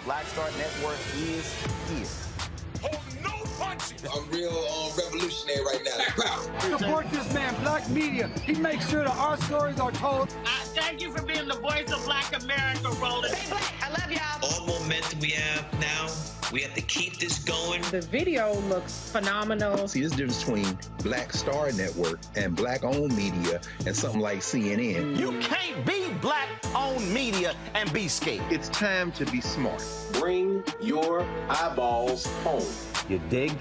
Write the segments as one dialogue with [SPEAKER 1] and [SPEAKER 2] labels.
[SPEAKER 1] Black Star Network is here.
[SPEAKER 2] Hold no punch!
[SPEAKER 1] I'm real revolutionary right now.
[SPEAKER 2] Support this man, Black Media. He makes sure that our stories are told.
[SPEAKER 3] Thank you for being the voice of Black America, Roland.
[SPEAKER 4] Stay black. I love y'all.
[SPEAKER 5] All momentum we have now, we have to keep this going.
[SPEAKER 6] The video looks phenomenal.
[SPEAKER 7] See, there's a difference between Black Star Network and Black-owned media and something like CNN.
[SPEAKER 8] You can't be Black-owned media and be scared.
[SPEAKER 7] It's time to be smart.
[SPEAKER 9] Bring your eyeballs home.
[SPEAKER 8] You dig?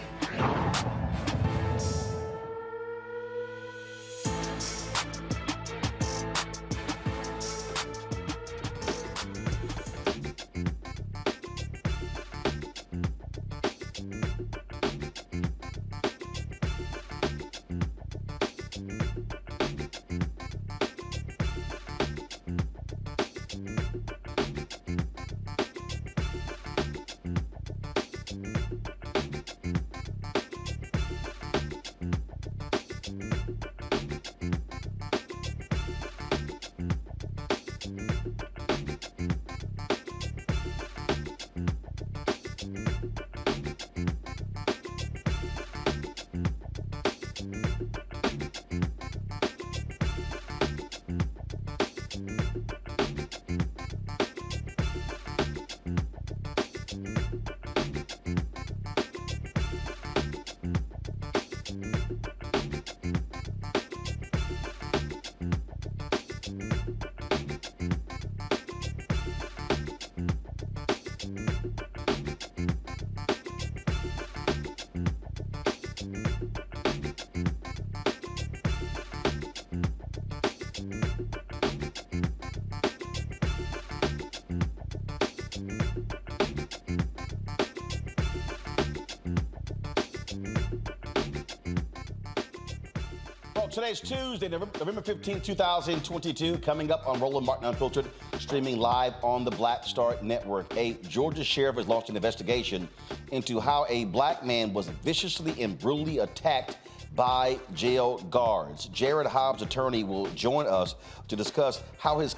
[SPEAKER 8] Today's Tuesday, November 15, 2022, coming up on Roland Martin Unfiltered, streaming live on the Black Star Network. A Georgia sheriff has launched an investigation into how a black man was viciously and brutally attacked by jail guards. Jarrett Hobbs' attorney will join us to discuss how his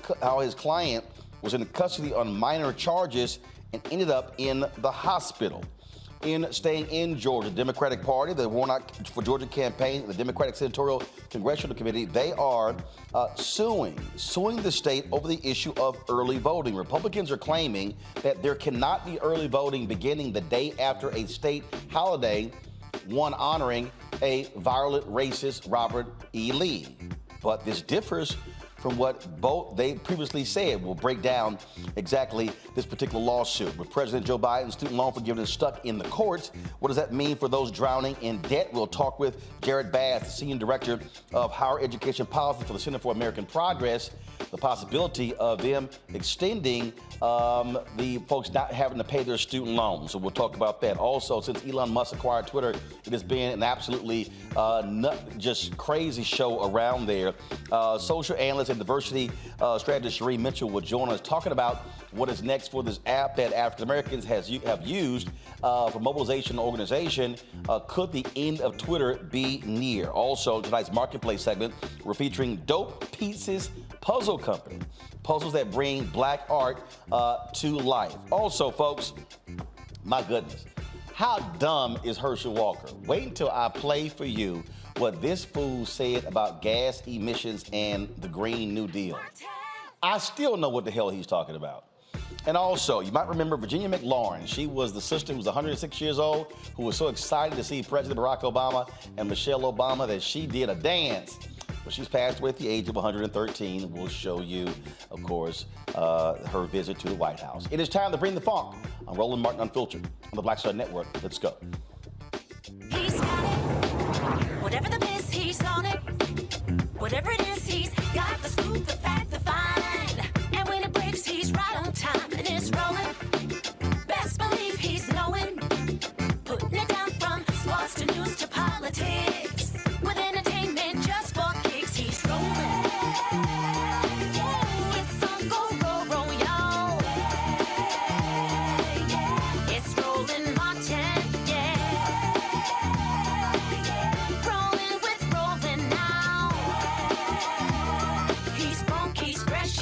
[SPEAKER 8] client was in custody on minor charges and ended up in the hospital. In staying in Georgia, Democratic Party, the Warnock for Georgia campaign, the Democratic Senatorial Congressional Committee, they are suing the state over the issue of early voting. Republicans are claiming that there cannot be early voting beginning the day after a state holiday, one honoring a violent racist Robert E. Lee. But this differs from what both they previously said. We'll break down exactly this particular lawsuit. With President Joe Biden's student loan forgiveness stuck in the courts, what does that mean for those drowning in debt? We'll talk with Jared Bass, the Senior Director of Higher Education Policy for the Center for American Progress, the possibility of them extending the folks not having to pay their student loans. So we'll talk about that. Also, since Elon Musk acquired Twitter, it has been an absolutely just crazy show around there. Social analyst and diversity strategist Sheree Mitchell will join us talking about what is next for this app that African Americans have used for mobilization and organization. Could the end of Twitter be near? Also, tonight's Marketplace segment, we're featuring Dope Pieces Puzzle Company. Puzzles that bring black art to life. Also, folks, my goodness, how dumb is Herschel Walker? Wait until I play for you what this fool said about gas emissions and the Green New Deal. I still know what the hell he's talking about. And also, you might remember Virginia McLaurin. She was the sister who was 106 years old, who was so excited to see President Barack Obama and Michelle Obama that she did a dance. But she's passed away at the age of 113. We'll show you, of course, her visit to the White House. It is time to bring the funk on Roland Martin Unfiltered on the Black Star Network. Let's go.
[SPEAKER 10] He's got it. Whatever the miss, he's on it. Whatever it is, he's got the scoop, the fact, the find. And when it breaks, he's right on time and it's rolling. Best believe he's knowing. Putting it down from sports to news to politics. With entertainment just for kicks, he's rolling. It's on go, roll, y'all. It's Roland Martin, yeah. Rolling with Roland now. He's funky, fresh,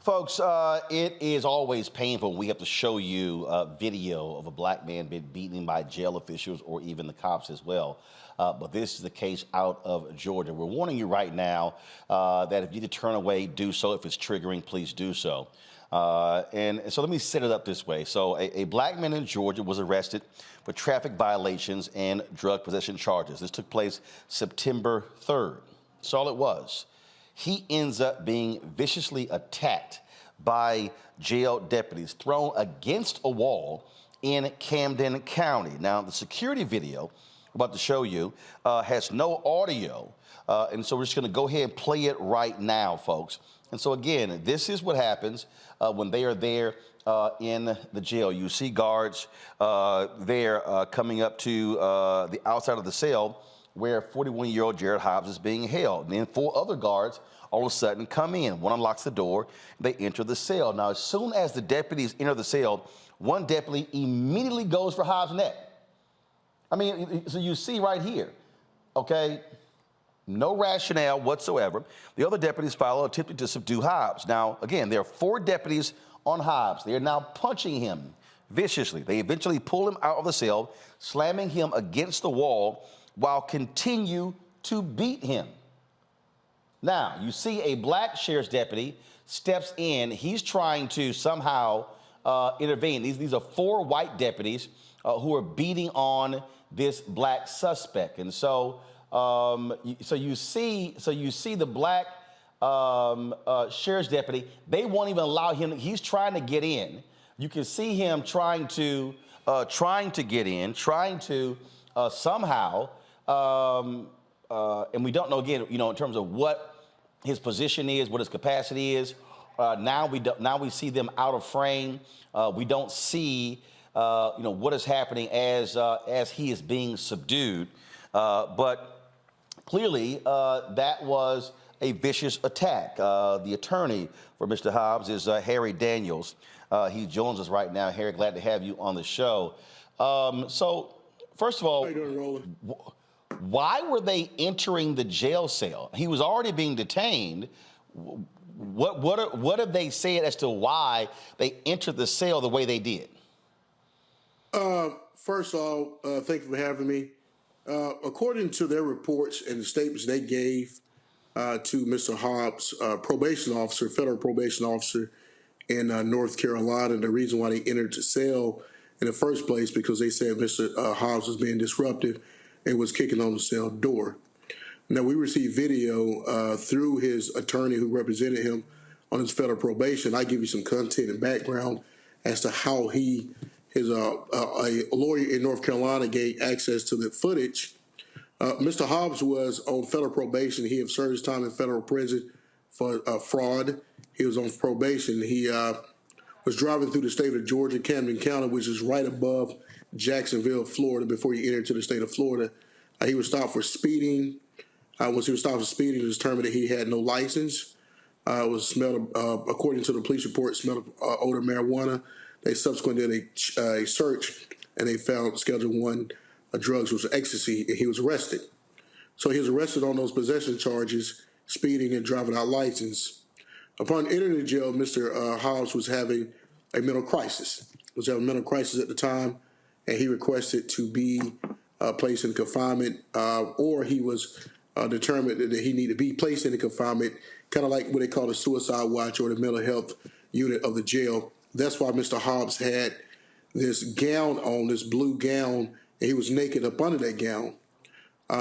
[SPEAKER 8] Folks, it is always painful when we have to show you video of a black man being beaten by jail officials or even the cops as well. But this is the case out of Georgia. We're warning you right now that if you need to turn away, do so. If it's triggering, please do so. And so let me set it up this way. So a black man in Georgia was arrested for traffic violations and drug possession charges. This took place September 3rd. That's all it was. He ends up being viciously attacked by jail deputies, thrown against a wall in Camden County. Now, the security video I'm about to show you has no audio, and so we're just going to go ahead and play it right now, folks. And so, again, this is what happens when they are there in the jail. You see guards there coming up to the outside of the cell where 41-year-old Jarrett Hobbs is being held. And then 4 other guards all of a sudden come in. One unlocks the door, they enter the cell. Now, as soon as the deputies enter the cell, one deputy immediately goes for Hobbs' neck. I mean, so you see right here, okay, no rationale whatsoever. The other deputies follow, attempting to subdue Hobbs. Now, again, there are 4 deputies on Hobbs. They are now punching him viciously. They eventually pull him out of the cell, slamming him against the wall while continue to beat him. Now, you see a black sheriff's deputy steps in. He's trying to somehow intervene. These are 4 white deputies who are beating on this black suspect. And so, you see the black sheriff's deputy. They won't even allow him. He's trying to get in. You can see him trying to get in, trying to somehow. And we don't know, again, in terms of what his position is, what his capacity is. Now we see them out of frame. We don't see, what is happening as he is being subdued. But clearly, that was a vicious attack. The attorney for Mr. Hobbs is Harry Daniels. He joins us right now. Harry, glad to have you on the show. So, first of all,
[SPEAKER 4] how you doing, Roland?
[SPEAKER 8] Why were they entering the jail cell? He was already being detained. What have they said as to why they entered the cell the way they did?
[SPEAKER 4] First of all, thank you for having me. According to their reports and the statements they gave to Mr. Hobbs, probation officer, federal probation officer in North Carolina, the reason why they entered the cell in the first place because they said Mr. Hobbs was being disruptive and was kicking on the cell door. Now, we received video through his attorney who represented him on his federal probation. I give you some content and background as to how a lawyer in North Carolina gained access to the footage. Mr. Hobbs was on federal probation. He had served his time in federal prison for fraud. He was on probation. He was driving through the state of Georgia, Camden County, which is right above Jacksonville, Florida, before he entered to the state of Florida. He was stopped for speeding. Once he was stopped for speeding, it was determined that he had no license. It was smelled, according to the police report, smelled of odor of marijuana. They subsequently did a search, and they found Schedule 1 drugs, which was ecstasy, and he was arrested. So he was arrested on those possession charges, speeding and driving without license. Upon entering the jail, Mr. Hobbs was having a mental crisis. He was having a mental crisis at the time, and he requested to be placed in confinement, or he was determined that he needed to be placed in confinement, kind of like what they call the suicide watch or the mental health unit of the jail. That's why Mr. Hobbs had this gown on, this blue gown, and he was naked up under that gown.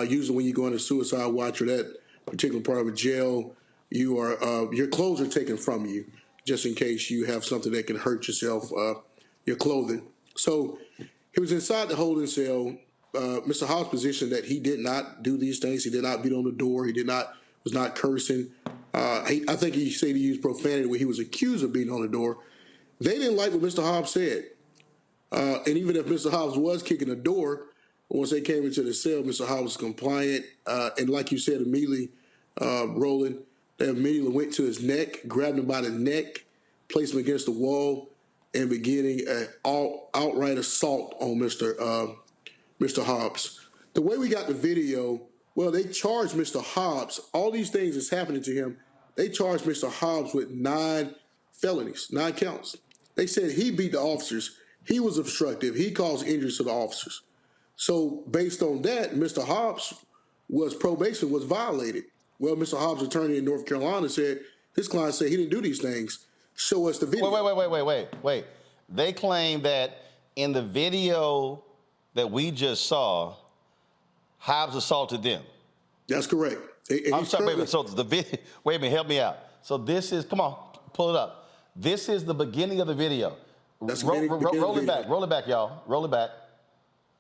[SPEAKER 4] Usually when you go into suicide watch or that particular part of a jail, you are your clothes are taken from you just in case you have something that can hurt yourself, your clothing. So he was inside the holding cell. Mr. Hobbs' position that he did not do these things. He did not beat on the door. He was not cursing. I think he said he used profanity when he was accused of beating on the door. They didn't like what Mr. Hobbs said. And even if Mr. Hobbs was kicking the door, once they came into the cell, Mr. Hobbs was compliant. And like you said, immediately, Roland, they immediately went to his neck, grabbed him by the neck, placed him against the wall, and beginning an outright assault on Mr. Hobbs. The way we got the video, well, they charged Mr. Hobbs. All these things that's happening to him, they charged Mr. Hobbs with 9 felonies, 9 counts. They said he beat the officers. He was obstructive. He caused injuries to the officers. So based on that, Mr. Hobbs' probation was violated. Well, Mr. Hobbs' attorney in North Carolina said his client said he didn't do these things. Show us the video.
[SPEAKER 8] Wait. They claim that in the video that we just saw, Hobbs assaulted them.
[SPEAKER 4] That's correct.
[SPEAKER 8] I'm sorry, wait a minute. So the video, wait a minute, help me out. So this is, come on, pull it up. This is the beginning of the video.
[SPEAKER 4] That's
[SPEAKER 8] roll it back, y'all. Roll it back.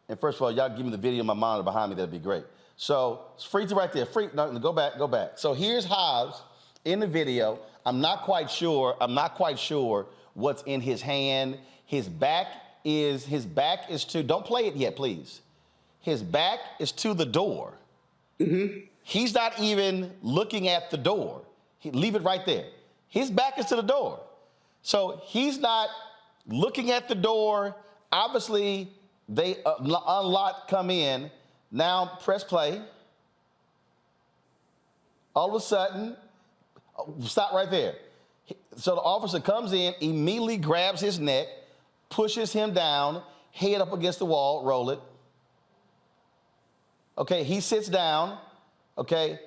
[SPEAKER 8] And first of all, y'all give me the video on my monitor behind me, that'd be great. So freeze it right there. No, go back. So here's Hobbs in the video. I'm not quite sure what's in his hand. His back is to, don't play it yet, please. His back is to the door. Mm-hmm. He's not even looking at the door. Leave it right there. His back is to the door. So he's not looking at the door. Obviously, they unlock, come in. Now press play. All of a sudden, stop right there. So the officer comes in, immediately grabs his neck, pushes him down, head up against the wall, roll it. Okay, he sits down. Okay,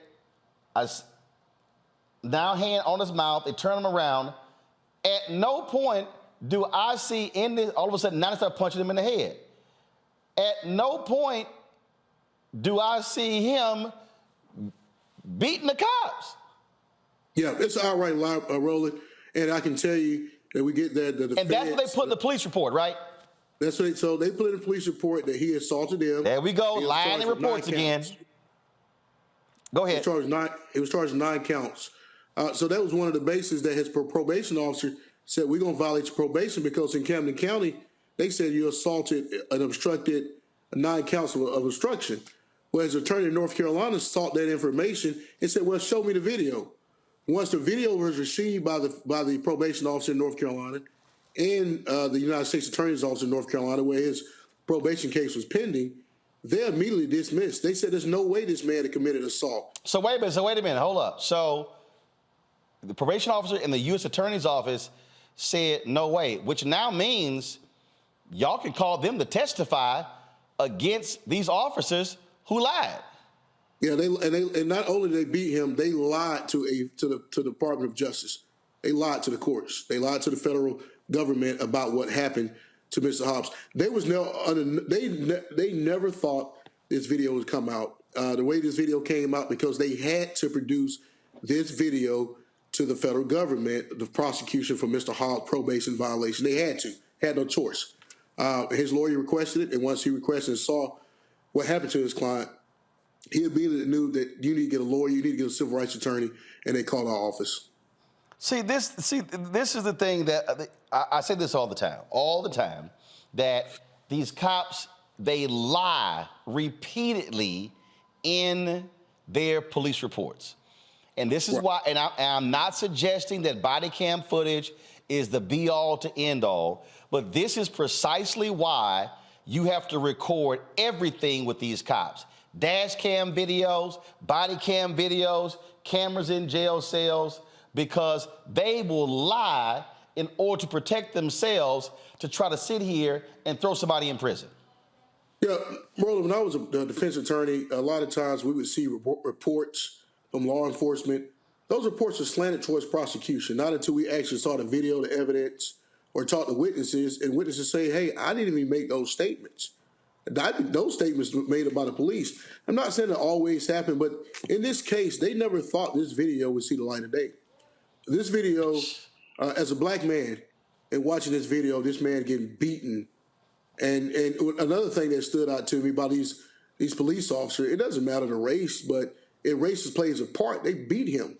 [SPEAKER 8] now hand on his mouth, they turn him around. At no point do I see in this, all of a sudden, now they start punching him in the head. At no point do I see him beating the cops.
[SPEAKER 4] Yeah, it's outright rolling, and I can tell you that we get that.
[SPEAKER 8] And that's what they put in the police report, right?
[SPEAKER 4] That's right. So they put in the police report that he assaulted them.
[SPEAKER 8] There we go, lying in reports again. Go ahead.
[SPEAKER 4] He was charged 9 counts. So that was one of the bases that his probation officer said, we're going to violate your probation because in Camden County, they said you assaulted and obstructed 9 counts of obstruction. Well, his attorney in North Carolina sought that information and said, well, show me the video. Once the video was received by the probation officer in North Carolina and the United States Attorney's Office in North Carolina, where his probation case was pending, they immediately dismissed. They said there's no way this man had committed assault.
[SPEAKER 8] So wait a minute, hold up. So the probation officer in the U.S. Attorney's Office said no way, which now means y'all can call them to testify against these officers who lied.
[SPEAKER 4] Yeah, and not only did they beat him, they lied to the Department of Justice. They lied to the courts. They lied to the federal government about what happened to Mr. Hobbs. They never thought this video would come out. The way this video came out, because they had to produce this video to the federal government, the prosecution for Mr. Hobbs' probation violation. They had no choice. His lawyer requested it, and once he requested and saw what happened to his client, he immediately knew that you need to get a lawyer, you need to get a civil rights attorney, and they called our office.
[SPEAKER 8] This is the thing that I say this all the time, that these cops, they lie repeatedly in their police reports. And this is why, and I'm not suggesting that body cam footage is the be all to end all, but this is precisely why you have to record everything with these cops. Dash cam videos, body cam videos, cameras in jail cells, because they will lie in order to protect themselves to try to sit here and throw somebody in prison.
[SPEAKER 4] Yeah, Roland, when I was a defense attorney, a lot of times we would see reports from law enforcement. Those reports are slanted towards prosecution, not until we actually saw the video, the evidence, or talked to witnesses, and witnesses say, hey, I didn't even make those statements. I think those statements were made by the police. I'm not saying it always happened, but in this case, they never thought this video would see the light of day. This video, as a black man, and watching this video, this man getting beaten, and another thing that stood out to me about these police officers, it doesn't matter the race, but race plays a part. They beat him.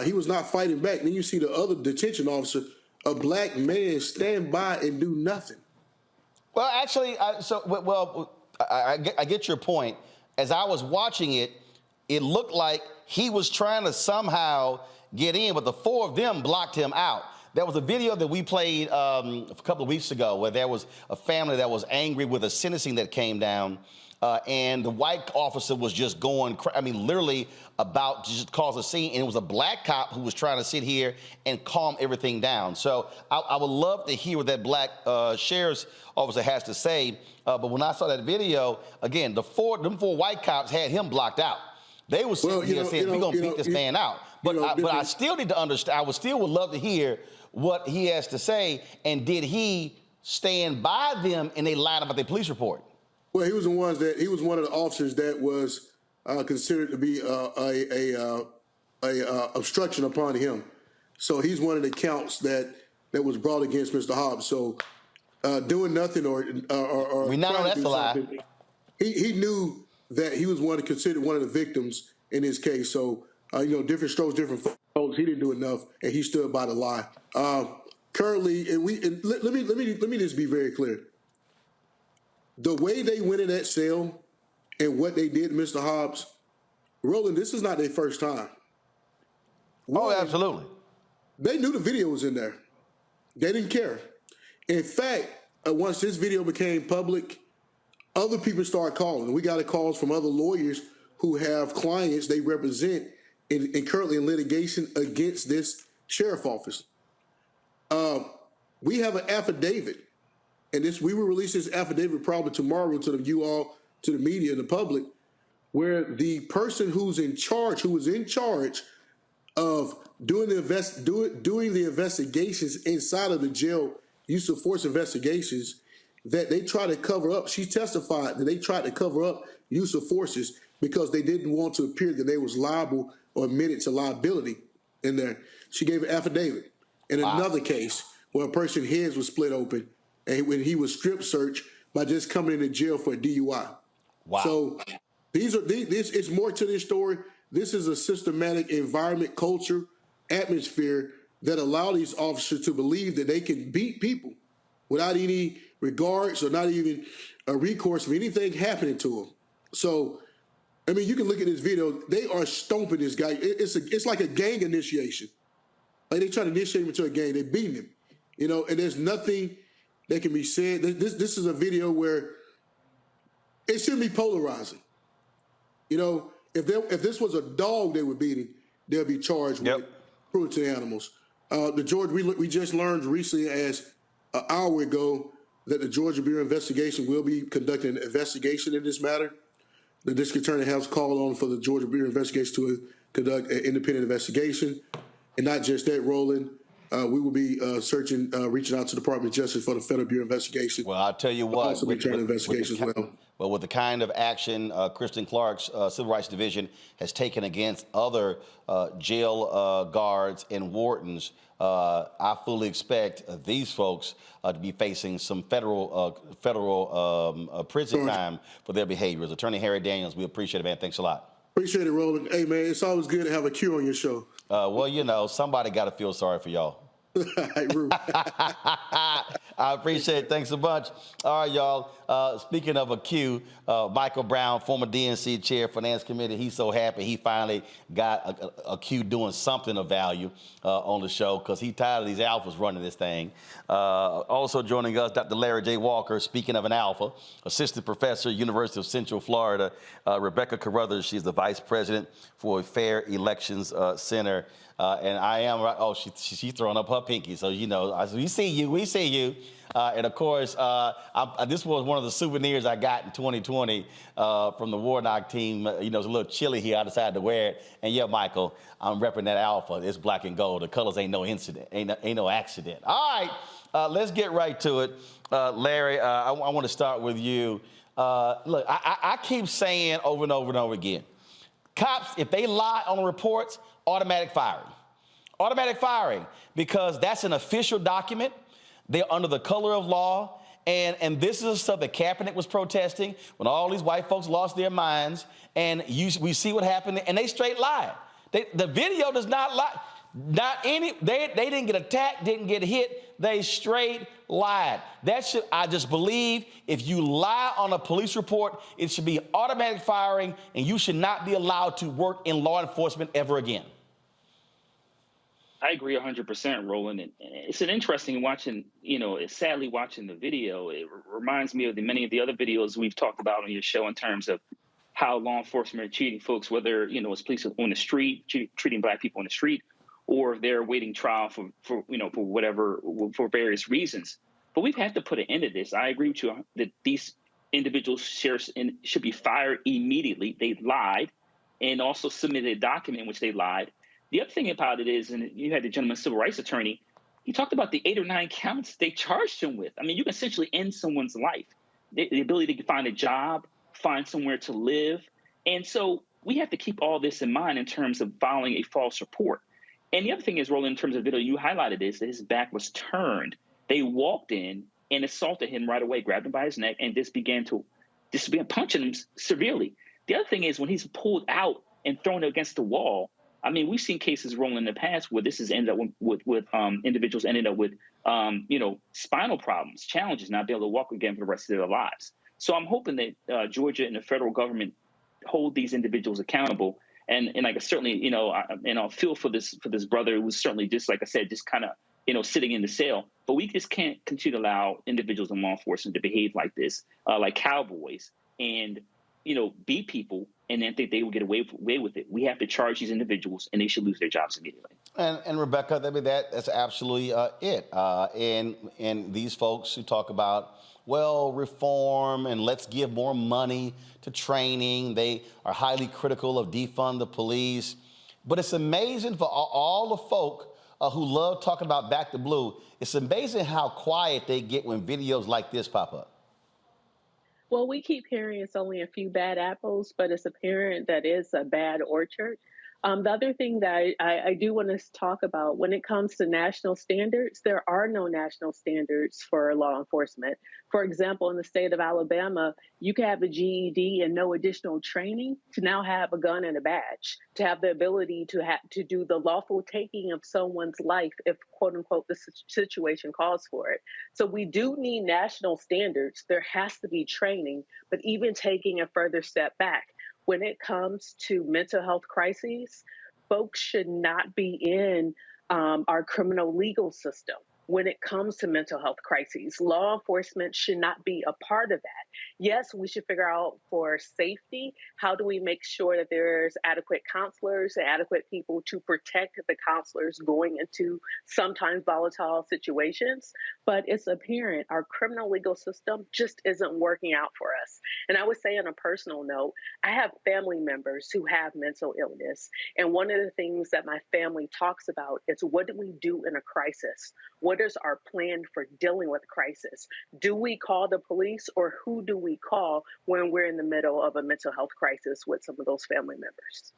[SPEAKER 4] He was not fighting back. Then you see the other detention officer, a black man, stand by and do nothing.
[SPEAKER 8] Well, actually, I get your point. As I was watching it, it looked like he was trying to somehow get in, but the 4 of them blocked him out. there was a video that we played a couple of weeks ago where there was a family that was angry with a sentencing that came down, and the white officer was just going, literally about to just cause a scene, and it was a black cop who was trying to sit here and calm everything down. So I would love to hear what that black sheriff's officer has to say, but when I saw that video, again, them four white cops had him blocked out. They were sitting here saying, we're going to beat this man out. But I still need to understand, I would love to hear what he has to say, and did he stand by them and they lied about their police report?
[SPEAKER 4] Well, he was one of the officers that was considered to be a obstruction upon him. So he's one of the counts that was brought against Mr. Hobbs. So doing nothing or
[SPEAKER 8] we now know that's a lie.
[SPEAKER 4] He knew that he was considered one of the victims in this case. So different strokes, different folks. He didn't do enough, and he stood by the lie. Currently, let me just be very clear. The way they went in that cell and what they did to Mr. Hobbs, Roland, this is not their first time.
[SPEAKER 8] Oh, absolutely.
[SPEAKER 4] They knew the video was in there. They didn't care. In fact, once this video became public, other people started calling. We got calls from other lawyers who have clients they represent and currently in litigation against this sheriff office. We have an affidavit. And we will release this affidavit probably tomorrow to the media and the public, where the person who was in charge of doing the investigations inside of the jail, use of force investigations, that they try to cover up. She testified that they tried to cover up use of forces because they didn't want to appear that they was liable or admitted to liability in there. She gave an affidavit. In another case where a person's heads was split open, and when he was strip searched by just coming into jail for a DUI.
[SPEAKER 8] Wow.
[SPEAKER 4] So it's more to this story. This is a systematic environment, culture, atmosphere that allow these officers to believe that they can beat people without any regards or not even a recourse of anything happening to them. So, you can look at this video. They are stomping this guy. It's like a gang initiation. Like they try to initiate him into a gang. They're beating him, and there's nothing that can be said. This is a video where it shouldn't be polarizing. If this was a dog they were beating, they'll be charged with cruelty to animals. The Georgia, we just learned recently, as an hour ago, that the Georgia Bureau of Investigation will be conducting an investigation in this matter. The district attorney has called on for the Georgia Bureau of Investigation to conduct an independent investigation, and not just that, Roland. We will be reaching out to the Department of Justice for the Federal Bureau of Investigation.
[SPEAKER 8] Well, I'll tell you what.
[SPEAKER 4] Also be trying to investigate as well.
[SPEAKER 8] Well, with the kind of action Kristen Clark's Civil Rights Division has taken against other jail guards and wardens, I fully expect these folks to be facing some federal prison time for their behaviors. Attorney Harry Daniels, we appreciate it, man. Thanks a lot.
[SPEAKER 4] Appreciate it, Roland. Hey, man, it's always good to have a Q on your show.
[SPEAKER 8] Well, somebody got to feel sorry for y'all. I appreciate it. Thanks a bunch. All right, y'all. Speaking of a Q, Michael Brown, former DNC chair, Finance Committee, he's so happy he finally got a Q doing something of value on the show because he's tired of these alphas running this thing. Also joining us, Dr. Larry J. Walker, speaking of an alpha, assistant professor, University of Central Florida. Rebecca Carruthers, she's the vice president for Fair Elections Center. And I am, she's throwing up her pinky. So, we see you. And of course, this was one of the souvenirs I got in 2020 from the Warnock team. It's a little chilly here. I decided to wear it. And yeah, Michael, I'm repping that alpha. It's black and gold. The colors ain't no incident, ain't no accident. All right, let's get right to it. Larry, I want to start with you. Look, I keep saying over and over and over again, cops, if they lie on the reports, automatic firing. Automatic firing, because that's an official document. They're under the color of law. And this is the stuff that Kaepernick was protesting when all these white folks lost their minds. And we see what happened, and they straight lied. The video does not lie. They didn't get attacked, didn't get hit. They straight lied. I just believe if you lie on a police report, it should be automatic firing, and you should not be allowed to work in law enforcement ever again.
[SPEAKER 11] I agree 100%, Roland. And it's an interesting watching, it's sadly watching the video. It reminds me of many of the other videos we've talked about on your show in terms of how law enforcement are treating folks, whether, it's police on the street, treating Black people on the street, or if they're waiting trial for whatever, for various reasons. But we've had to put an end to this. I agree with you that these individuals should be fired immediately. They lied and also submitted a document in which they lied. The other thing about it is, and you had the gentleman's civil rights attorney, he talked about the 8 or 9 counts they charged him with. I mean, you can essentially end someone's life, the ability to find a job, find somewhere to live. And so we have to keep all this in mind in terms of filing a false report. And the other thing is, Roland, in terms of video, you highlighted is that his back was turned. They walked in and assaulted him right away, grabbed him by his neck, and just began punching him severely. The other thing is when he's pulled out and thrown against the wall, I mean, we've seen cases rolling in the past where this has ended up with individuals ended up with, spinal problems, challenges, not be able to walk again for the rest of their lives. So I'm hoping that Georgia and the federal government hold these individuals accountable. And I certainly, I'll feel for this brother who's certainly just, like I said, just kind of, sitting in the cell. But we just can't continue to allow individuals in law enforcement to behave like this, like cowboys, and beat people and then think they will get away with it. We have to charge these individuals, and they should lose their jobs immediately.
[SPEAKER 8] And Rebecca, that's absolutely it. And these folks who talk about, well, reform and let's give more money to training, they are highly critical of defund the police. But it's amazing for all the folk who love talking about Back to Blue, it's amazing how quiet they get when videos like this pop up.
[SPEAKER 6] Well, we keep hearing it's only a few bad apples, but it's apparent that it's a bad orchard. The other thing that I do want to talk about when it comes to national standards, there are no national standards for law enforcement. For example, in the state of Alabama, you can have a GED and no additional training to now have a gun and a badge, to have the ability to do the lawful taking of someone's life if, quote unquote, the situation calls for it. So we do need national standards. There has to be training, but even taking a further step back, when it comes to mental health crises, folks should not be in our criminal legal system. When it comes to mental health crises, law enforcement should not be a part of that. Yes, we should figure out for safety, how do we make sure that there's adequate counselors and adequate people to protect the counselors going into sometimes volatile situations. But it's apparent our criminal legal system just isn't working out for us. And I would say on a personal note, I have family members who have mental illness. And one of the things that my family talks about is, what do we do in a crisis? What is our plan for dealing with crisis? Do we call the police, or who do we call when we're in the middle of a mental health crisis with some of those family members?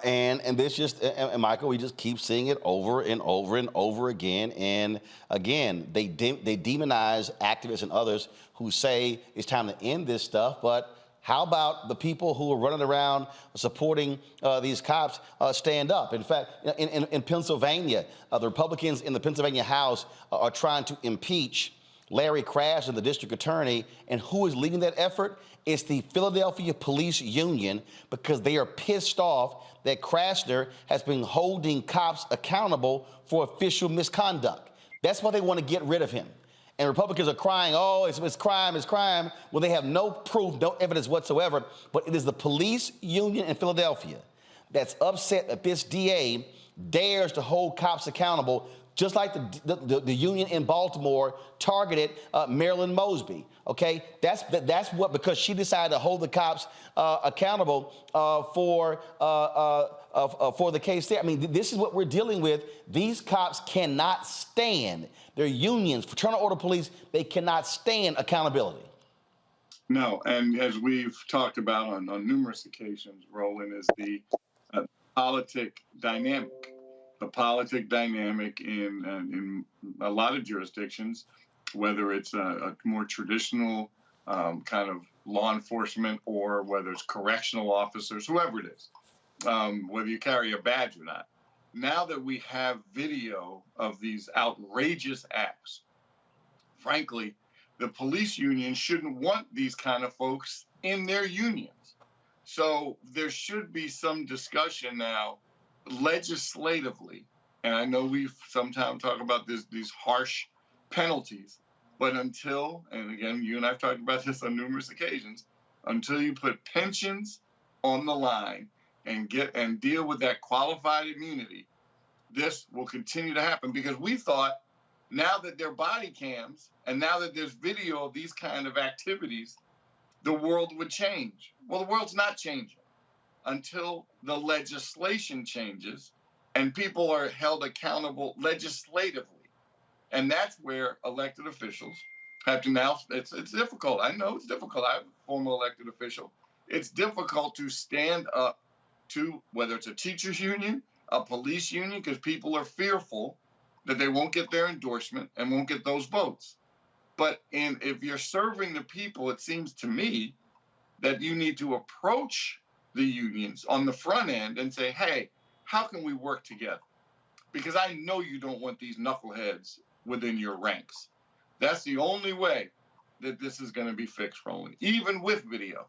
[SPEAKER 8] And this and Michael, we just keep seeing it over and over and over again. And again, they demonize activists and others who say it's time to end this stuff. But how about the people who are running around supporting these cops stand up? In fact, in Pennsylvania, the Republicans in the Pennsylvania House are trying to impeach Larry Krasner, the district attorney. And who is leading that effort? It's the Philadelphia Police Union, because they are pissed off that Krasner has been holding cops accountable for official misconduct. That's why they want to get rid of him. And Republicans are crying, oh, it's crime, it's crime. Well, they have no proof, no evidence whatsoever. But it is the police union in Philadelphia that's upset that this DA dares to hold cops accountable, just like the union in Baltimore targeted Marilyn Mosby. Okay, that's what, because she decided to hold the cops accountable for the case there. I mean, this is what we're dealing with. These cops cannot stand. Their unions, fraternal order police, they cannot stand accountability.
[SPEAKER 12] No, and as we've talked about on numerous occasions, Roland, is the politic dynamic. The politic dynamic in a lot of jurisdictions, whether it's a more traditional kind of law enforcement, or whether it's correctional officers, whoever it is, whether you carry a badge or not. Now that we have video of these outrageous acts, frankly, the police union shouldn't want these kind of folks in their unions. So there should be some discussion now legislatively And I know we've sometimes talked about these harsh penalties, but until, and again, you and I've talked about this on numerous occasions, until you put pensions on the line and deal with that qualified immunity, this will continue to happen, because we thought now that there are body cams and now that there's video of these kind of activities, the world would change. Well, the world's not changing until the legislation changes and people are held accountable legislatively. And that's where elected officials have to now, it's difficult. I know it's difficult. I'm a former elected official. It's difficult to stand up to, whether it's a teachers union, a police union, because people are fearful that they won't get their endorsement and won't get those votes. But if you're serving the people, it seems to me that you need to approach the unions on the front end and say, hey, how can we work together? Because I know you don't want these knuckleheads within your ranks. That's the only way that this is going to be fixed, Roland, even with video.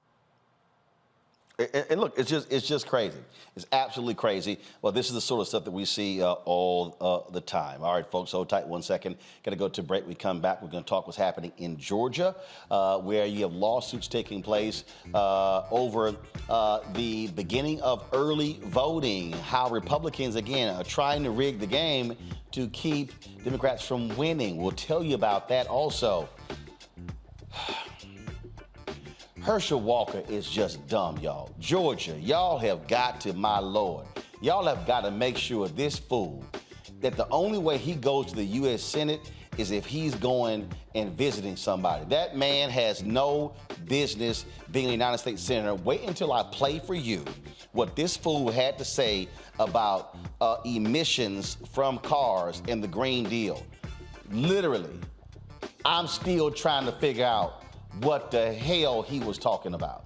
[SPEAKER 8] And look, it's just crazy. It's absolutely crazy. Well, this is the sort of stuff that we see all the time. All right, folks, hold tight 1 second. Got to go to break. We come back. We're going to talk what's happening in Georgia, where you have lawsuits taking place over the beginning of early voting, how Republicans, again, are trying to rig the game to keep Democrats from winning. We'll tell you about that also. Herschel Walker is just dumb, y'all. Georgia, y'all have got to, my Lord, y'all have got to make sure this fool, that the only way he goes to the U.S. Senate is if he's going and visiting somebody. That man has no business being a United States Senator. Wait until I play for you what this fool had to say about emissions from cars and the Green Deal. Literally, I'm still trying to figure out what the hell he was talking about.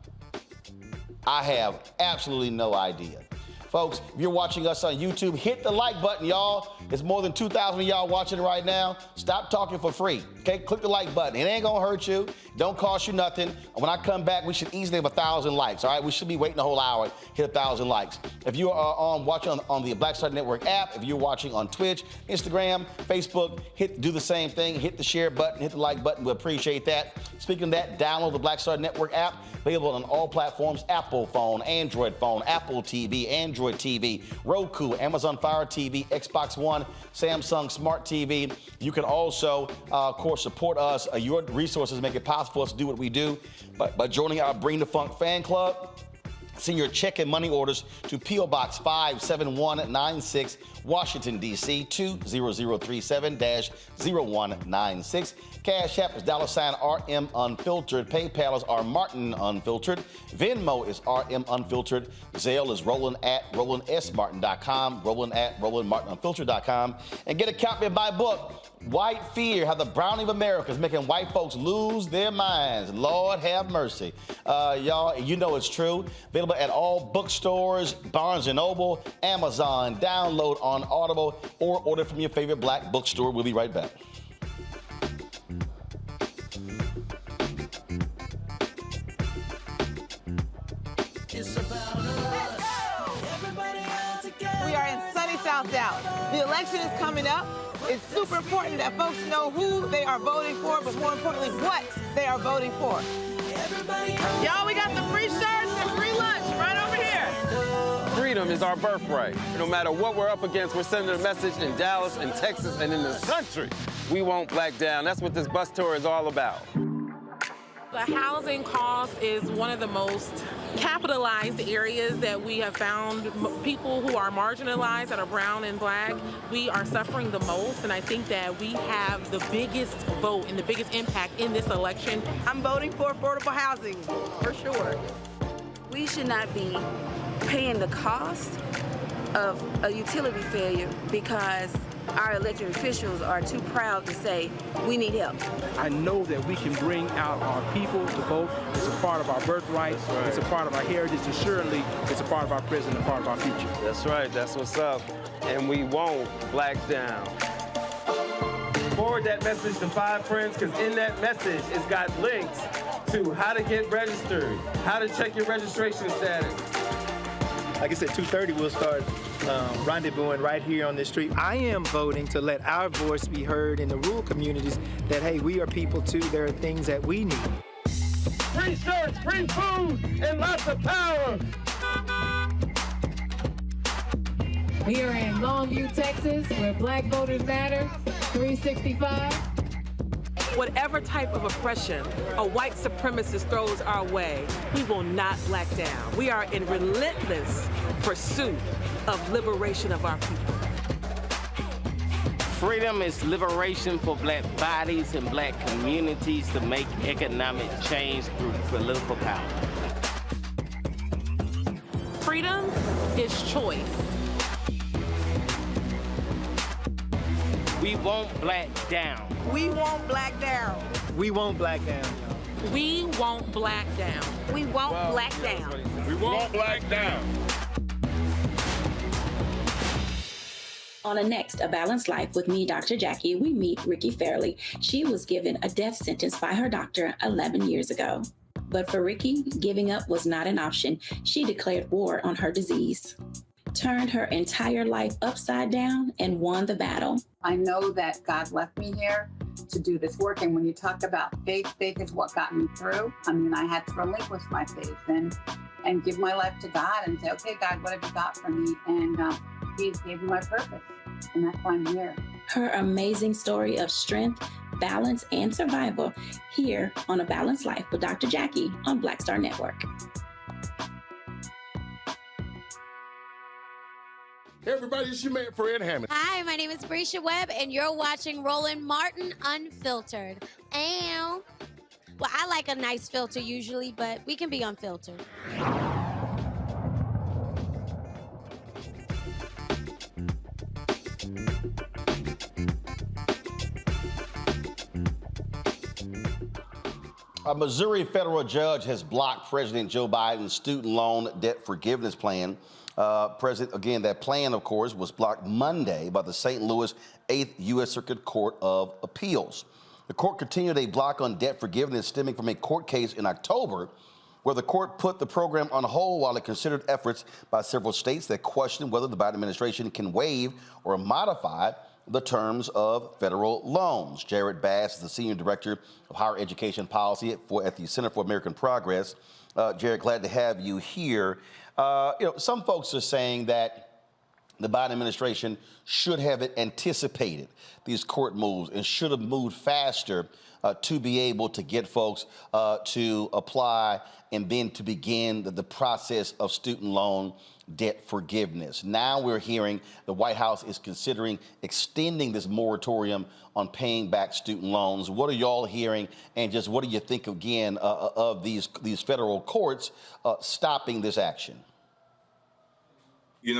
[SPEAKER 8] I have absolutely no idea. Folks, if you're watching us on YouTube, hit the like button, y'all. It's more than 2,000 of y'all watching right now. Stop talking for free, okay? Click the like button. It ain't gonna hurt you. Don't cost you nothing. When I come back, we should easily have 1,000 likes, all right? We should be waiting a whole hour, hit 1,000 likes. If you are watching on the Black Star Network app, if you're watching on Twitch, Instagram, Facebook, do the same thing. Hit the share button, hit the like button. We appreciate that. Speaking of that, download the Black Star Network app, available on all platforms: Apple phone, Android phone, Apple TV, Android TV, Roku, Amazon Fire TV, Xbox One, Samsung Smart TV. You can also, of course, support us. Your resources make it possible for us to do what we do. By joining our Bring the Funk fan club, send your check and money orders to P.O. Box 57196, Washington, D.C. 20037-0196. Cash App is $RM Unfiltered. PayPal is R Martin Unfiltered. Venmo is RM Unfiltered. Zelle is Roland@RolandSMartin.com. Roland@RolandMartinUnfiltered.com. And get a copy of my book, White Fear: How the Browning of America is Making White Folks Lose Their Minds. Lord have mercy. Y'all, you know it's true. Available at all bookstores, Barnes & Noble, Amazon. Download on Audible or order from your favorite black bookstore. We'll be right back.
[SPEAKER 13] We are in sunny South Dallas. The election is coming up. It's super important that folks know who they are voting for, but more importantly, what they are voting for.
[SPEAKER 3] Y'all, we got the free shirts and free lunch right over here.
[SPEAKER 14] Freedom is our birthright. No matter what we're up against, we're sending a message in Dallas, in Texas, and in the country. We won't back down. That's what this bus tour is all about.
[SPEAKER 15] The housing cost is one of the most capitalized areas that we have found. People who are marginalized, that are brown and black, we are suffering the most, and I think that we have the biggest vote and the biggest impact in this election.
[SPEAKER 13] I'm voting for affordable housing, for sure.
[SPEAKER 16] We should not be paying the cost of a utility failure because our elected officials are too proud to say, we need help.
[SPEAKER 2] I know that we can bring out our people to vote. It's a part of our birthright. Right. It's a part of our heritage, and surely it's a part of our present and a part of our future.
[SPEAKER 14] That's right. That's what's up. And we won't black down. Forward that message to 5 friends, because in that message, it's got links to how to get registered, how to check your registration status.
[SPEAKER 17] like I said, 2:30, we'll start rendezvousing right here on this street. I am voting to let our voice be heard in the rural communities that, hey, we are people too. There are things that we need.
[SPEAKER 14] Free shirts, free food, and lots of power.
[SPEAKER 18] We are in Longview, Texas, where Black Voters Matter, 365.
[SPEAKER 15] Whatever type of oppression a white supremacist throws our way, we will not back down. We are in relentless pursuit of liberation of our people.
[SPEAKER 19] Freedom is liberation for black bodies and black communities to make economic change through political power.
[SPEAKER 15] Freedom is choice.
[SPEAKER 19] We won't black down.
[SPEAKER 13] We won't black down.
[SPEAKER 17] We won't black down, y'all.
[SPEAKER 15] We won't black down.
[SPEAKER 13] We won't black down.
[SPEAKER 14] We won't black down.
[SPEAKER 20] On a next A Balanced Life with me, Dr. Jackie, we meet Ricky Fairley. She was given a death sentence by her doctor 11 years ago. But for Ricky, giving up was not an option. She declared war on her disease, turned her entire life upside down, and won the battle.
[SPEAKER 21] I know that God left me here to do this work. And when you talk about faith, faith is what got me through. I mean, I had to relinquish my faith and give my life to God and say, okay, God, what have you got for me? And He gave me my purpose. And that's why I'm here.
[SPEAKER 20] Her amazing story of strength, balance, and survival here on A Balanced Life with Dr. Jackie on Black Star Network.
[SPEAKER 22] Hey everybody, it's your man Fred Hammond.
[SPEAKER 23] Hi, my name is Brescia Webb, and you're watching Roland Martin Unfiltered. Well, I like a nice filter usually, but we can be unfiltered.
[SPEAKER 8] A Missouri federal judge has blocked President Joe Biden's student loan debt forgiveness plan. Again, that plan, of course, was blocked Monday by the St. Louis 8th U.S. Circuit Court of Appeals. The court continued a block on debt forgiveness stemming from a court case in October where the court put the program on hold while it considered efforts by several states that questioned whether the Biden administration can waive or modify the terms of federal loans. Jarrett Bass is the Senior Director of Higher Education Policy at the Center for American Progress. Jarrett, glad to have you here. Some folks are saying that the Biden administration should have anticipated these court moves and should have moved faster to be able to get folks to apply and then to begin the process of student loan debt forgiveness. Now we're hearing the White House is considering extending this moratorium on paying back student loans. What are y'all hearing, and just what do you think again of these federal courts stopping this action?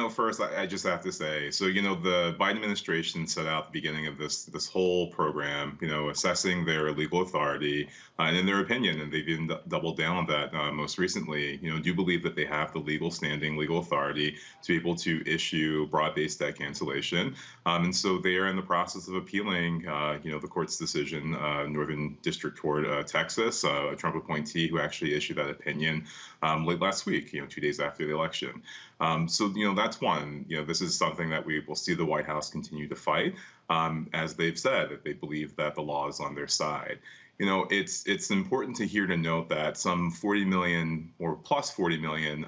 [SPEAKER 24] First, I just have to say, the Biden administration set out at the beginning of this whole program, assessing their legal authority and in their opinion, and they've even doubled down on that most recently, do believe that they have the legal standing, legal authority to be able to issue broad-based debt cancellation. And so they are in the process of appealing, the court's decision, Northern District Court, Texas, a Trump appointee who actually issued that opinion late last week, 2 days after the election. That's one. This is something that we will see the White House continue to fight, as they've said that they believe that the law is on their side. It's important to note that some 40 million or plus 40 million,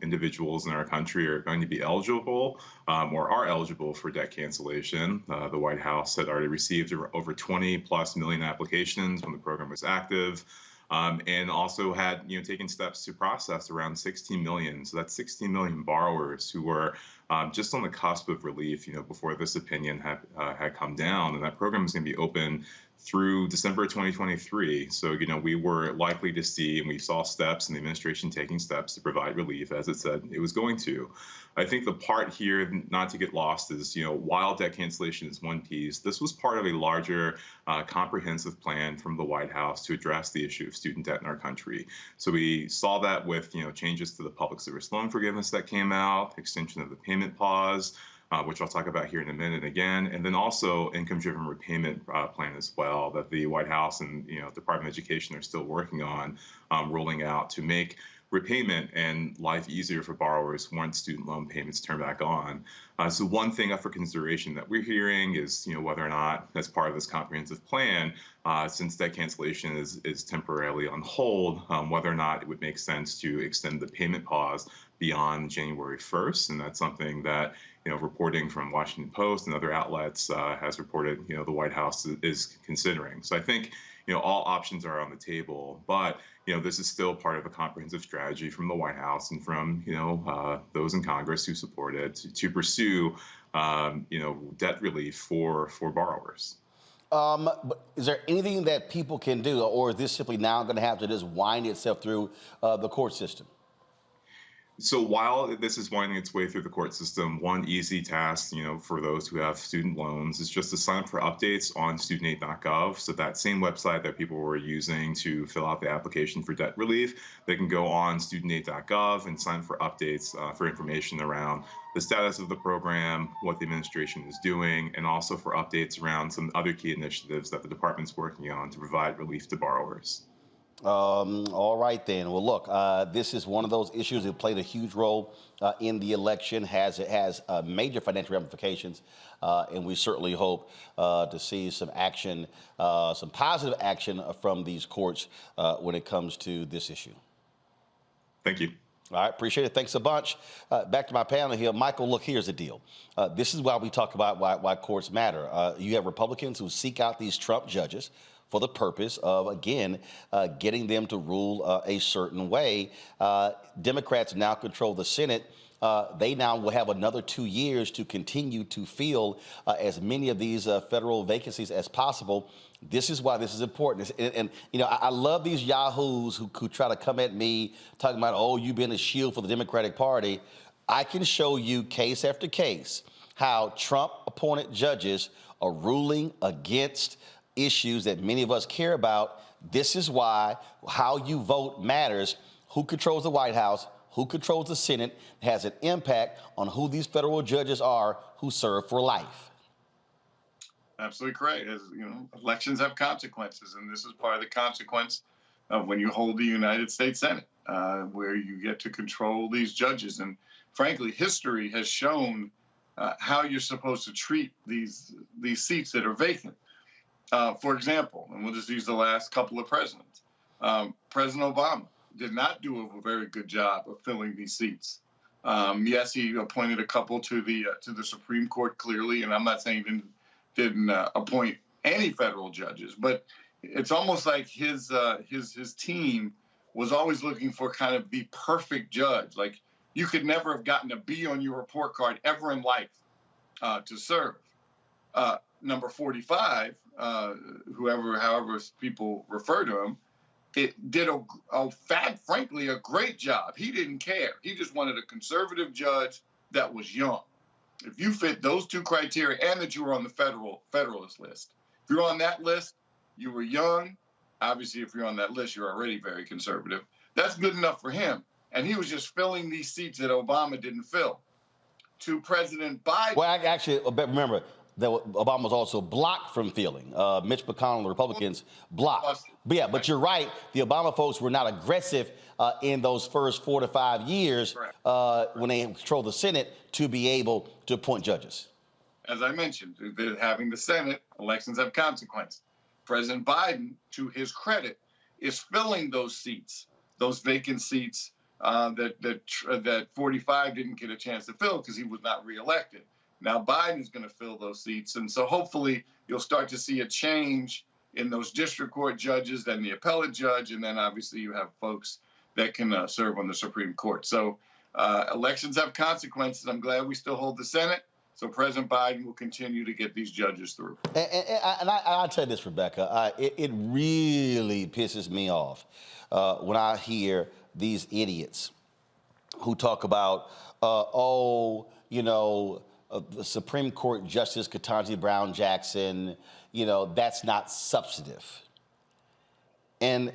[SPEAKER 24] individuals in our country are going to be eligible or are eligible for debt cancellation. The White House had already received over 20 plus million applications when the program was active. And also had taken steps to process around 16 million. So that's 16 million borrowers who were just on the cusp of relief, before this opinion had come down. And that program is going to be open through December 2023. So, we were likely to see, and we saw steps in the administration taking steps to provide relief, as it said it was going to. I think the part here not to get lost is, while debt cancellation is one piece, this was part of a larger comprehensive plan from the White House to address the issue of student debt in our country. So we saw that with, changes to the public service loan forgiveness that came out, extension of the payment pause, which I'll talk about here in a minute again, and then also income-driven repayment plan as well that the White House and Department of Education are still working on rolling out to make repayment and life easier for borrowers once student loan payments turn back on. So one thing up for consideration that we're hearing is, whether or not, as part of this comprehensive plan, since debt cancellation is temporarily on hold, whether or not it would make sense to extend the payment pause beyond January 1st. And that's something that, reporting from Washington Post and other outlets has reported, the White House is considering. So I think, all options are on the table, but, this is still part of a comprehensive strategy from the White House and from, those in Congress who support it to pursue, debt relief for borrowers.
[SPEAKER 8] But is there anything that people can do, or is this simply now going to have to just wind itself through the court system?
[SPEAKER 24] So while this is winding its way through the court system, one easy task, for those who have student loans is just to sign up for updates on studentaid.gov. So that same website that people were using to fill out the application for debt relief, they can go on studentaid.gov and sign up for updates for information around the status of the program, what the administration is doing, and also for updates around some other key initiatives that the department's working on to provide relief to borrowers.
[SPEAKER 8] All right, then. Well, look, this is one of those issues that played a huge role in the election. It has major financial ramifications, and we certainly hope to see some action, some positive action from these courts when it comes to this issue.
[SPEAKER 24] Thank you.
[SPEAKER 8] All right, appreciate it. Thanks a bunch. Back to my panel here. Michael, look, here's the deal. This is why we talk about why courts matter. You have Republicans who seek out these Trump judges for the purpose of, again, getting them to rule a certain way. Democrats now control the Senate. They now will have another 2 years to continue to fill as many of these federal vacancies as possible. This is why this is important. And I love these yahoos who try to come at me talking about, oh, you've been a shield for the Democratic Party. I can show you case after case how Trump-appointed judges are ruling against issues that many of us care about. This is why how you vote matters. Who controls the White House, who controls the Senate, has an impact on who these federal judges are who serve for life.
[SPEAKER 12] Absolutely correct. As elections have consequences, and this is part of the consequence of when you hold the United States Senate, where you get to control these judges. And frankly, history has shown how you're supposed to treat these seats that are vacant. For example, and we'll just use the last couple of presidents, President Obama did not do a very good job of filling these seats. Yes, he appointed a couple to the Supreme Court, clearly, and I'm not saying he didn't appoint any federal judges, but it's almost like his team was always looking for kind of the perfect judge. Like, you could never have gotten a B on your report card ever in life to serve. Number 45, however people refer to him, it did frankly a great job. He didn't care. He just wanted a conservative judge that was young. If you fit those two criteria and that you were on the Federalist list, if you're on that list, you were young. Obviously, if you're on that list, you're already very conservative. That's good enough for him. And he was just filling these seats that Obama didn't fill. To President Biden.
[SPEAKER 8] Well, actually, remember that Obama was also blocked from filling. Mitch McConnell, the Republicans, blocked. But you're right. The Obama folks were not aggressive in those first 4 to 5 years when they controlled the Senate to be able to appoint judges.
[SPEAKER 12] As I mentioned, having the Senate, elections have consequences. President Biden, to his credit, is filling those seats, those vacant seats that 45 didn't get a chance to fill because he was not reelected. Now Biden is going to fill those seats. And so hopefully you'll start to see a change in those district court judges, then the appellate judge, and then obviously you have folks that can serve on the Supreme Court. So elections have consequences. I'm glad we still hold the Senate. So President Biden will continue to get these judges through.
[SPEAKER 8] And I'll tell you this, Rebecca, it really pisses me off when I hear these idiots who talk about, the Supreme Court Justice Ketanji Brown Jackson, that's not substantive. And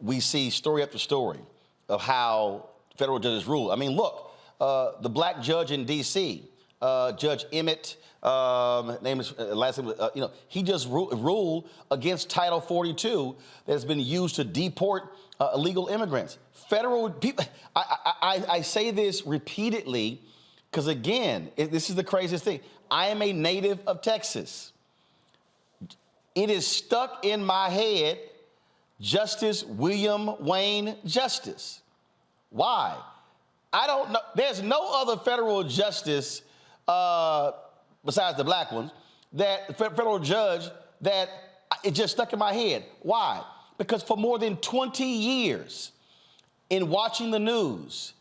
[SPEAKER 8] we see story after story of how federal judges rule. I mean, look, the black judge in D.C., Judge Emmett, name is last name, he just ruled against Title 42 that's been used to deport illegal immigrants. Federal people. I say this repeatedly because again, this is the craziest thing. I am a native of Texas. It is stuck in my head. Justice William Wayne Justice. Why? I don't know. There's no other federal justice besides the black ones, that federal judge that it just stuck in my head. Why? Because for more than 20 years in watching the news,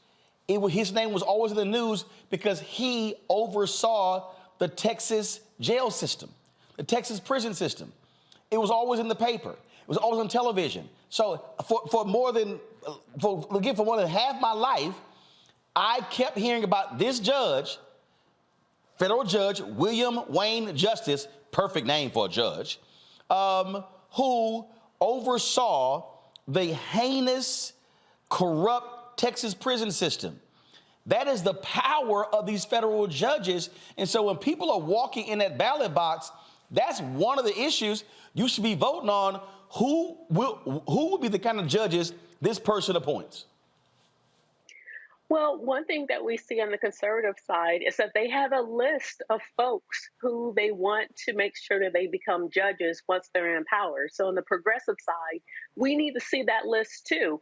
[SPEAKER 8] his name was always in the news because he oversaw the Texas jail system, the Texas prison system. It was always in the paper. It was always on television. So for more than half my life, I kept hearing about this judge, federal judge William Wayne Justice, perfect name for a judge, who oversaw the heinous, corrupt Texas prison system. That is the power of these federal judges. And so when people are walking in that ballot box, that's one of the issues you should be voting on. Who will be the kind of judges this person appoints?
[SPEAKER 6] Well, one thing that we see on the conservative side is that they have a list of folks who they want to make sure that they become judges once they're in power. So on the progressive side, we need to see that list too.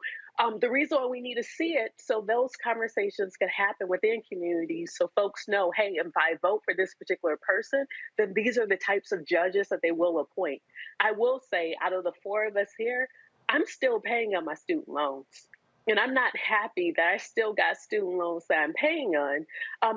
[SPEAKER 6] The reason why we need to see it, so those conversations can happen within communities, so folks know, hey, if I vote for this particular person, then these are the types of judges that they will appoint. I will say, out of the four of us here, I'm still paying on my student loans. And I'm not happy that I still got student loans that I'm paying on.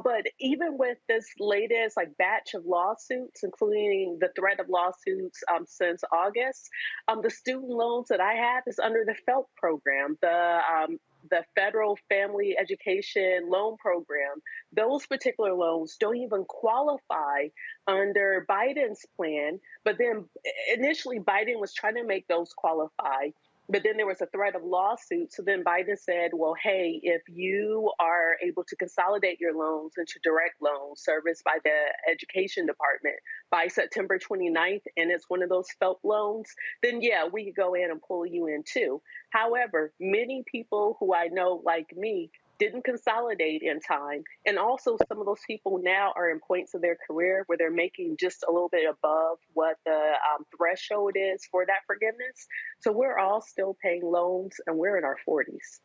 [SPEAKER 6] But even with this latest batch of lawsuits, including the threat of lawsuits since August, the student loans that I have is under the FELP program, the Federal Family Education Loan Program. Those particular loans don't even qualify under Biden's plan. But then initially Biden was trying to make those qualify. But then there was a threat of lawsuit. So then Biden said, well, hey, if you are able to consolidate your loans into direct loans serviced by the Education Department by September 29th, and it's one of those FELP loans, then yeah, we could go in and pull you in too. However, many people who I know, like me, didn't consolidate in time. And also some of those people now are in points of their career where they're making just a little bit above what the threshold is for that forgiveness. So we're all still paying loans and we're in our 40s.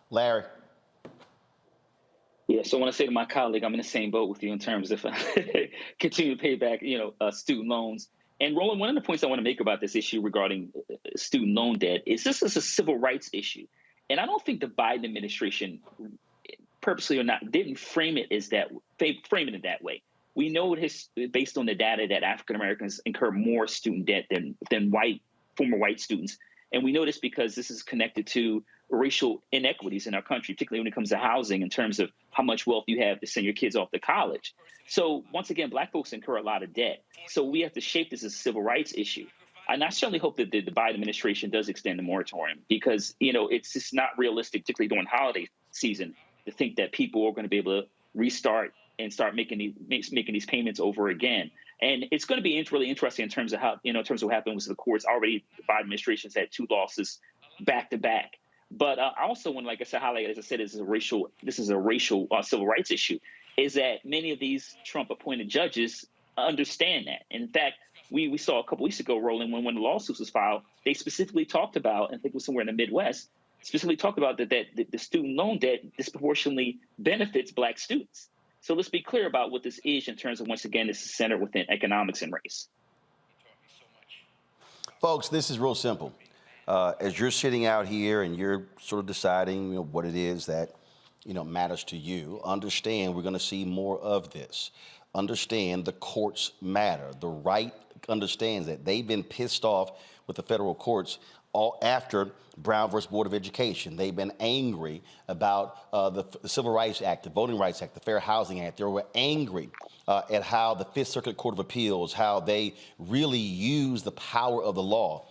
[SPEAKER 8] Larry.
[SPEAKER 11] Yeah, so when I say to my colleague, I'm in the same boat with you in terms of continue to pay back, student loans. And Roland, one of the points I want to make about this issue regarding student loan debt is this is a civil rights issue. And I don't think the Biden administration, purposely or not, didn't frame it in that way. We know based on the data that African Americans incur more student debt than former white students. And we know this because this is connected to racial inequities in our country, particularly when it comes to housing in terms of how much wealth you have to send your kids off to college. So once again, Black folks incur a lot of debt. So we have to shape this as a civil rights issue. And I certainly hope that the Biden administration does extend the moratorium because, it's just not realistic, particularly during holiday season, to think that people are going to be able to restart and start making these payments over again. And it's going to be really interesting in terms of how, in terms of what happened with the courts. Already, the Biden administration's had 2 losses back to back. But I also want, like I said, highlight, as I said, this is a racial civil rights issue, is that many of these Trump-appointed judges understand that. In fact, we saw a couple weeks ago, Roland, when the lawsuit was filed, they specifically talked about, I think it was somewhere in the Midwest, specifically talked about that the student loan debt disproportionately benefits Black students. So let's be clear about what this is in terms of, once again, this is centered within economics and race.
[SPEAKER 8] Folks, this is real simple. As you're sitting out here and you're sort of deciding what it is that matters to you, understand we're going to see more of this. Understand the courts matter. The right understands that. They've been pissed off with the federal courts all after Brown versus Board of Education. They've been angry about the Civil Rights Act, the Voting Rights Act, the Fair Housing Act. They were angry at how the Fifth Circuit Court of Appeals, how they really use the power of the law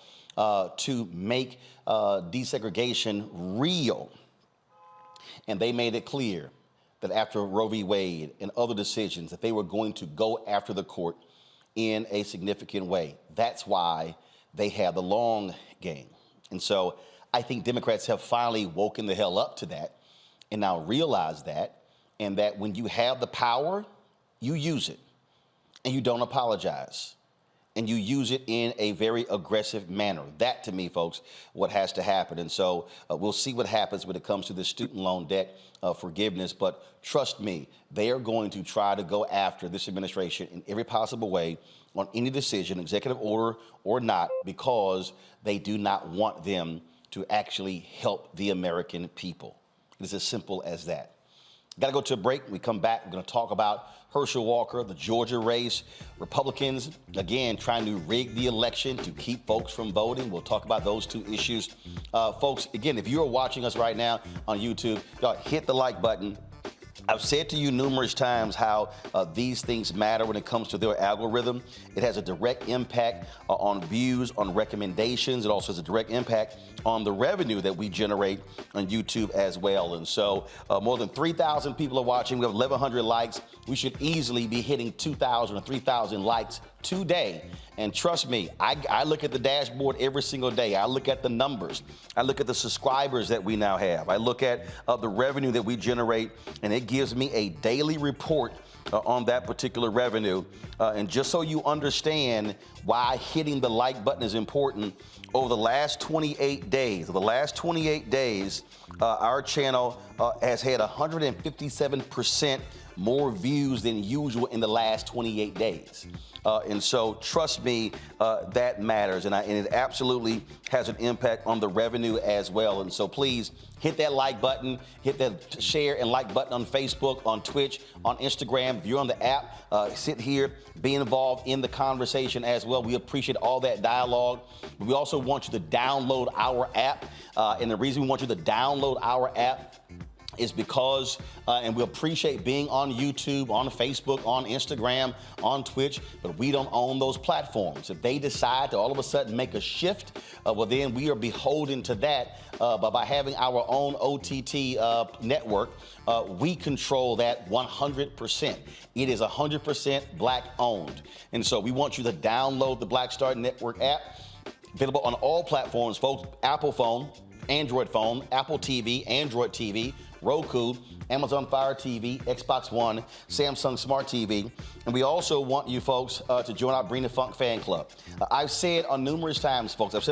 [SPEAKER 8] to make desegregation real. And they made it clear that after Roe v. Wade and other decisions, that they were going to go after the court in a significant way. That's why they had the long game. And so I think Democrats have finally woken the hell up to that and now realize that, and that when you have the power, you use it and you don't apologize. And you use it in a very aggressive manner. That, to me, folks, what has to happen. And so we'll see what happens when it comes to the student loan debt forgiveness. But trust me, they are going to try to go after this administration in every possible way on any decision, executive order or not, because they do not want them to actually help the American people. It is as simple as that. Got to go to a break. When we come back, we're going to talk about Herschel Walker, the Georgia race. Republicans, again, trying to rig the election to keep folks from voting. We'll talk about those two issues. Folks, again, if you are watching us right now on YouTube, y'all hit the like button. I've said to you numerous times how these things matter when it comes to their algorithm. It has a direct impact on views, on recommendations. It also has a direct impact on the revenue that we generate on YouTube as well. And so more than 3,000 people are watching. We have 1,100 likes. We should easily be hitting 2,000 or 3,000 likes today. And trust me, I look at the dashboard every single day. I look at the numbers. I look at the subscribers that we now have. I look at the revenue that we generate, and it gives me a daily report on that particular revenue. And just so you understand why hitting the like button is important, over the last 28 days, our channel has had 157% more views than usual in the last 28 days. And so trust me, that matters. And it absolutely has an impact on the revenue as well. And so please hit that like button, hit that share and like button on Facebook, on Twitch, on Instagram. If you're on the app, sit here, be involved in the conversation as well. We appreciate all that dialogue. We also want you to download our app. And the reason we want you to download our app is because, and we appreciate being on YouTube, on Facebook, on Instagram, on Twitch, but we don't own those platforms. If they decide to all of a sudden make a shift, well, then we are beholden to that. But by having our own OTT network, we control that 100%. It is 100% Black owned. And so we want you to download the Black Star Network app, available on all platforms, folks. Apple phone, Android phone, Apple TV, Android TV, Roku, Amazon Fire TV, Xbox One, Samsung Smart TV. And we also want you folks to join our Bring the Funk fan club. I've said on numerous times, folks, that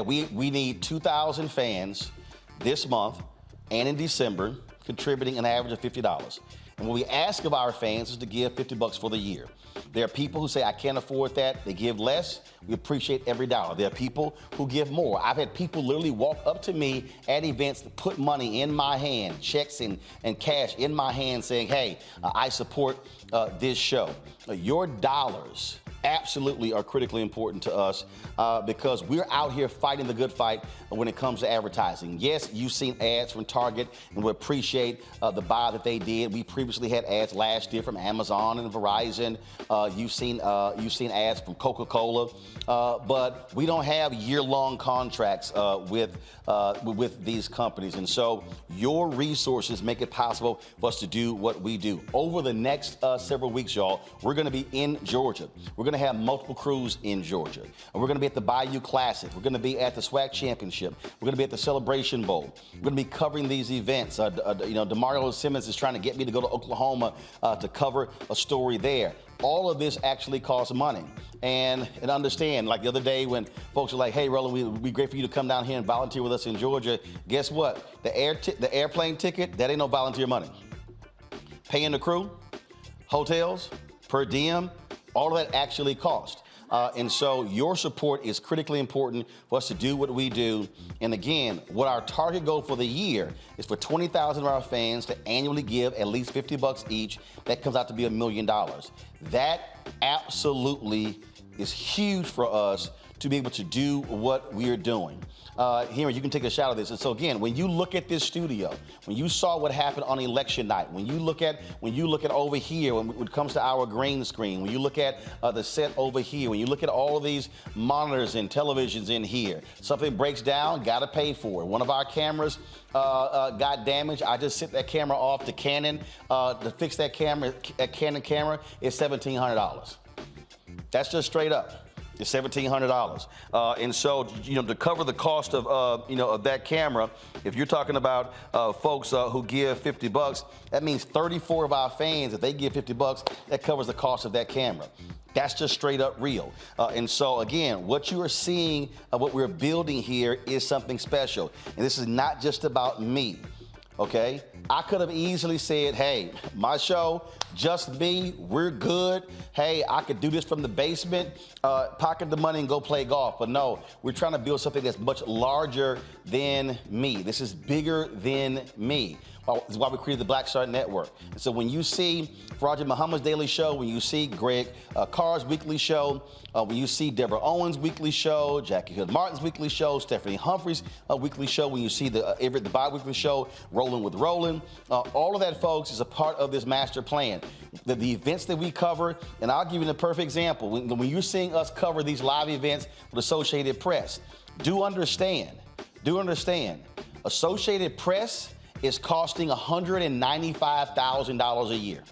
[SPEAKER 8] we need 2,000 fans this month and in December, contributing an average of $50. And what we ask of our fans is to give $50 for the year. There are people who say, I can't afford that. They give less. We appreciate every dollar. There are people who give more. I've had people literally walk up to me at events to put money in my hand, checks and cash in my hand, saying, hey, I support this show. Your dollars absolutely are critically important to us because we're out here fighting the good fight when it comes to advertising. Yes, you've seen ads from Target, and we appreciate the buy that they did. We previously had ads last year from Amazon and Verizon. You've seen ads from Coca-Cola, but we don't have year-long contracts with these companies. And so your resources make it possible for us to do what we do. Over the next several weeks, y'all, we're going to be in Georgia. We're going to have multiple crews in Georgia. And we're going to be at the Bayou Classic. We're going to be at the SWAC Championship. We're going to be at the Celebration Bowl. We're going to be covering these events. DeMario Simmons is trying to get me to go to Oklahoma to cover a story there. All of this actually costs money. And understand, like the other day when folks are like, hey, Roland, it would be great for you to come down here and volunteer with us in Georgia. Guess what? The airplane ticket, that ain't no volunteer money. Paying the crew, hotels, per diem, all of that actually costs. And so your support is critically important for us to do what we do. And again, what our target goal for the year is for 20,000 of our fans to annually give at least $50 each. That comes out to be $1 million. That absolutely is huge for us to be able to do what we're doing. Henry, you can take a shot of this. And so again, when you look at this studio, when you saw what happened on election night, when you look at over here, when it comes to our green screen, when you look at the set over here, when you look at all of these monitors and televisions in here, something breaks down, gotta pay for it. One of our cameras got damaged. I just sent that camera off to Canon. To fix that Canon camera is $1,700. That's just straight up. It's $1,700, and so to cover the cost of of that camera, if you're talking about folks who give $50, that means 34 of our fans. If they give $50, that covers the cost of that camera. That's just straight up real. And so again, what you are seeing, what we're building here is something special, and this is not just about me. Okay, I could have easily said, hey, my show, just me, we're good. Hey, I could do this from the basement, pocket the money and go play golf. But no, we're trying to build something that's much larger than me. This is bigger than me. This is why we created the Black Star Network. And so when you see Faraja Muhammad's Daily Show, when you see Greg Carr's Weekly Show, when you see Deborah Owens' Weekly Show, Jackie Hood Martin's Weekly Show, Stephanie Humphrey's Weekly Show, when you see the Everett the Bi-Weekly Show, Rolling with Roland, all of that, folks, is a part of this master plan. The events that we cover, and I'll give you the perfect example. When you're seeing us cover these live events with Associated Press, do understand, Associated Press is costing $195,000 a year.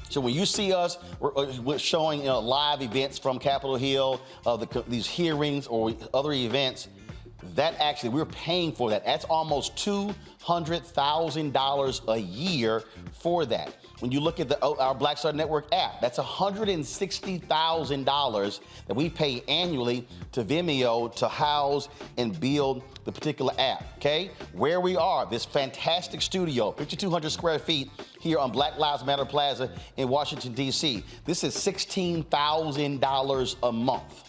[SPEAKER 8] So when you see us we're showing live events from Capitol Hill, these hearings or other events, that actually we're paying for that. That's almost $200,000 a year for that. When you look at our Black Star Network app, that's $160,000 that we pay annually to Vimeo to house and build the particular app, okay? Where we are, this fantastic studio, 5,200 square feet here on Black Lives Matter Plaza in Washington, D.C. This is $16,000 a month.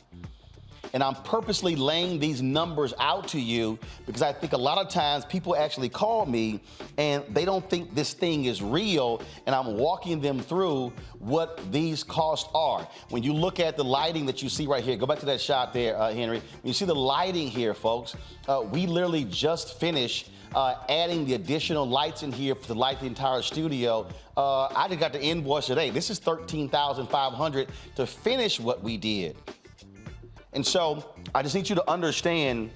[SPEAKER 8] And I'm purposely laying these numbers out to you because I think a lot of times people actually call me and they don't think this thing is real, and I'm walking them through what these costs are. When you look at the lighting that you see right here, go back to that shot there, Henry. When you see the lighting here, folks, we literally just finished adding the additional lights in here to light the entire studio. I just got the invoice today. This is $13,500 to finish what we did. And so I just need you to understand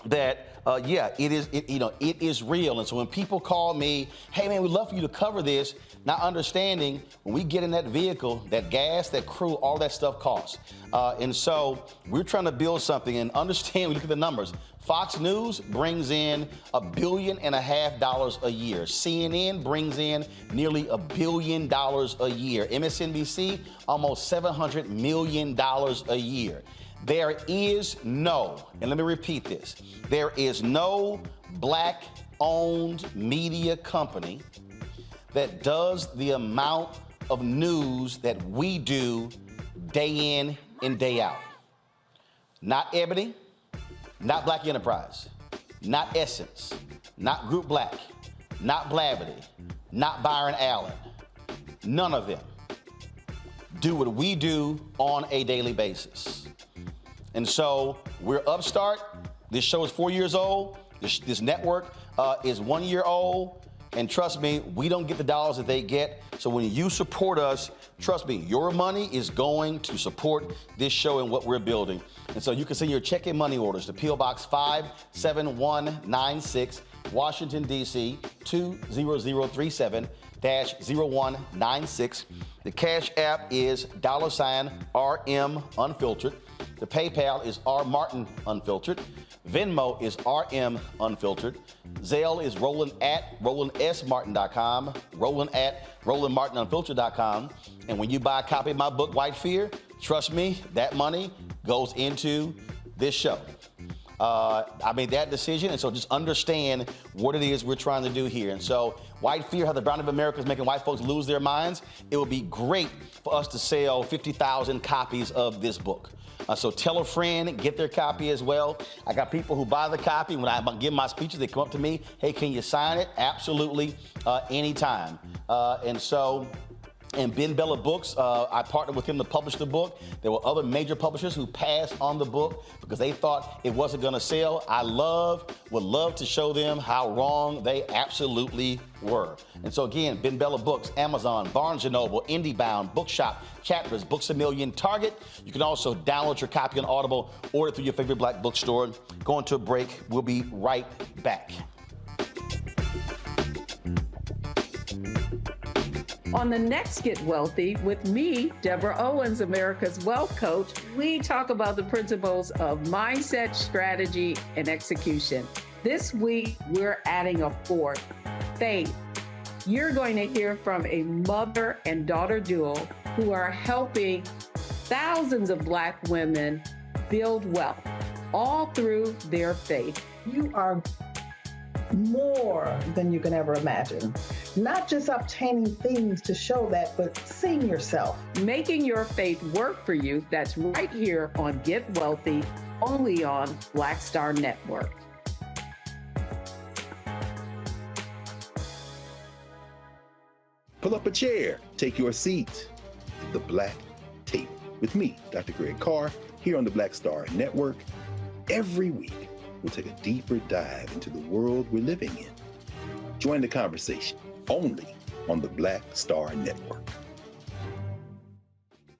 [SPEAKER 8] that, it is real. And so when people call me, hey man, we'd love for you to cover this, not understanding when we get in that vehicle, that gas, that crew, all that stuff costs. And so we're trying to build something and understand, we look at the numbers. Fox News brings in $1.5 billion a year. CNN brings in nearly $1 billion a year. MSNBC, almost $700 million a year. There is no, and let me repeat this, there is no Black-owned media company that does the amount of news that we do day in and day out. Not Ebony, not Black Enterprise, not Essence, not Group Black, not Blavity, not Byron Allen. None of them do what we do on a daily basis. And so we're upstart. This show is 4 years old. This network is 1 year old. And trust me, we don't get the dollars that they get. So when you support us, trust me, your money is going to support this show and what we're building. And so you can send your check and money orders to P.O. Box 57196, Washington, D.C. 20037-0196. The Cash App is $RM Unfiltered. The PayPal is R Martin Unfiltered. Venmo is RM Unfiltered. Zelle is Roland@RolandSMartin.com. Roland@RolandMartinUnfiltered.com. And when you buy a copy of my book, White Fear, trust me, that money goes into this show. I made that decision, and so just understand what it is we're trying to do here. And so White Fear, how the browning of America is making white folks lose their minds. It would be great for us to sell 50,000 copies of this book. So tell a friend, get their copy as well. I got people who buy the copy. When I give my speeches, they come up to me, hey, can you sign it? Absolutely, anytime. And so And Ben Bella Books, I partnered with him to publish the book. There were other major publishers who passed on the book because they thought it wasn't going to sell. I would love to show them how wrong they absolutely were. And so again, Ben Bella Books, Amazon, Barnes & Noble, IndieBound, Bookshop, Chapters, Books A Million, Target. You can also download your copy on Audible, order through your favorite black bookstore. Going to a break. We'll be right back.
[SPEAKER 1] On the next Get Wealthy with me, Deborah Owens, America's Wealth Coach, we talk about the principles of mindset, strategy, and execution. This week, we're adding a fourth, faith. You're going to hear from a mother and daughter duo who are helping thousands of Black women build wealth, all through their faith.
[SPEAKER 5] You are more than you can ever imagine. Not just obtaining things to show that, but seeing yourself.
[SPEAKER 1] Making your faith work for you. That's right here on Get Wealthy, only on Black Star Network.
[SPEAKER 7] Pull up a chair, take your seat at the Black Table with me, Dr. Greg Carr, here on the Black Star Network. Every week, we'll take a deeper dive into the world we're living in. Join the conversation only on the Black Star Network.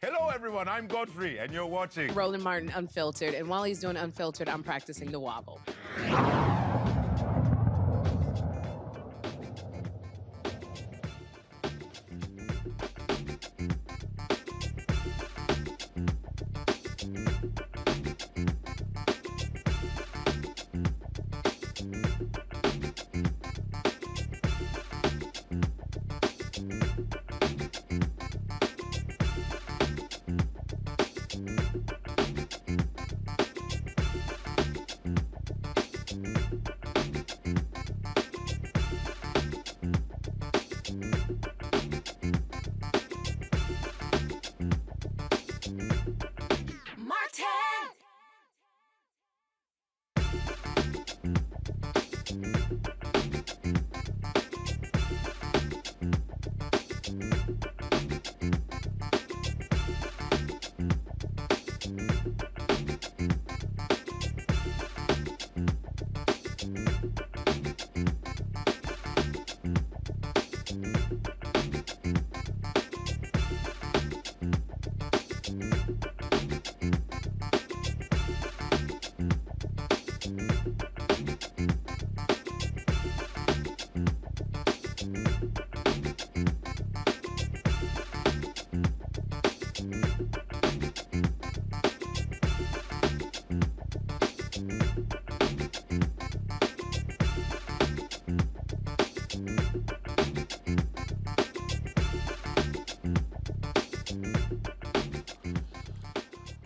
[SPEAKER 9] Hello, everyone. I'm Godfrey, and you're watching
[SPEAKER 25] Roland Martin Unfiltered. And while he's doing Unfiltered, I'm practicing the wobble.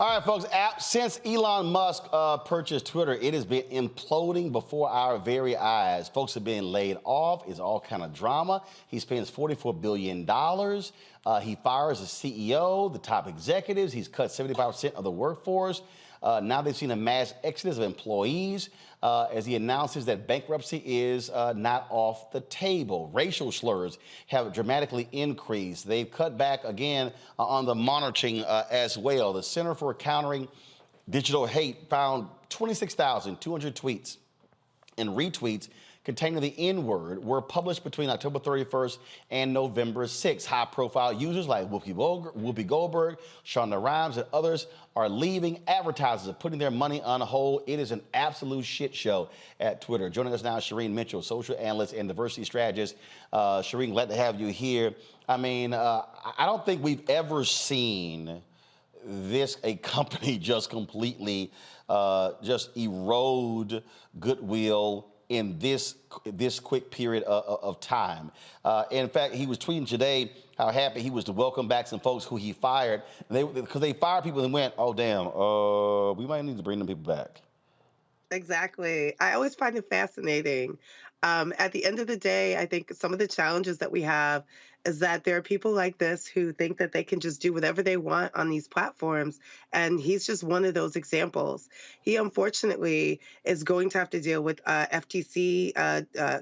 [SPEAKER 8] All right, folks, since Elon Musk purchased Twitter, it has been imploding before our very eyes. Folks are being laid off. It's all kind of drama. He spends $44 billion. He fires the CEO, the top executives. He's cut 75% of the workforce. Now they've seen a mass exodus of employees as he announces that bankruptcy is not off the table. Racial slurs have dramatically increased. They've cut back again on the monitoring as well. The Center for Countering Digital Hate found 26,200 tweets and retweets containing the N-word were published between October 31st and November 6th. High-profile users like Whoopi Goldberg, Shonda Rhimes, and others are leaving. Advertisers are putting their money on hold. It is an absolute shit show at Twitter. Joining us now is Shireen Mitchell, social analyst and diversity strategist. Shireen, glad to have you here. I mean, I don't think we've ever seen a company just completely just erode goodwill in this quick period of time. In fact, he was tweeting today how happy he was to welcome back some folks who he fired, because they fired people and went, oh, damn, we might need to bring them people back.
[SPEAKER 26] Exactly. I always find it fascinating
[SPEAKER 2] At the end of the day, I think some of the challenges that we have is that there are people like this who think that they can just do whatever they want on these platforms. And he's just one of those examples. He unfortunately is going to have to deal with FTC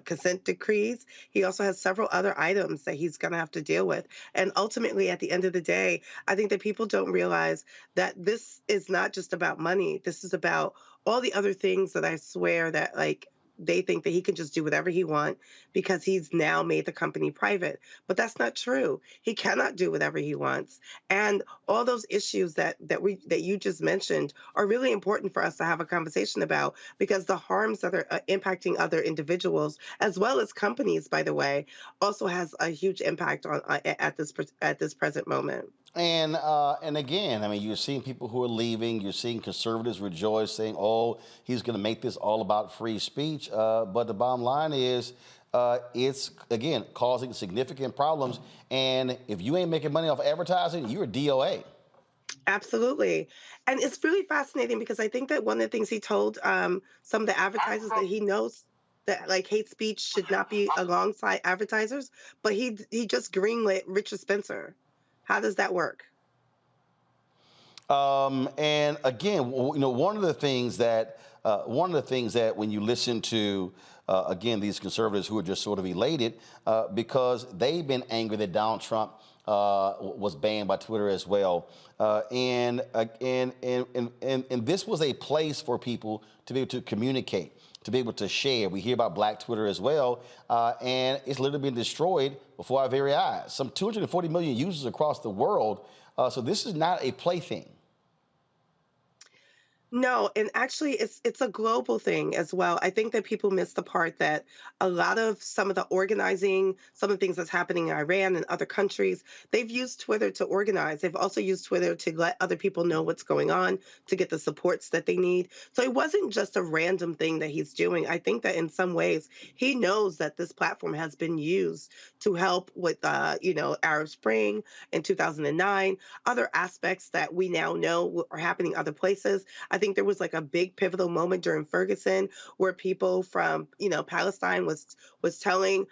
[SPEAKER 2] consent decrees. He also has several other items that he's going to have to deal with. And ultimately, at the end of the day, I think that people don't realize that this is not just about money. This is about all the other things that I swear that, like, they think that he can just do whatever he wants because he's now made the company private. But that's not true. He cannot do whatever he wants. And all those issues that you just mentioned are really important for us to have a conversation about, because the harms that are impacting other individuals as well as companies, by the way, also has a huge impact on at this present moment.
[SPEAKER 8] And again, I mean, you're seeing people who are leaving. You're seeing conservatives rejoice, saying, "Oh, he's going to make this all about free speech." But the bottom line is, it's again causing significant problems. And if you ain't making money off advertising, you're a DOA.
[SPEAKER 2] Absolutely. And it's really fascinating because I think that one of the things he told some of the advertisers that he knows that, like, hate speech should not be alongside advertisers, but he just greenlit Richard Spencer. How does that work?
[SPEAKER 8] And again, one of the things that when you listen to again these conservatives who are just sort of elated because they've been angry that Donald Trump was banned by Twitter as well, and this was a place for people to be able to communicate, to be able to share. We hear about Black Twitter as well, and it's literally been destroyed before our very eyes. Some 240 million users across the world. So this is not a plaything.
[SPEAKER 2] No, and actually it's a global thing as well. I think that people miss the part that a lot of some of the organizing, some of the things that's happening in Iran and other countries, they've used Twitter to organize. They've also used Twitter to let other people know what's going on, to get the supports that they need. So it wasn't just a random thing that he's doing. I think that in some ways he knows that this platform has been used to help with, Arab Spring in 2009, other aspects that we now know are happening other places. I think there was like a big pivotal moment during Ferguson where people from, Palestine was telling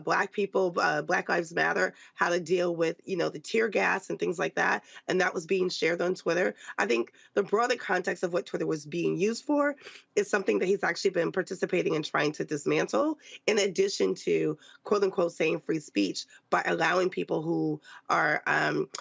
[SPEAKER 2] Black people, Black Lives Matter, how to deal with, the tear gas and things like that. And that was being shared on Twitter. I think the broader context of what Twitter was being used for is something that he's actually been participating in trying to dismantle, in addition to, quote unquote, saying free speech, by allowing people who are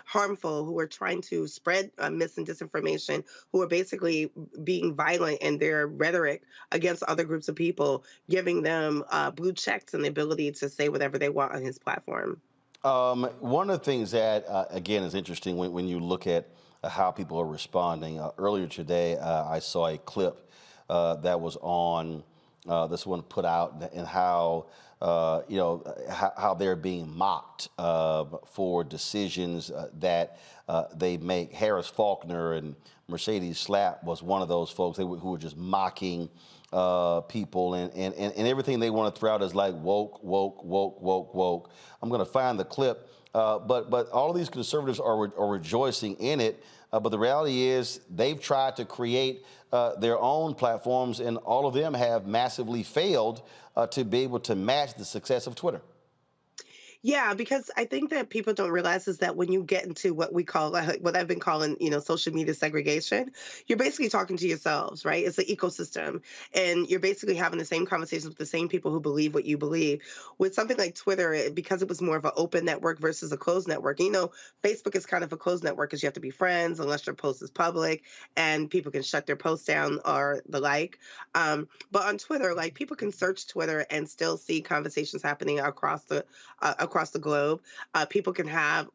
[SPEAKER 2] harmful, who are trying to spread mis and disinformation, who are basically being violent in their rhetoric against other groups of people, giving them blue checks and the ability to say whatever they want on his platform.
[SPEAKER 8] One of the things that, again, is interesting when you look at how people are responding. Earlier today, I saw a clip that was on this one put out, and how how they're being mocked for decisions that they make. Harris Faulkner and Mercedes Slapp was one of those folks who were just mocking people, and everything they want to throw out is like woke, woke, woke, woke, woke. I'm going to find the clip, but all of these conservatives are rejoicing in it. But the reality is they've tried to create their own platforms, and all of them have massively failed to be able to match the success of Twitter.
[SPEAKER 2] Yeah, because I think that people don't realize is that when you get into what we call, what I've been calling, social media segregation, you're basically talking to yourselves, right? It's an ecosystem, and you're basically having the same conversations with the same people who believe what you believe. With something like Twitter, because it was more of an open network versus a closed network, Facebook is kind of a closed network because you have to be friends unless your post is public, and people can shut their posts down or the like. But on Twitter, like, people can search Twitter and still see conversations happening across the globe. People can have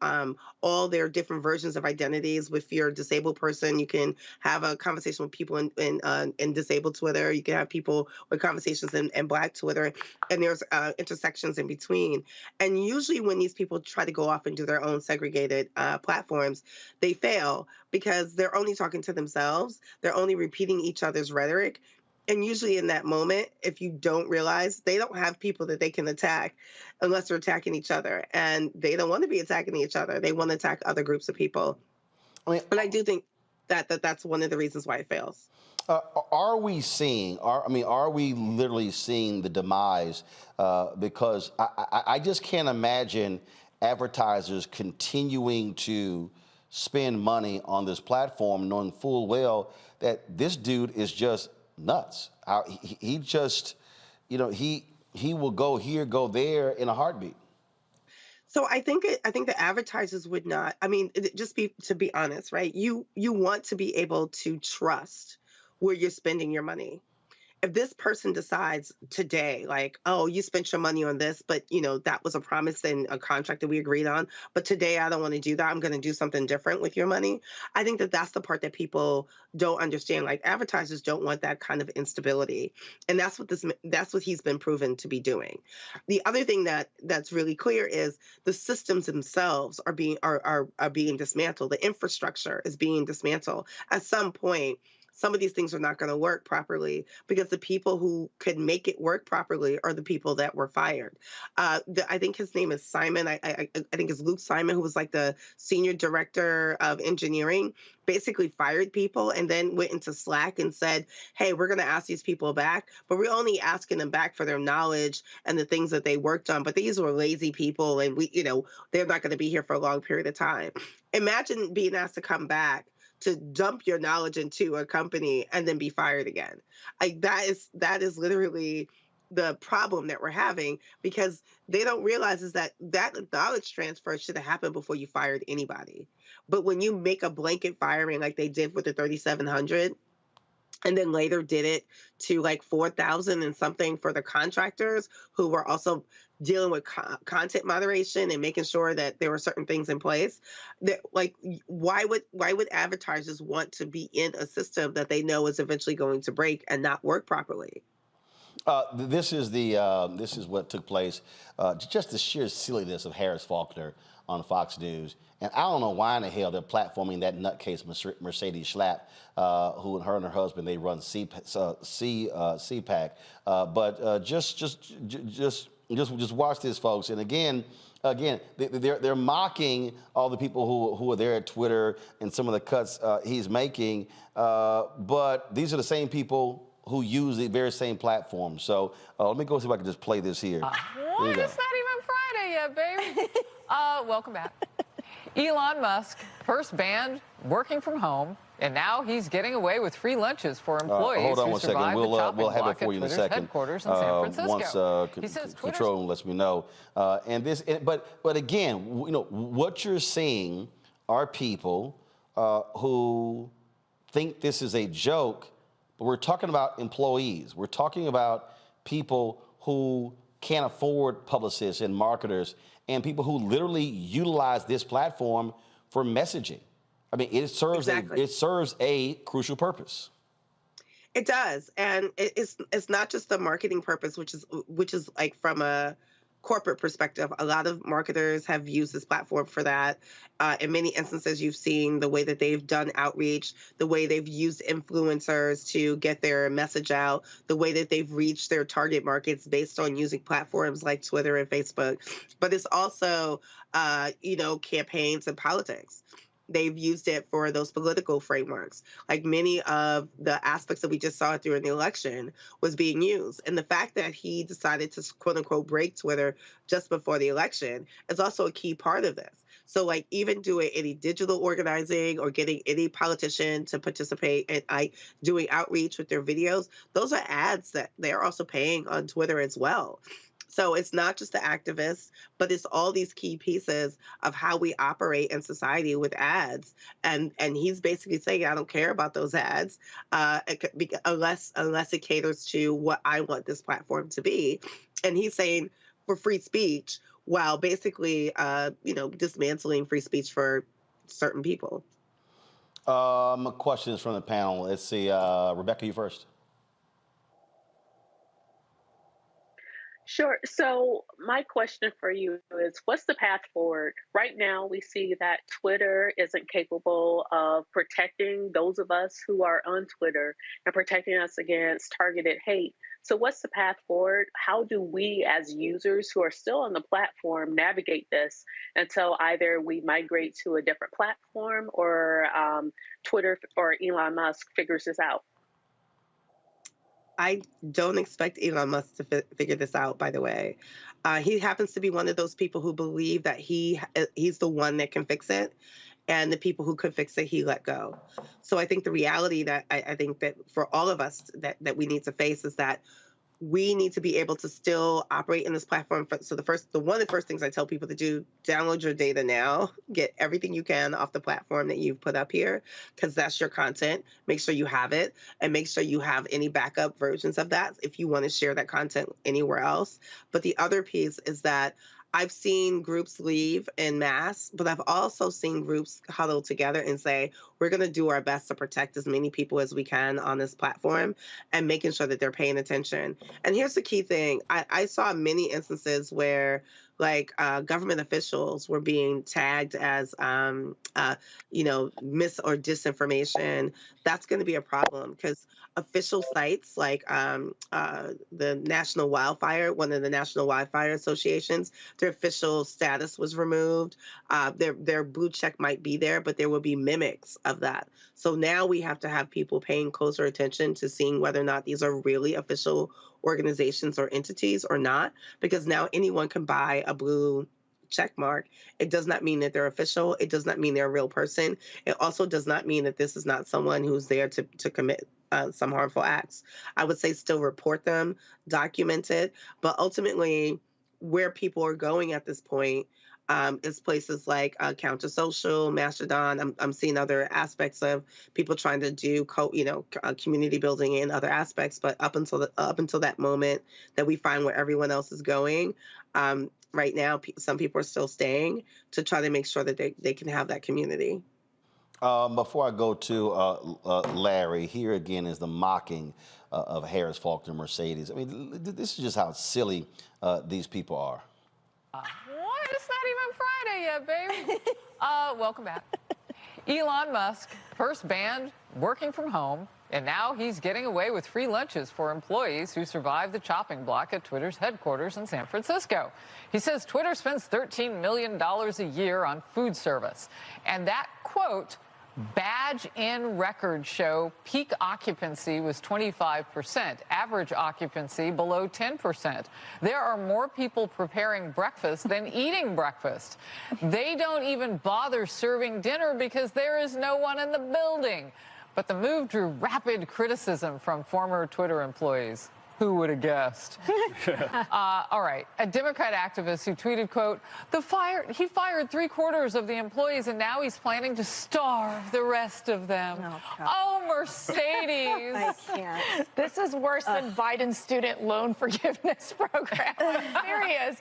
[SPEAKER 2] all their different versions of identities. If you're a disabled person, you can have a conversation with people in disabled Twitter. You can have people with conversations in Black Twitter, and there's intersections in between. And usually when these people try to go off and do their own segregated platforms, they fail because they're only talking to themselves. They're only repeating each other's rhetoric. And usually in that moment, if you don't realize, they don't have people that they can attack unless they're attacking each other. And they don't want to be attacking each other. They want to attack other groups of people. And I do think that that's one of the reasons why it fails.
[SPEAKER 8] Are we seeing? Are we literally seeing the demise? Because I just can't imagine advertisers continuing to spend money on this platform, knowing full well that this dude is just nuts. He just, he will go here, go there in a heartbeat.
[SPEAKER 2] So I think the advertisers would not. I mean, to be honest, right? You want to be able to trust where you're spending your money. If this person decides today, like, oh, you spent your money on this, but that was a promise and a contract that we agreed on, but today I don't want to do that. I'm going to do something different with your money. I think that that's the part that people don't understand. Like, advertisers don't want that kind of instability, and that's what he's been proven to be doing. The other thing that's really clear is the systems themselves are being dismantled. The infrastructure is being dismantled. At some point, some of these things are not going to work properly because the people who could make it work properly are the people that were fired. I think his name is Simon. I think it's Luke Simon, who was like the senior director of engineering, basically fired people and then went into Slack and said, hey, we're going to ask these people back, but we're only asking them back for their knowledge and the things that they worked on. But these were lazy people, and they're not going to be here for a long period of time. Imagine being asked to come back to dump your knowledge into a company and then be fired again. Like, that is literally the problem that we're having, because they don't realize is that knowledge transfer should have happened before you fired anybody. But when you make a blanket firing like they did with the 3,700, and then later did it to like 4,000 and something for the contractors who were also dealing with content moderation and making sure that there were certain things in place, that, like, why would advertisers want to be in a system that they know is eventually going to break and not work properly?
[SPEAKER 8] This is what took place. Just the sheer silliness of Harris Faulkner on Fox News. And I don't know why in the hell they're platforming that nutcase Mercedes Schlapp, who her and her husband, they run CPAC. But just watch this, folks. And again, they're mocking all the people who are there at Twitter and some of the cuts he's making. But these are the same people who use the very same platform. So let me go see if I can just play this here.
[SPEAKER 3] What? It's not even Friday yet, baby. Welcome back. Elon Musk first banned working from home, and now he's getting away with free lunches for employees
[SPEAKER 8] hold on
[SPEAKER 3] who
[SPEAKER 8] one second.
[SPEAKER 3] survived the chopping
[SPEAKER 8] We'll have
[SPEAKER 3] block
[SPEAKER 8] it for you in a
[SPEAKER 3] at Twitter's
[SPEAKER 8] second.
[SPEAKER 3] headquarters in San Francisco.
[SPEAKER 8] Once control lets me know. But again, what you're seeing are people who think this is a joke. But we're talking about employees. We're talking about people who can't afford publicists and marketers, and people who literally utilize this platform for messaging. I mean, it serves a crucial purpose.
[SPEAKER 2] It does, and it's not just the marketing purpose, which is like from a corporate perspective. A lot of marketers have used this platform for that. In many instances, you've seen the way that they've done outreach, the way they've used influencers to get their message out, the way that they've reached their target markets based on using platforms like Twitter and Facebook. But it's also, campaigns and politics. They've used it for those political frameworks. Like, many of the aspects that we just saw during the election was being used. And the fact that he decided to, quote unquote, break Twitter just before the election is also a key part of this. So, like, even doing any digital organizing or getting any politician to participate in doing outreach with their videos, those are ads that they're also paying on Twitter as well. So it's not just the activists, but it's all these key pieces of how we operate in society with ads. And he's basically saying, I don't care about those ads unless it caters to what I want this platform to be. And he's saying for free speech, while basically, dismantling free speech for certain people.
[SPEAKER 8] Questions from the panel. Let's see, Rebecca, you first.
[SPEAKER 6] Sure. So my question for you is, what's the path forward? Right now, we see that Twitter isn't capable of protecting those of us who are on Twitter and protecting us against targeted hate. So what's the path forward? How do we as users who are still on the platform navigate this until either we migrate to a different platform or Twitter or Elon Musk figures this out?
[SPEAKER 2] I don't expect Elon Musk to figure this out, by the way. He happens to be one of those people who believe that he's the one that can fix it, and the people who could fix it, he let go. So I think the reality that I think that for all of us that we need to face is that we need to be able to still operate in this platform. So one of the first things I tell people to do, download your data now, get everything you can off the platform that you've put up here, because that's your content. Make sure you have it, and make sure you have any backup versions of that if you want to share that content anywhere else. But the other piece is that I've seen groups leave en masse, but I've also seen groups huddle together and say, we're going to do our best to protect as many people as we can on this platform, and making sure that they're paying attention. And here's the key thing. I saw many instances where government officials were being tagged as, mis or disinformation. That's going to be a problem, because official sites like the National Wildfire, one of the National Wildfire Associations, their official status was removed. Their blue check might be there, but there will be mimics of that. So now we have to have people paying closer attention to seeing whether or not these are really official organizations or entities or not, because now anyone can buy a blue check mark. It does not mean that they're official. It does not mean they're a real person. It also does not mean that this is not someone who's there to commit some harmful acts. I would say still report them, document it, but ultimately where people are going at this point is places like Counter Social, Mastodon. I'm seeing other aspects of people trying to do community building in other aspects, but up until that moment that we find where everyone else is going, right now some people are still staying to try to make sure that they can have that community.
[SPEAKER 8] Before I go to Larry, here again is the mocking of Harris, Faulkner, Mercedes. I mean, this is just how silly these people are.
[SPEAKER 3] What? It's not even Friday yet, baby. Welcome back. Elon Musk first banned working from home, and now he's getting away with free lunches for employees who survived the chopping block at Twitter's headquarters in San Francisco. He says Twitter spends $13 million a year on food service, and that, quote, badge-in records show peak occupancy was 25%, average occupancy below 10%. There are more people preparing breakfast than eating breakfast. They don't even bother serving dinner because there is no one in the building. But the move drew rapid criticism from former Twitter employees. Who would have guessed? All right. A Democrat activist who tweeted, quote, he fired 3/4 of the employees, and now he's planning to starve the rest of them. Oh, Mercedes.
[SPEAKER 4] I can't. This is worse than Biden's student loan forgiveness program. I'm serious.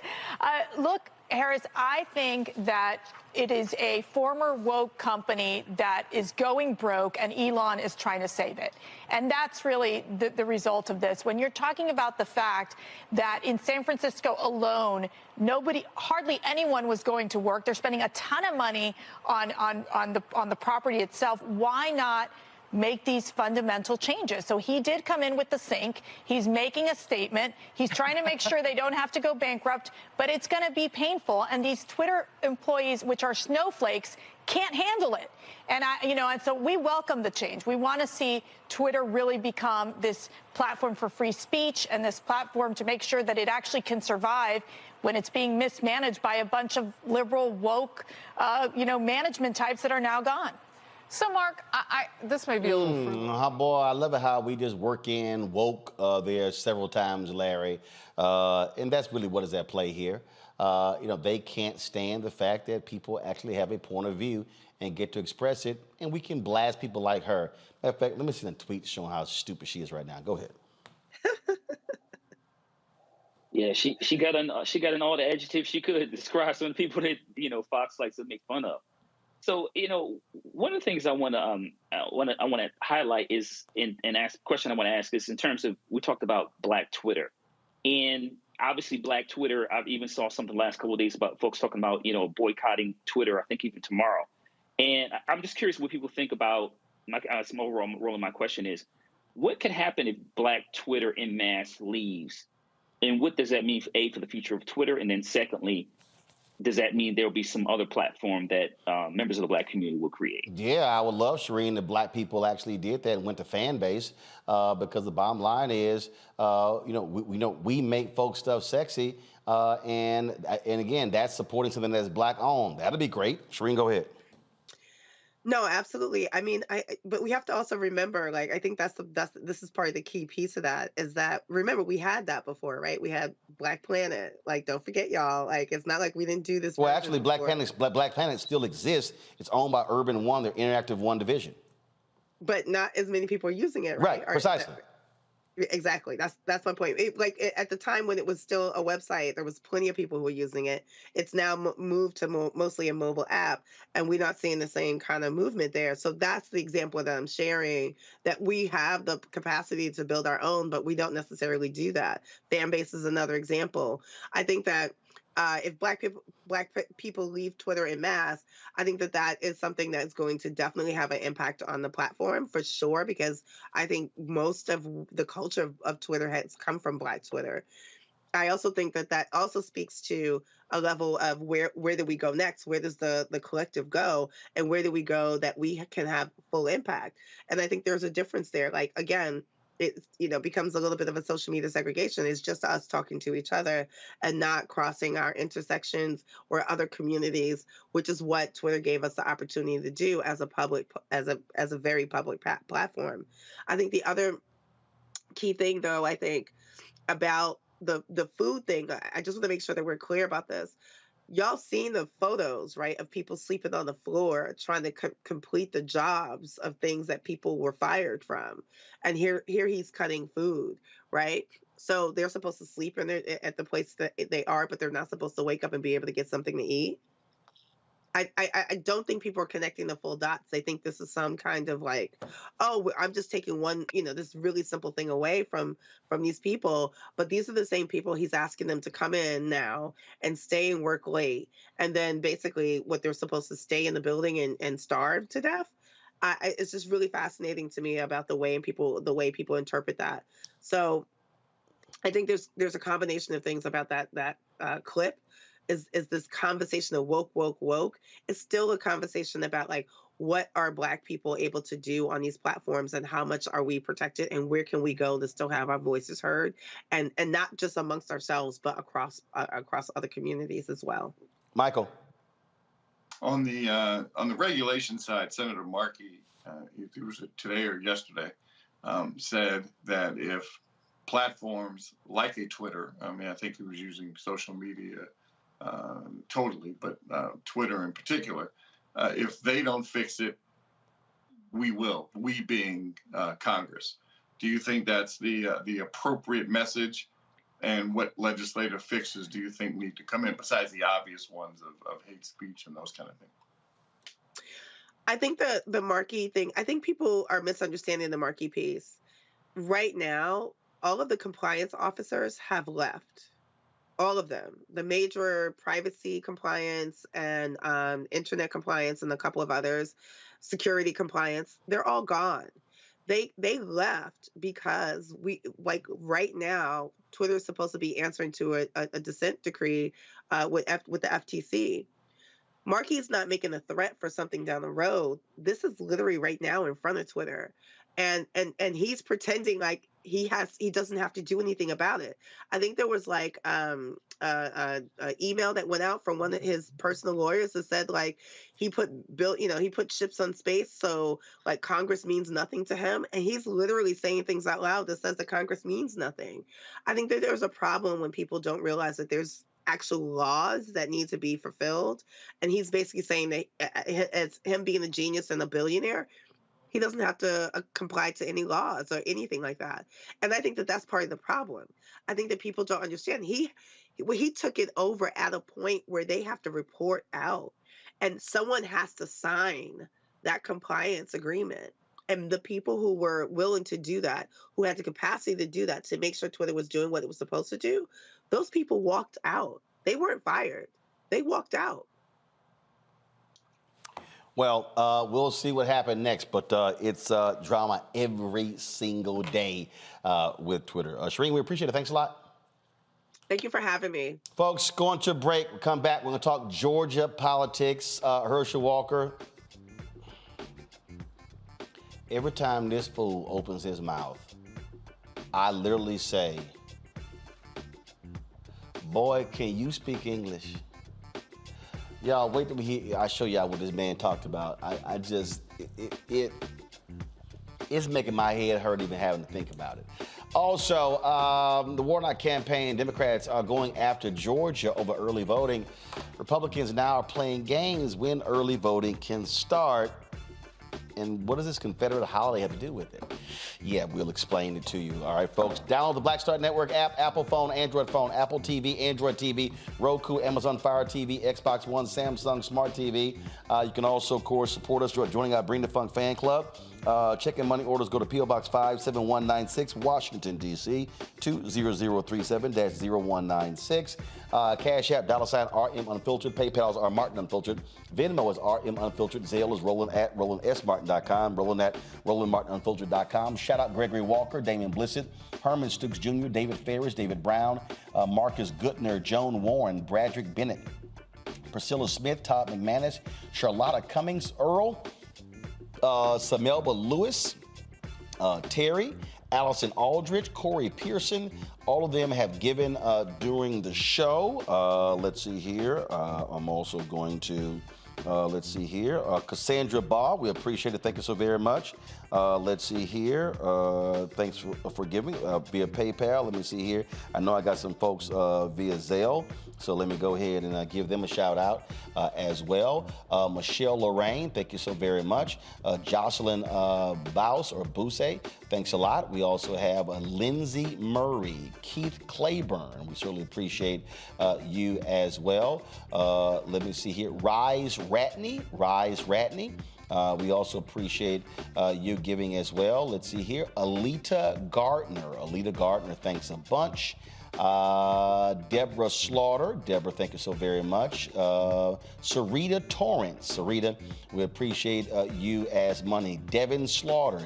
[SPEAKER 4] Look, Harris, I think that it is a former woke company that is going broke, and Elon is trying to save it. And that's really the result of this. When you're talking about the fact that in San Francisco alone, hardly anyone was going to work. They're spending a ton of money on the property itself. Why not make these fundamental changes? So he did come in with the sink. He's making a statement. He's trying to make sure they don't have to go bankrupt, but it's going to be painful. And these Twitter employees, which are snowflakes, can't handle it. And and so we welcome the change. We want to see Twitter really become this platform for free speech, and this platform to make sure that it actually can survive when it's being mismanaged by a bunch of liberal, woke, management types that are now gone.
[SPEAKER 3] So, Mark, this may be a little
[SPEAKER 8] boy, I love it how we just work in woke there several times, Larry. And that's really what is at play here. They can't stand the fact that people actually have a point of view and get to express it, and we can blast people like her. Matter of fact, let me see the tweet showing how stupid she is right now. Go ahead.
[SPEAKER 11] Yeah, she got in all the adjectives she could describe some of the people that Fox likes to make fun of. So, one of the things I want to highlight is, and ask question I want to ask is in terms of, we talked about Black Twitter, and obviously Black Twitter. I even saw something the last couple of days about folks talking about boycotting Twitter. I think even tomorrow, and I'm just curious what people think about. Some overall my question is, what could happen if Black Twitter en masse leaves, and what does that mean for the future of Twitter, and then secondly, does that mean there'll be some other platform that members of the Black community will create?
[SPEAKER 8] Yeah, I would love, Shireen, if Black people actually did that and went to fan base, because the bottom line is, we make folk stuff sexy, and again, that's supporting something that's Black owned. That'd be great. Shireen, go ahead.
[SPEAKER 2] No, absolutely. I mean, but we have to also remember, like, I think this is part of the key piece of that is that, remember, we had that before, right? We had Black Planet. Like, don't forget, y'all. Like, it's not like we didn't do this.
[SPEAKER 8] Well,
[SPEAKER 2] version
[SPEAKER 8] actually,
[SPEAKER 2] before.
[SPEAKER 8] Black Planet still exists. It's owned by Urban One, their Interactive One division.
[SPEAKER 2] But not as many people are using it, right?
[SPEAKER 8] Right, precisely.
[SPEAKER 2] Exactly. That's my point. At the time when it was still a website, there was plenty of people who were using it. It's now moved to mostly a mobile app, and we're not seeing the same kind of movement there. So that's the example that I'm sharing, that we have the capacity to build our own, but we don't necessarily do that. Fan base is another example. I think that if Black people leave Twitter en masse, I think that is something that's going to definitely have an impact on the platform for sure, because I think most of the culture of Twitter has come from Black Twitter. I also think that also speaks to a level of where do we go next? Where does the collective go? And where do we go that we can have full impact? And I think there's a difference there. Like, again, it becomes a little bit of a social media segregation. It's just us talking to each other and not crossing our intersections or other communities, which is what Twitter gave us the opportunity to do as a very public platform. I think the other key thing, though, I think about the food thing, I just want to make sure that we're clear about this. Y'all seen the photos, right, of people sleeping on the floor trying to complete the jobs of things that people were fired from. And here he's cutting food, right? So they're supposed to sleep at the place that they are, but they're not supposed to wake up and be able to get something to eat. I don't think people are connecting the full dots. They think this is some kind of like, oh, I'm just taking one, this really simple thing away from these people. But these are the same people he's asking them to come in now and stay and work late. And then basically what they're supposed to stay in the building and starve to death. It's just really fascinating to me about the way people interpret that. So I think there's a combination of things about that clip. Is this conversation of woke. It's still a conversation about, like, what are Black people able to do on these platforms and how much are we protected and where can we go to still have our voices heard, and not just amongst ourselves, but across other communities as well.
[SPEAKER 8] Michael.
[SPEAKER 12] On the regulation side, Senator Markey, it was today or yesterday, said that if platforms like a Twitter, I think he was using social media totally, but Twitter in particular, if they don't fix it, we will. We being Congress. Do you think that's the appropriate message? And what legislative fixes do you think need to come in besides the obvious ones of hate speech and those kind of things?
[SPEAKER 2] I think the Markey thing, I think people are misunderstanding the Markey piece. Right now, all of the compliance officers have left. All of them, the major privacy compliance and internet compliance and a couple of others, security compliance, they're all gone. They left because right now, Twitter is supposed to be answering to a dissent decree with the FTC. Markey is not making a threat for something down the road. This is literally right now in front of Twitter. And he's pretending like he doesn't have to do anything about it. I think there was like an email that went out from one of his personal lawyers that said like he put ships on space, so like Congress means nothing to him, and he's literally saying things out loud that says that Congress means nothing. I think that there's a problem when people don't realize that there's actual laws that need to be fulfilled, and he's basically saying that as him being a genius and a billionaire, he doesn't have to comply to any laws or anything like that. And I think that that's part of the problem. I think that people don't understand. He took it over at a point where they have to report out, and someone has to sign that compliance agreement. And the people who were willing to do that, who had the capacity to do that, to make sure Twitter was doing what it was supposed to do, those people walked out. They weren't fired. They walked out.
[SPEAKER 8] Well, we'll see what happened next, but it's drama every single day with Twitter. Shireen, we appreciate it. Thanks a lot.
[SPEAKER 2] Thank you for having me.
[SPEAKER 8] Folks, going to a break. We'll come back. We're going to talk Georgia politics. Herschel Walker. Every time this fool opens his mouth, I literally say, boy, can you speak English? Y'all, wait till I show y'all what this man talked about. It's making my head hurt even having to think about it. Also, the Warnock campaign, Democrats are going after Georgia over early voting. Republicans now are playing games when early voting can start. And what does this Confederate holiday have to do with it? Yeah, we'll explain it to you. All right, folks. Download the Black Star Network app, Apple phone, Apple TV, Android TV, Roku, Amazon Fire TV, Xbox One, Samsung Smart TV. You can also, of course, support us joining our Bring the Funk fan club. Check-in money orders go to P.O. Box 57196, Washington, D.C., 20037-0196. Cash App, $RM Unfiltered. PayPal's R Martin Unfiltered. Venmo is RM Unfiltered. Zelle is Roland@RolandSMartin.com. Roland@RolandMartinUnfiltered.com. Shout out Gregory Walker, Damian Blissett, Herman Stooks Jr., David Ferris, David Brown, Marcus Gutner, Joan Warren, Bradrick Bennett, Priscilla Smith, Todd McManus, Charlotta Cummings, Earl, Samelba Lewis, Terry, Allison Aldridge, Corey Pearson. All of them have given during the show. Let's see here. I'm also going to, let's see here. Cassandra Baugh, we appreciate it. Thank you so very much. Let's see here. Thanks for giving via PayPal. Let me see here. I know I got some folks via Zelle. So let me go ahead and give them a shout out as well. Michelle Lorraine, thank you so very much. Jocelyn Bouse or Bouse, thanks a lot. We also have Lindsay Murray, Keith Claiborne. We certainly appreciate you as well. Let me see here. Rise Ratney. We also appreciate you giving as well. Let's see here. Alita Gardner, thanks a bunch. Deborah Slaughter. Deborah, thank you so very much. Sarita Torrance. Sarita, we appreciate you as money. Devin Slaughter,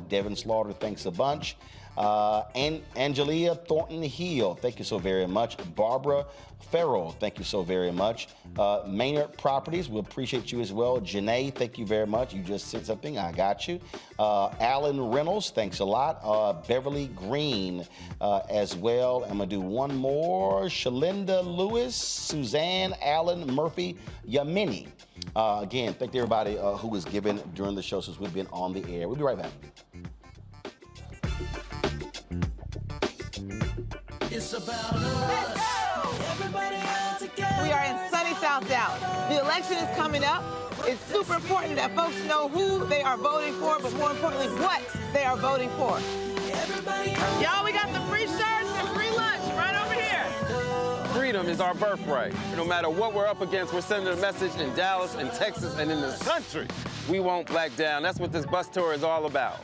[SPEAKER 8] thanks a bunch. And Angelia Thornton Hill, thank you so very much. Barbara Farrell, thank you so very much. Maynard Properties, we appreciate you as well. Janae, thank you very much. You just said something, I got you. Alan Reynolds, thanks a lot. Beverly Green as well. I'm gonna do one more. Shalinda Lewis, Suzanne Allen Murphy, Yamini. Again, thank you everybody who was given during the show since we've been on the air. We'll be right back.
[SPEAKER 13] It's about us. Everybody all together. We are in sunny South Dallas. The election is coming up. It's super important that folks know who they are voting for, but more importantly, what they are voting for. Y'all, we got the free shirts and free lunch right over here.
[SPEAKER 14] Freedom is our birthright. No matter what we're up against, we're sending a message in Dallas and Texas and in this country. We won't back down. That's what this bus tour is all about.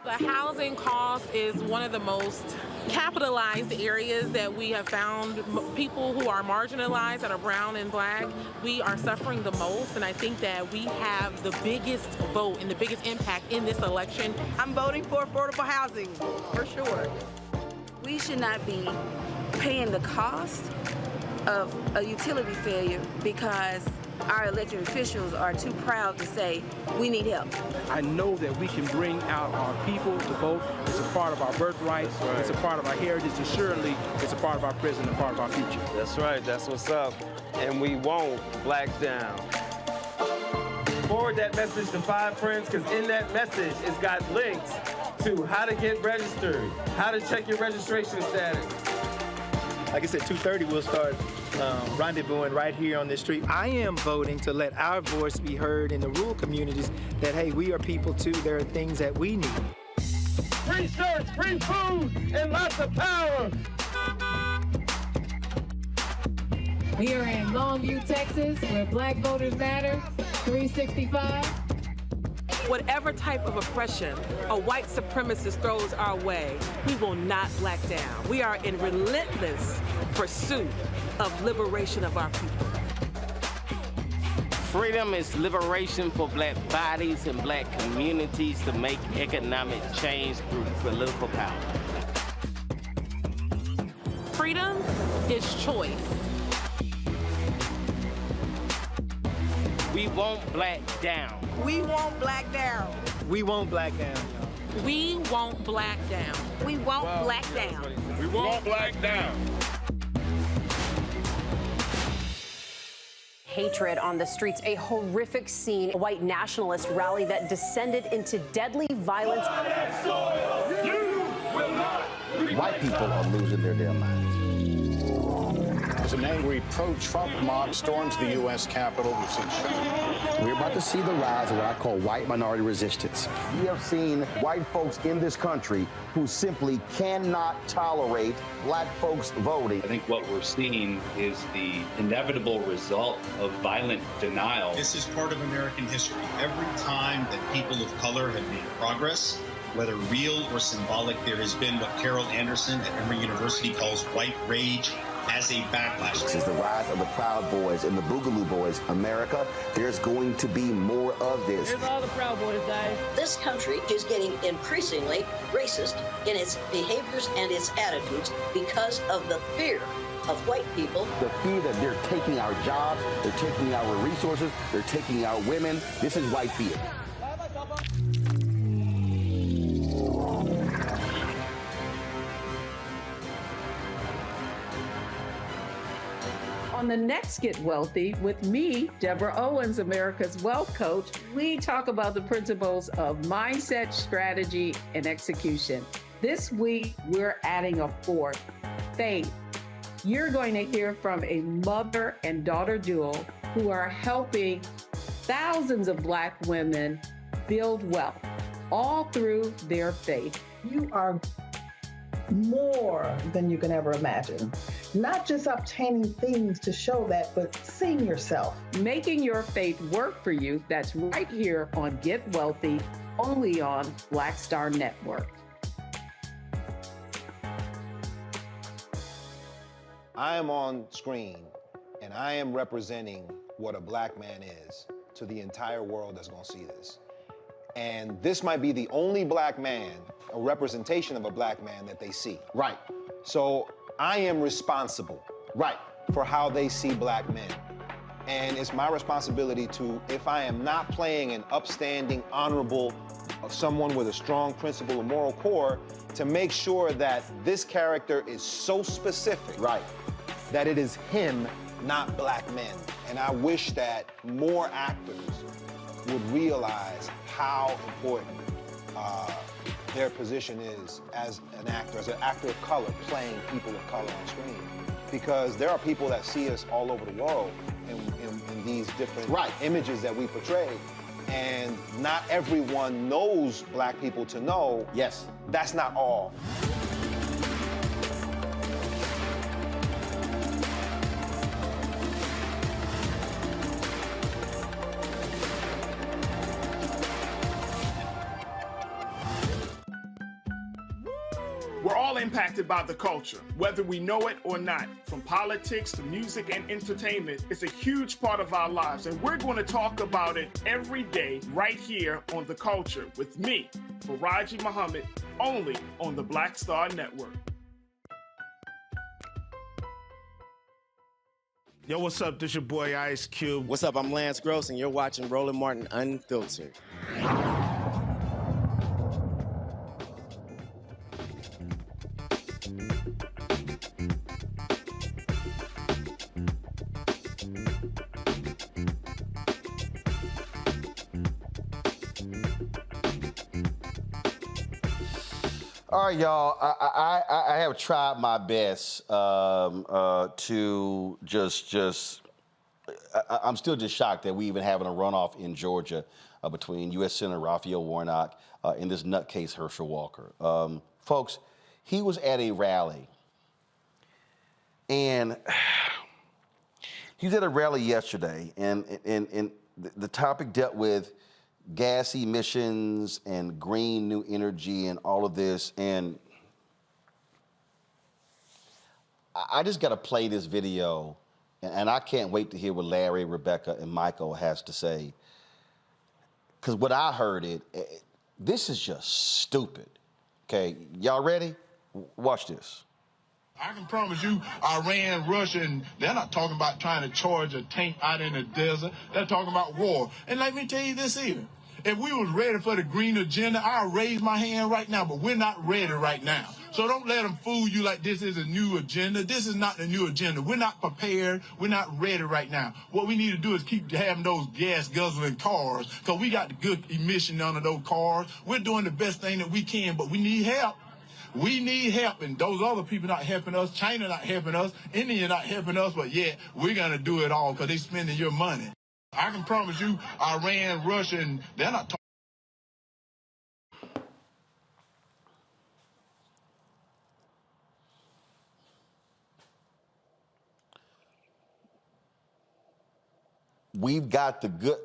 [SPEAKER 15] The housing cost is one of the most capitalized areas that we have found. People who are marginalized, that are brown and black, we are suffering the most, and I think that we have the biggest vote and the biggest impact in this election.
[SPEAKER 13] I'm voting for affordable housing, for sure.
[SPEAKER 10] We should not be paying the cost of a utility failure because our elected officials are too proud to say, we need help.
[SPEAKER 16] I know that we can bring out our people to vote. It's a part of our birthright. Right. It's a part of our heritage, and surely it's a part of our present and part of our future.
[SPEAKER 14] That's right. That's what's up. And we won't black down. Forward that message to 5 friends, because in that message, it's got links to how to get registered, how to check your registration status.
[SPEAKER 17] Like I said, 2:30 we'll start rendezvousing right here on this street.
[SPEAKER 16] I am voting to let our voice be heard in the rural communities that, hey, we are people too. There are things that we need.
[SPEAKER 14] Free shirts, free food, and lots of power.
[SPEAKER 18] We are in Longview, Texas, where Black Voters Matter, 365.
[SPEAKER 15] Whatever type of oppression a white supremacist throws our way, we will not black down. We are in relentless pursuit of liberation of our people.
[SPEAKER 19] Freedom is liberation for black bodies and black communities to make economic change through political power.
[SPEAKER 15] freedom is choice.
[SPEAKER 19] We won't black down.
[SPEAKER 13] We won't black down.
[SPEAKER 17] We won't black down, y'all.
[SPEAKER 15] We won't black down.
[SPEAKER 10] We won't black down.
[SPEAKER 9] We won't black down.
[SPEAKER 20] Hatred on the streets, a horrific scene, a white nationalist rally that descended into deadly violence.
[SPEAKER 8] White people are losing their damn minds.
[SPEAKER 21] As an angry pro-Trump mob storms the U.S. Capitol, we've seen shooting.
[SPEAKER 8] We're about to see the rise of what I call white minority resistance. We have seen white folks in this country who simply cannot tolerate black folks voting.
[SPEAKER 22] I think what we're seeing is the inevitable result of violent denial.
[SPEAKER 23] This is part of American history. Every time that people of color have made progress, whether real or symbolic, there has been what Carol Anderson at Emory University calls white rage as a backlash.
[SPEAKER 8] This is the rise of the Proud Boys and the Boogaloo Boys. America, there's going to be more of this.
[SPEAKER 24] Here's all the Proud Boys, guys.
[SPEAKER 26] This country is getting increasingly racist in its behaviors and its attitudes because of the fear of white people.
[SPEAKER 8] The fear that they're taking our jobs, they're taking our resources, they're taking our women. This is white fear.
[SPEAKER 1] On the next Get Wealthy with me, Deborah Owens, America's Wealth Coach, we talk about the principles of mindset, strategy, and execution. This week, we're adding a fourth, faith. You're going to hear from a mother and daughter duo who are helping thousands of Black women build wealth, all through their faith.
[SPEAKER 5] You are more than you can ever imagine. Not just obtaining things to show that, but seeing yourself.
[SPEAKER 1] Making your faith work for you. That's right here on Get Wealthy, only on Black Star Network.
[SPEAKER 27] I am on screen, and I am representing what a Black man is to the entire world that's gonna see this. And this might be the only Black man, a representation of a Black man that they see.
[SPEAKER 8] Right.
[SPEAKER 27] So I am responsible.
[SPEAKER 8] Right.
[SPEAKER 27] For how they see Black men. And it's my responsibility to, if I am not playing an upstanding, honorable, someone with a strong principle and moral core, to make sure that this character is so specific.
[SPEAKER 8] Right.
[SPEAKER 27] That it is him, not Black men. And I wish that more actors would realize how important their position is as an actor of color, playing people of color on screen. Because there are people that see us all over the world in these different images that we portray. And not everyone knows Black people to know.
[SPEAKER 8] Yes.
[SPEAKER 27] That's not all.
[SPEAKER 16] We're all impacted by the culture, whether we know it or not. From politics to music and entertainment, it's a huge part of our lives, and we're going to talk about it every day right here on The Culture with me, Faraji Muhammad, only on the Black Star Network.
[SPEAKER 28] Yo, what's up? This your boy Ice Cube.
[SPEAKER 19] What's up? I'm Lance Gross, and you're watching Roland Martin Unfiltered.
[SPEAKER 8] All right, y'all. I have tried my best to just. I'm still just shocked that we even having a runoff in Georgia between U.S. Senator Raphael Warnock and this nutcase Herschel Walker. Folks, he was at a rally, and he was at a rally yesterday, and the topic dealt with gas emissions and green new energy and all of this. And I just got to play this video, and I can't wait to hear what Larry, Rebecca, and Michael has to say. Because what I heard, this is just stupid. Okay, y'all ready? Watch this.
[SPEAKER 3] I can promise you, Iran, Russia, and they're not talking about trying to charge a tank out in the desert. They're talking about war. And let me tell you this either. If we was ready for the green agenda, I'll raise my hand right now, but we're not ready right now. So don't let them fool you like this is a new agenda. This is not the new agenda. We're not prepared. We're not ready right now. What we need to do is keep having those gas guzzling cars, because we got the good emission under those cars. We're doing the best thing that we can, but we need help. We need help, and those other people not helping us. China not helping us. India not helping us, but yet we're going to do it all because they spending your money. I can promise you, Iran, Russia, and they're not talking.
[SPEAKER 8] We've got the good.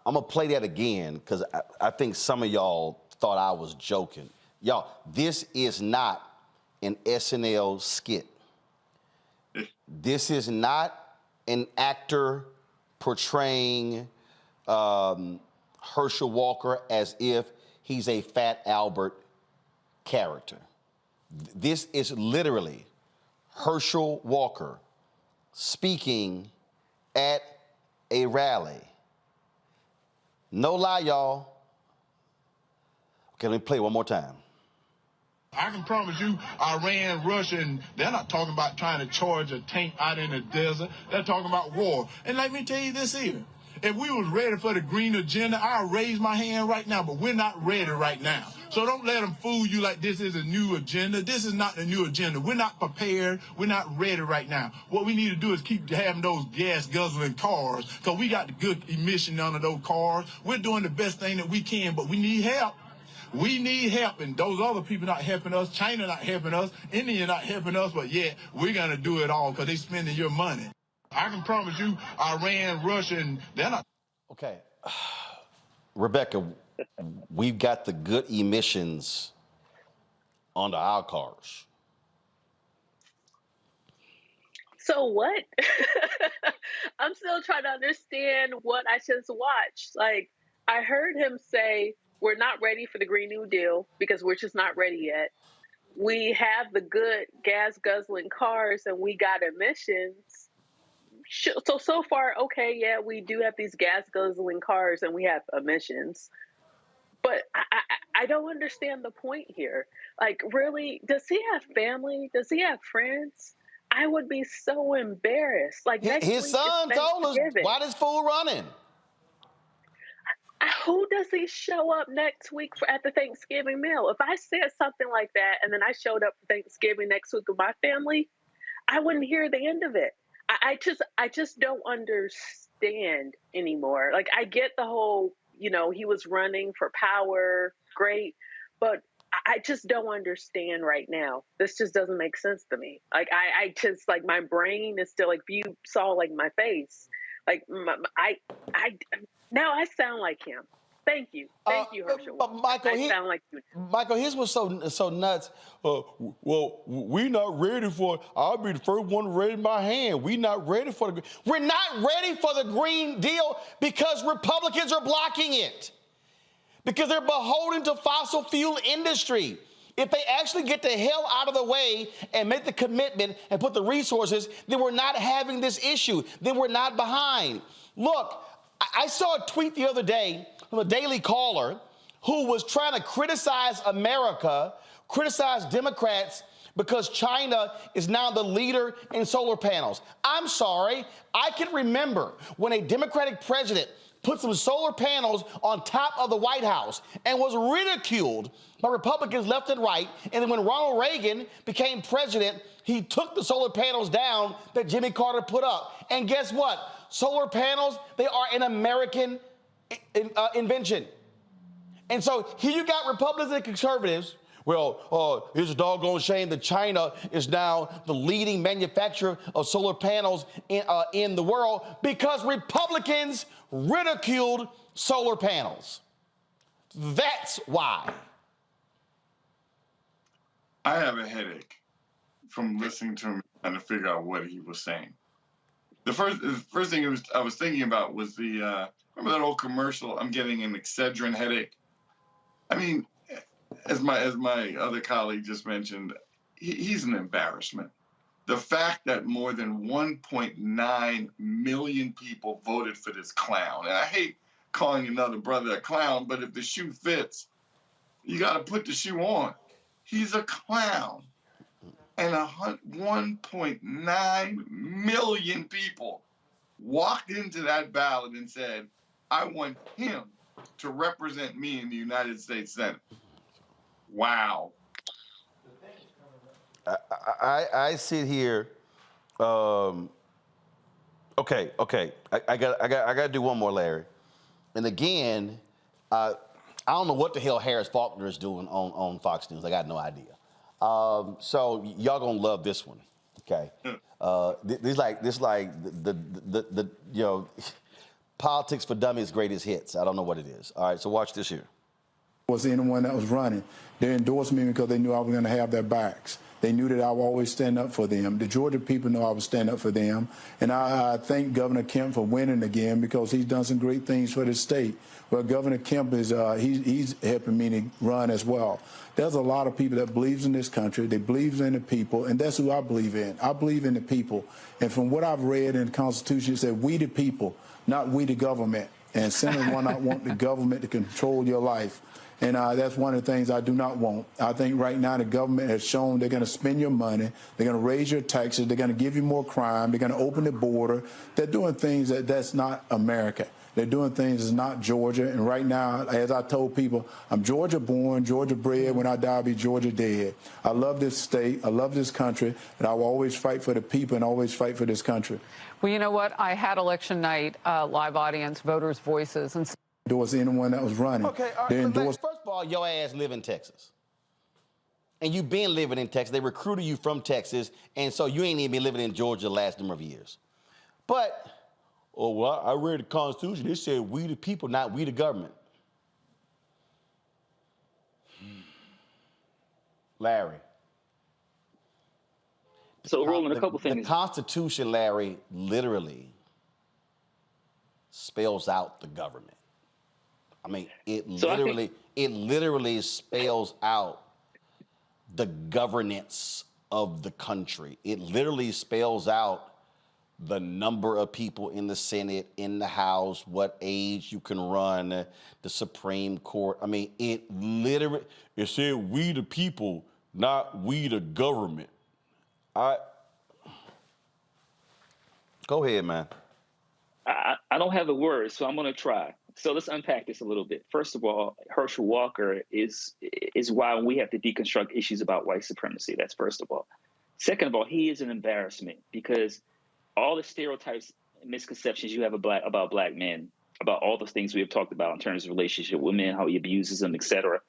[SPEAKER 8] I'm going to play that again because I think some of y'all thought I was joking. Y'all, this is not an SNL skit. This is not an actor portraying Herschel Walker as if he's a Fat Albert character. This is literally Herschel Walker speaking at a rally. No lie, y'all. Okay, let me play it one more time.
[SPEAKER 3] I can promise you, Iran, Russia, and they're not talking about trying to charge a tank out in the desert. They're talking about war. And let me tell you this either. If we was ready for the green agenda, I'll raise my hand right now, but we're not ready right now. So don't let them fool you like this is a new agenda. This is not the new agenda. We're not prepared. We're not ready right now. What we need to do is keep having those gas guzzling cars, because we got the good emission under those cars. We're doing the best thing that we can, but we need help. We need help, and those other people not helping us. China not helping us. India not helping us, but yet we're going to do it all because they spending your money. I can promise you, Iran, Russia, and they're not.
[SPEAKER 8] Okay. Rebecca, we've got the good emissions onto our cars.
[SPEAKER 4] So what? I'm still trying to understand what I just watched. Like, I heard him say, we're not ready for the Green New Deal because we're just not ready yet. We have the good gas guzzling cars and we got emissions. So far, okay, yeah, we do have these gas guzzling cars and we have emissions. But I don't understand the point here. Like, really, does he have family? Does he have friends? I would be so embarrassed. Like,
[SPEAKER 8] his son told us, why this fool running?
[SPEAKER 4] Who does he show up next week at the Thanksgiving meal? If I said something like that and then I showed up for Thanksgiving next week with my family, I wouldn't hear the end of it. I just don't understand anymore. Like, I get the whole, he was running for power, great, but I just don't understand right now. This just doesn't make sense to me. Like, I just, like, my brain is still, like, if you saw, like, my face, like, now I sound like him. Thank you, Herschel.
[SPEAKER 8] Michael,
[SPEAKER 4] I sound like you.
[SPEAKER 8] Michael, here's what's so nuts. Well, we're not ready for it. I'll be the first one to raise my hand. We're not ready for the. We're not ready for the Green Deal because Republicans are blocking it. Because they're beholden to fossil fuel industry. If they actually get the hell out of the way and make the commitment and put the resources, then we're not having this issue. Then we're not behind. Look, I saw a tweet the other day from a Daily Caller who was trying to criticize America, criticize Democrats because China is now the leader in solar panels. I'm sorry, I can remember when a Democratic president put some solar panels on top of the White House and was ridiculed by Republicans left and right. And then when Ronald Reagan became president, he took the solar panels down that Jimmy Carter put up. And guess what? Solar panels, they are an American invention. And so here you got Republicans and conservatives. Well, it's a doggone shame that China is now the leading manufacturer of solar panels in the world because Republicans ridiculed solar panels. That's why.
[SPEAKER 6] I have a headache from listening to him trying to figure out what he was saying. The first thing I was thinking about was remember that old commercial, I'm getting an Excedrin headache? I mean, as my other colleague just mentioned, he's an embarrassment. The fact that more than 1.9 million people voted for this clown, and I hate calling another brother a clown, but if the shoe fits, you got to put the shoe on. He's a clown. And 1.9 million people walked into that ballot and said, I want him to represent me in the United States Senate. Wow.
[SPEAKER 8] I sit here. Okay. I got to do one more, Larry. And again, I don't know what the hell Harris Faulkner is doing on Fox News. I got no idea. So y'all gonna love this one, okay? This like the you know, politics for dummies greatest hits. I don't know what it is. All right, so watch this here.
[SPEAKER 2] Was anyone that was running, they endorsed me because they knew I was going to have their backs. They knew that I would always stand up for them. The Georgia people know I would stand up for them. And I thank Governor Kemp for winning again because he's done some great things for the state. Well, Governor Kemp is he's helping me to run as well. There's a lot of people that believes in this country. They believes in the people, and that's who I believe in. I believe in the people. And from what I've read in the Constitution, it said we the people, not we the government. And Senator Warnock want the government to control your life. And that's one of the things I do not want. I think right now the government has shown they're going to spend your money, they're going to raise your taxes, they're going to give you more crime, they're going to open the border. They're doing things that's not America. They're doing things that's not Georgia. And right now, as I told people, I'm Georgia born, Georgia bred. When I die, I'll be Georgia dead. I love this state. I love this country. And I will always fight for the people and always fight for this country.
[SPEAKER 7] Well, you know what? I had election night, live audience, voters' voices. And
[SPEAKER 2] endorse anyone that was running.
[SPEAKER 8] Okay, all right, first of all, your ass live in Texas. And you've been living in Texas. They recruited you from Texas, and so you ain't even been living in Georgia the last number of years. But, oh, well, I read the Constitution. It said we the people, not we the government. Larry.
[SPEAKER 11] So, Roland, a couple things.
[SPEAKER 8] The Constitution, Larry, literally spells out the government. I mean, it literally spells out the governance of the country. It literally spells out the number of people in the Senate, in the House, what age you can run, the Supreme Court. I mean, it said we the people, not we the government. Go ahead, man.
[SPEAKER 11] I don't have the words, so I'm going to try. So let's unpack this a little bit. First of all, Herschel Walker is why we have to deconstruct issues about white supremacy. That's first of all. Second of all, he is an embarrassment because all the stereotypes and misconceptions you have about black men, about all the things we have talked about in terms of relationship with men, how he abuses them, etc.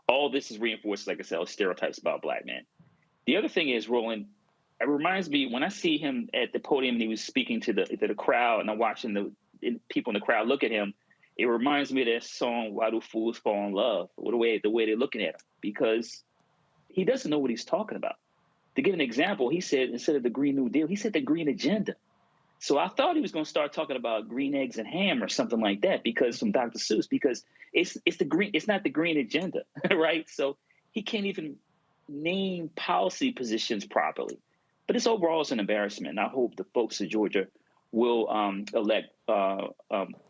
[SPEAKER 11] All this is reinforced, like I said, stereotypes about black men. The other thing is, Roland, it reminds me when I see him at the podium and he was speaking to the crowd, and I'm watching the people in the crowd look at him. It reminds me of that song, Why Do Fools Fall in Love? The way they're looking at him, because he doesn't know what he's talking about. To give an example, he said, instead of the Green New Deal, he said the Green Agenda. So I thought he was going to start talking about green eggs and ham or something like that, because from Dr. Seuss, because it's not the Green Agenda, right? So he can't even name policy positions properly. But it's overall an embarrassment. And I hope the folks of Georgia will elect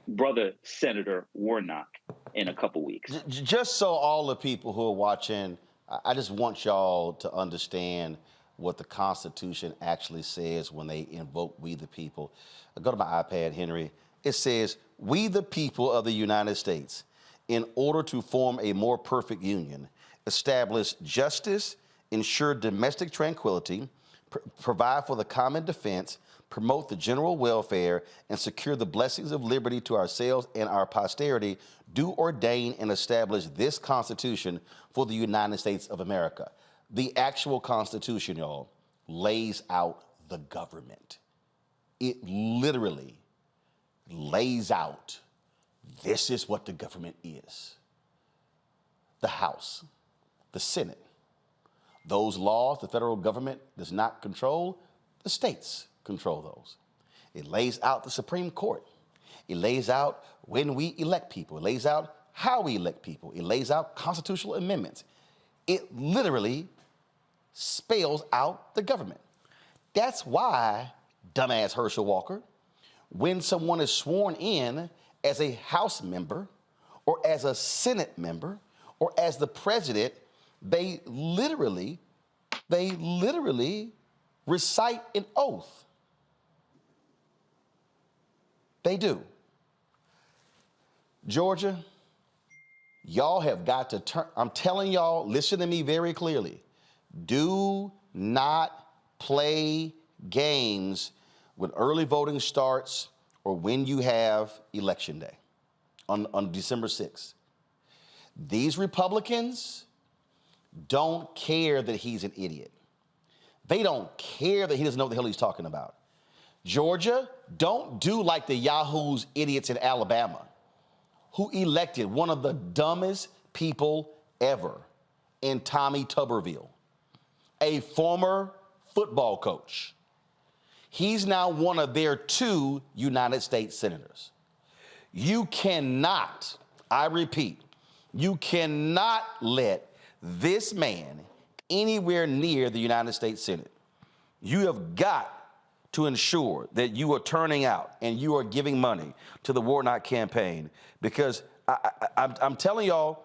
[SPEAKER 11] brother Senator Warnock in a couple weeks.
[SPEAKER 8] Just so all the people who are watching, I just want y'all to understand what the Constitution actually says when they invoke we the people. Go to my iPad, Henry. It says, we the people of the United States, in order to form a more perfect union, establish justice, ensure domestic tranquility, provide for the common defense, promote the general welfare, and secure the blessings of liberty to ourselves and our posterity, do ordain and establish this Constitution for the United States of America. The actual Constitution, y'all, lays out the government. It literally lays out, this is what the government is. The House, the Senate. Those laws the federal government does not control, the states control those. It lays out the Supreme Court. It lays out when we elect people. It lays out how we elect people. It lays out constitutional amendments. It literally spells out the government. That's why, dumbass Herschel Walker, when someone is sworn in as a House member or as a Senate member or as the president, they literally recite an oath. They do. Georgia, y'all have got to turn. I'm telling y'all, listen to me very clearly. Do not play games when early voting starts or when you have election day on December 6th. These Republicans don't care that he's an idiot. They don't care that he doesn't know what the hell he's talking about. Georgia, don't do like the yahoos idiots in Alabama who elected one of the dumbest people ever in Tommy Tuberville, a former football coach. He's now one of their 2 United States senators. You cannot, I repeat, you cannot let this man anywhere near the United States Senate. You have got to ensure that you are turning out and you are giving money to the Warnock campaign, because I'm telling y'all,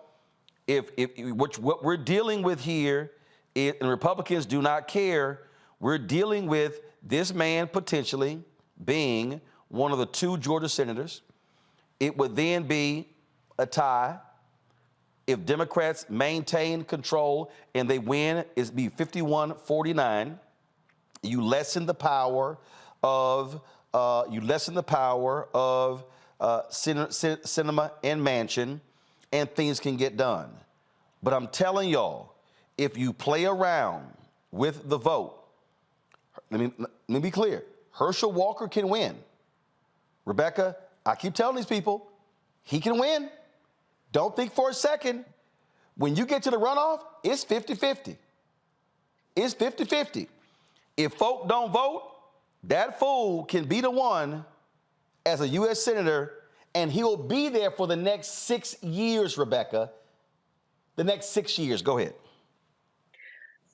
[SPEAKER 8] what we're dealing with here, and Republicans do not care, we're dealing with this man potentially being one of the 2 Georgia senators. It would then be a tie. If Democrats maintain control and they win, it'd be 51-49. You lessen the power of Sinema and Manchin, and things can get done. But I'm telling y'all, if you play around with the vote, let me be clear. Herschel Walker can win. Rebecca, I keep telling these people, he can win. Don't think for a second. When you get to the runoff, it's 50-50. It's 50-50. If folk don't vote, that fool can be the one as a U.S. Senator, and he'll be there for the next 6 years, Rebecca. The next 6 years. Go ahead.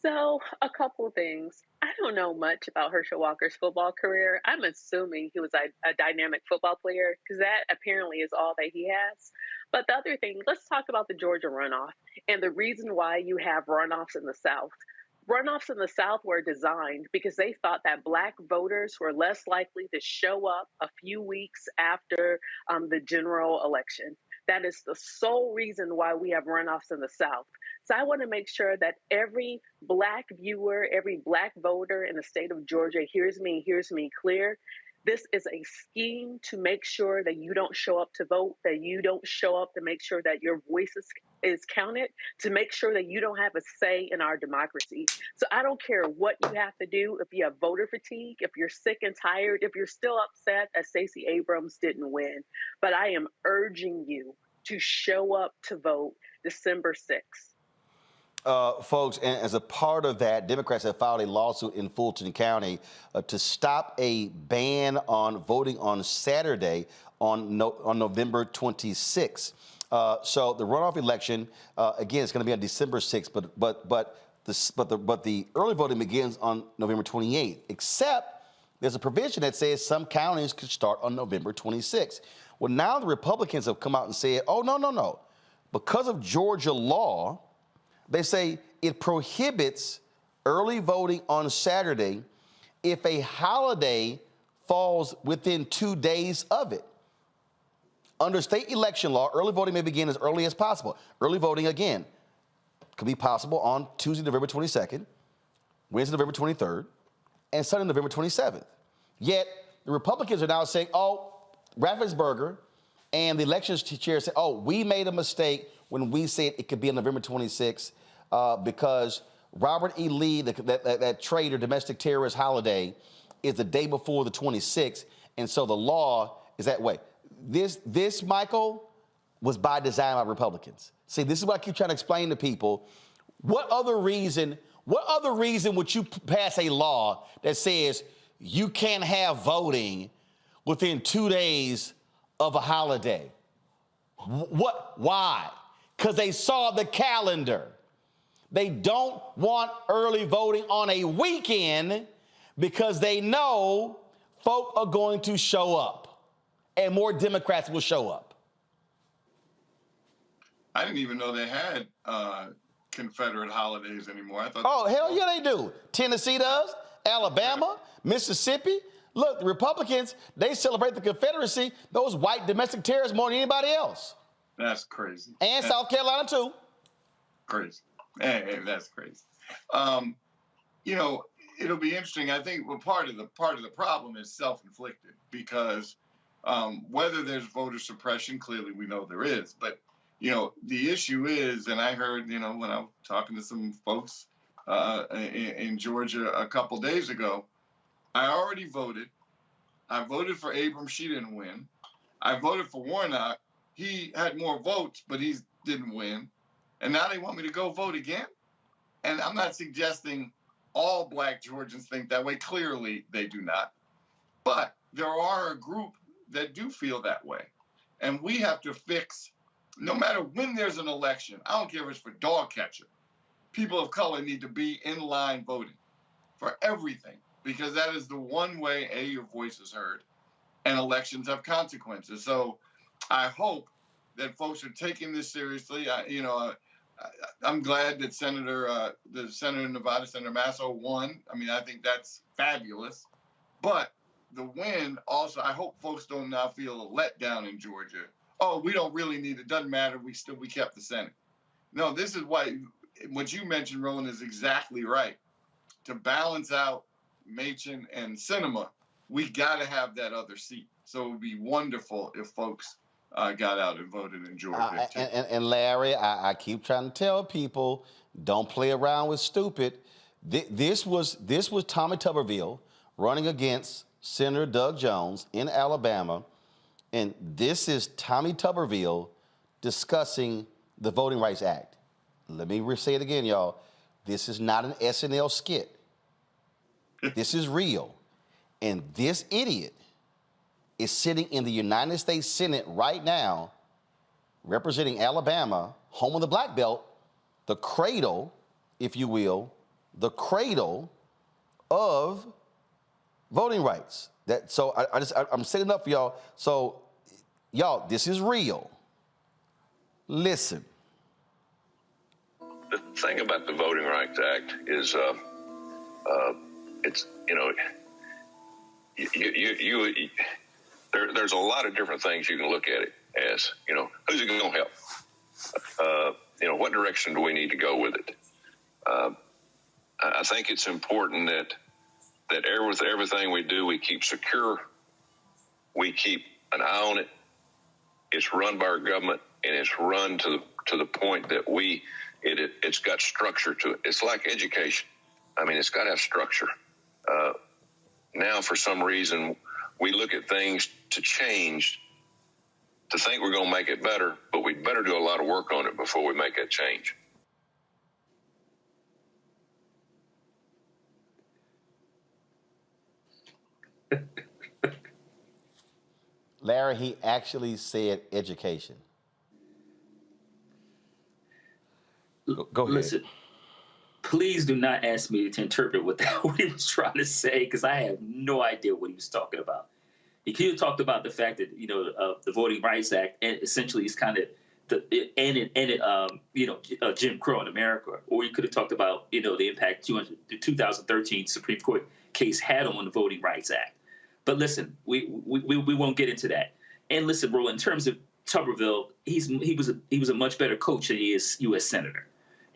[SPEAKER 4] So, a couple things. I don't know much about Herschel Walker's football career. I'm assuming he was a dynamic football player, because that apparently is all that he has. But the other thing, let's talk about the Georgia runoff and the reason why you have runoffs in the South. Runoffs in the South were designed because they thought that Black voters were less likely to show up a few weeks after the general election. That is the sole reason why we have runoffs in the South. So I want to make sure that every Black viewer, every Black voter in the state of Georgia hears me clear. This is a scheme to make sure that you don't show up to vote, that you don't show up to make sure that your voice is counted, to make sure that you don't have a say in our democracy. So I don't care what you have to do, if you have voter fatigue, if you're sick and tired, if you're still upset that Stacey Abrams didn't win. But I am urging you to show up to vote December 6th.
[SPEAKER 8] Folks, and as a part of that, Democrats have filed a lawsuit in Fulton County to stop a ban on voting on Saturday on November 26th. So the runoff election, again, it's going to be on December 6th, but the early voting begins on November 28th, except there's a provision that says some counties could start on November 26th. Well, now the Republicans have come out and said, oh, no. Because of Georgia law, they say it prohibits early voting on Saturday if a holiday falls within 2 days of it. Under state election law, early voting may begin as early as possible. Early voting, again, could be possible on Tuesday, November 22nd, Wednesday, November 23rd, and Sunday, November 27th. Yet, the Republicans are now saying, oh, Raffensperger and the elections chair said, oh, we made a mistake when we said it could be on November 26th because Robert E. Lee, that traitor, domestic terrorist holiday, is the day before the 26th, and so the law is that way. This, Michael, was by design by Republicans. See, this is what I keep trying to explain to people. What other reason would you pass a law that says you can't have voting within 2 days of a holiday? Why? Because they saw the calendar. They don't want early voting on a weekend because they know folk are going to show up and more Democrats will show up.
[SPEAKER 6] I didn't even know they had Confederate holidays anymore. I thought.
[SPEAKER 8] Oh, hell yeah, they do. Tennessee does, Alabama, Mississippi. Look, the Republicans, they celebrate the Confederacy, those white domestic terrorists, more than anybody else.
[SPEAKER 6] That's crazy.
[SPEAKER 8] And South Carolina, too.
[SPEAKER 6] Crazy. Hey, that's crazy. You know, it'll be interesting. I think part of the problem is self-inflicted because whether there's voter suppression, clearly we know there is. But, you know, the issue is, and I heard, you know, when I was talking to some folks in Georgia a couple days ago, I already voted. I voted for Abrams. She didn't win. I voted for Warnock. He had more votes, but he didn't win. And now they want me to go vote again? And I'm not suggesting all Black Georgians think that way. Clearly, they do not. But there are a group that do feel that way. And we have to fix, no matter when there's an election, I don't care if it's for dog catcher, people of color need to be in line voting for everything, because that is the one way, your voice is heard, and elections have consequences. So I hope that folks are taking this seriously. I'm glad that the Senator in Nevada, Senator Masso, won. I mean, I think that's fabulous. But the win also, I hope folks don't now feel a letdown in Georgia. Oh, we don't really need it. Doesn't matter. We kept the Senate. No, this is why what you mentioned, Roland, is exactly right. To balance out Machen and Sinema, we got to have that other seat. So it would be wonderful if folks got out and voted in Georgia.
[SPEAKER 8] And Larry, I keep trying to tell people, don't play around with stupid. This was Tommy Tuberville running against Senator Doug Jones in Alabama, and this is Tommy Tuberville discussing the Voting Rights Act. Let me say it again, y'all. This is not an SNL skit. This is real. And this idiot is sitting in the United States Senate right now, representing Alabama, home of the Black Belt, the cradle, if you will, the cradle of voting rights. I'm setting up for y'all. So, y'all, this is real. Listen.
[SPEAKER 12] The thing about the Voting Rights Act is, it's, you know, there's a lot of different things you can look at it as. You know, who's it going to help? You know, what direction do we need to go with it? I think it's important that with everything we do, we keep secure. We keep an eye on it. It's run by our government, and it's run to the point that it's got structure to it. It's like education. I mean, it's got to have structure. Now, for some reason, we look at things to change, to think we're going to make it better, but we'd better do a lot of work on it before we make that change.
[SPEAKER 8] Larry, he actually said education. Go ahead.
[SPEAKER 11] Listen, please do not ask me to interpret what he was trying to say, because I have no idea what he was talking about. He could have talked about the fact that, you know, the Voting Rights Act and essentially is kind of Jim Crow in America, or he could have talked about, you know, the impact the 2013 Supreme Court case had on the Voting Rights Act. But listen, we won't get into that. And listen, bro, in terms of Tuberville, he was a much better coach than he is U.S. Senator.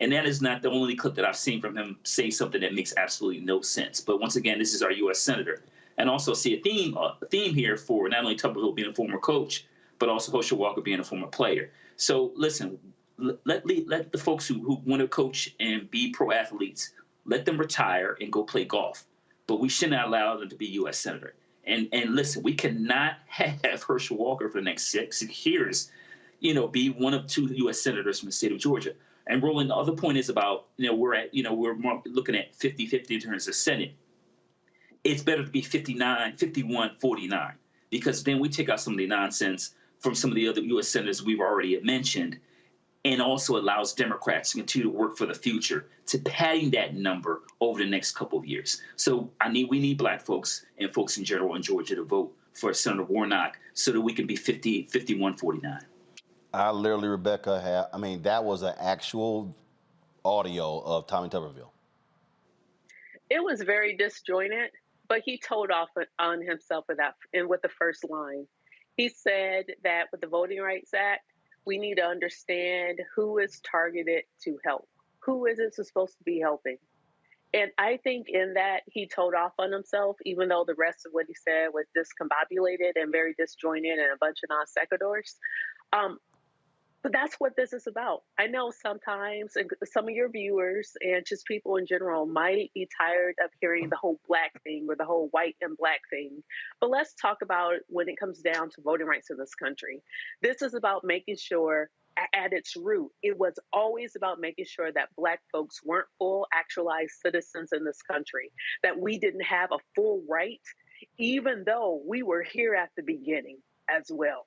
[SPEAKER 11] And that is not the only clip that I've seen from him say something that makes absolutely no sense. But once again, this is our U.S. Senator. And also see a theme here for not only Tuberville being a former coach, but also Herschel Walker being a former player. So listen, let the folks who want to coach and be pro athletes, let them retire and go play golf. But we should not allow them to be U.S. Senator. And listen, we cannot have Herschel Walker for the next six years, you know, be one of two U.S. senators from the state of Georgia. And Roland, the other point is about, you know, we're more looking at 50-50 in terms of Senate. It's better to be 51-49, because then we take out some of the nonsense from some of the other U.S. senators we've already mentioned. and also allows Democrats to continue to work for the future to padding that number over the next couple of years. So we need Black folks and folks in general in Georgia to vote for Senator Warnock so that we can be 51-49.
[SPEAKER 8] I literally, Rebecca, that was an actual audio of Tommy Tuberville.
[SPEAKER 4] It was very disjointed, but he told off on himself with that, and with the first line. He said that with the Voting Rights Act, we need to understand who is targeted to help. Who is it supposed to be helping? And I think in that he told off on himself, even though the rest of what he said was discombobulated and very disjointed and a bunch of non sequiturs. But that's what this is about. I know sometimes some of your viewers and just people in general might be tired of hearing the whole Black thing or the whole white and Black thing. But let's talk about when it comes down to voting rights in this country. This is about making sure at its root, it was always about making sure that Black folks weren't full actualized citizens in this country, that we didn't have a full right, even though we were here at the beginning as well.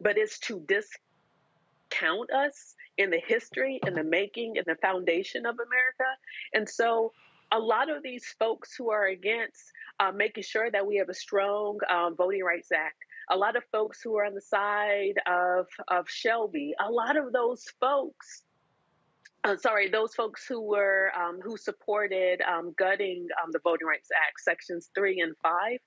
[SPEAKER 4] But it's to discount us in the history and the making and the foundation of America. And so a lot of these folks who are against making sure that we have a strong Voting Rights Act, a lot of folks who are on the side of Shelby, a lot of those folks, those folks who were who supported gutting the Voting Rights Act, sections 3 and 5,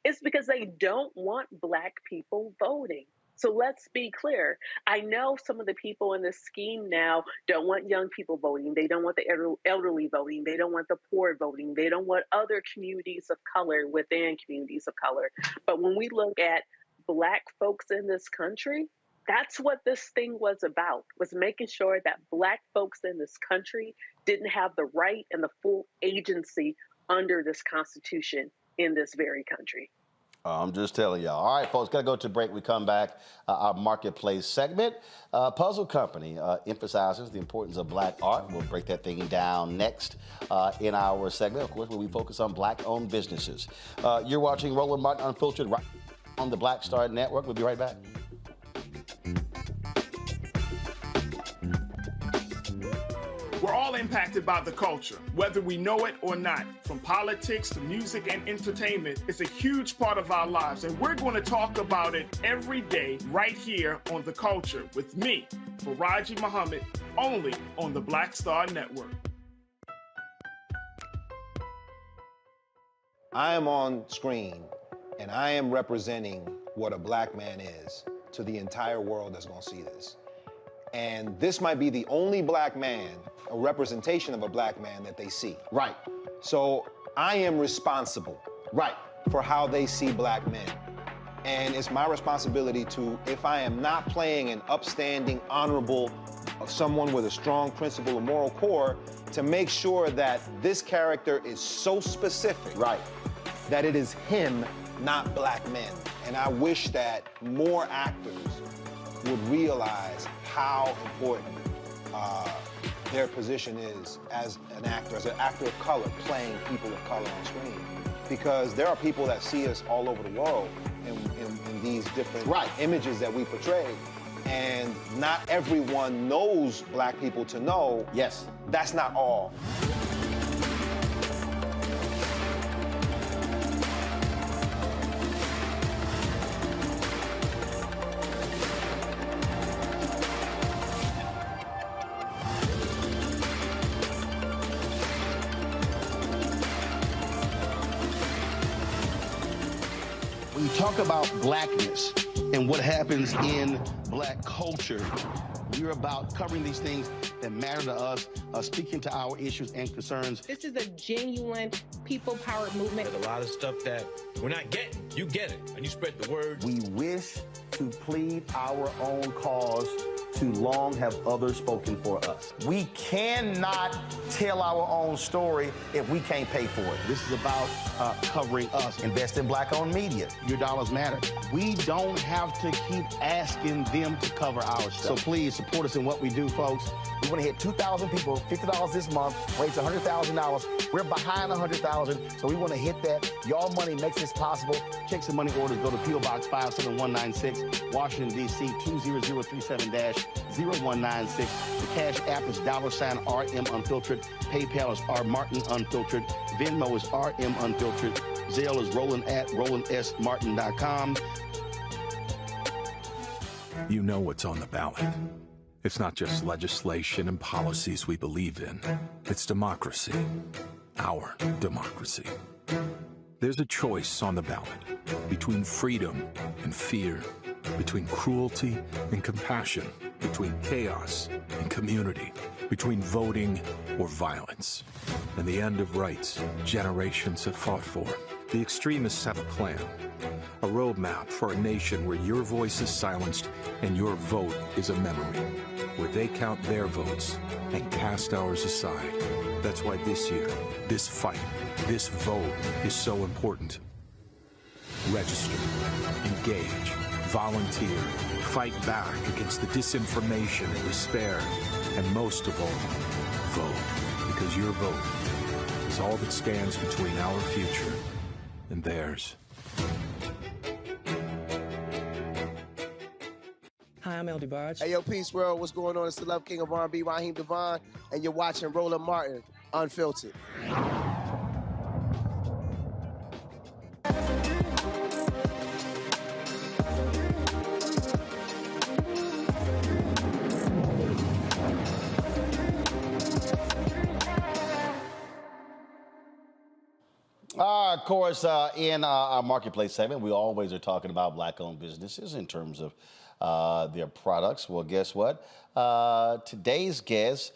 [SPEAKER 4] it's because they don't want Black people voting. So let's be clear. I know some of the people in this scheme now don't want young people voting. They don't want the elderly voting. They don't want the poor voting. They don't want other communities of color within communities of color. But when we look at Black folks in this country, that's what this thing was about, was making sure that Black folks in this country didn't have the right and the full agency under this Constitution in this very country.
[SPEAKER 8] I'm just telling y'all. All right, folks, got to go to break. We come back, our Marketplace segment. Puzzle Company emphasizes the importance of Black art. We'll break that thing down next in our segment, of course, where we focus on Black-owned businesses. You're watching Roland Martin Unfiltered right on the Black Star Network. We'll be right back.
[SPEAKER 16] We're all impacted by the culture, whether we know it or not. From politics to music and entertainment, it's a huge part of our lives, and we're going to talk about it every day right here on The Culture with me, Faraji Muhammad, only on the Black Star Network.
[SPEAKER 27] I am on screen, and I am representing what a Black man is to the entire world that's going to see this. And this might be the only Black man, a representation of a Black man that they see.
[SPEAKER 8] Right.
[SPEAKER 27] So I am responsible.
[SPEAKER 8] Right.
[SPEAKER 27] For how they see Black men. And it's my responsibility to, if I am not playing an upstanding, honorable, someone with a strong principle or moral core, to make sure that this character is so specific.
[SPEAKER 8] Right.
[SPEAKER 27] That it is him, not Black men. And I wish that more actors would realize how important their position is as an actor of color, playing people of color on screen. Because there are people that see us all over the world in these different images that we portray. And not everyone knows Black people to know.
[SPEAKER 8] Yes.
[SPEAKER 27] That's not all.
[SPEAKER 8] When you talk about Blackness and what happens in Black culture, we're about covering these things that matter to us, speaking to our issues and concerns.
[SPEAKER 10] This is a genuine people-powered movement.
[SPEAKER 13] There's a lot of stuff that we're not getting. You get it, and you spread the word.
[SPEAKER 8] We wish to plead our own cause. Too long have others spoken for us. We cannot tell our own story if we can't pay for it. This is about covering us. Invest in Black-owned media. Your dollars matter. We don't have to keep asking them to cover our stuff. So please support us in what we do, folks. We want to hit 2,000 people, $50 this month, raise $100,000. We're behind 100,000, so we want to hit that. Y'all money makes this possible. Checks and money orders go to P.O. Box 57196, Washington, D.C. 20037- 0196. The Cash App is $RM Unfiltered. PayPal is R Martin Unfiltered. Venmo is RM Unfiltered. Zelle is Roland@RolandSMartin.com.
[SPEAKER 9] You know what's on the ballot. It's not just legislation and policies we believe in. It's democracy. Our democracy. There's a choice on the ballot between freedom and fear, between cruelty and compassion, between chaos and community, between voting or violence. And the end of rights generations have fought for. The extremists have a plan, a roadmap for a nation where your voice is silenced and your vote is a memory, where they count their votes and cast ours aside. That's why this year, this fight, this vote is so important. Register, engage, volunteer, fight back against the disinformation and despair, and most of all, vote, because your vote is all that stands between our future and theirs.
[SPEAKER 14] Hi, I'm El DeBarge.
[SPEAKER 15] Hey, yo, Peace World, what's going on? It's the Love King of R&B, Raheem Devon, and you're watching Roland Martin, Unfiltered.
[SPEAKER 8] Of course, in our marketplace segment, we always are talking about Black-owned businesses in terms of their products. Well, guess what? Today's guest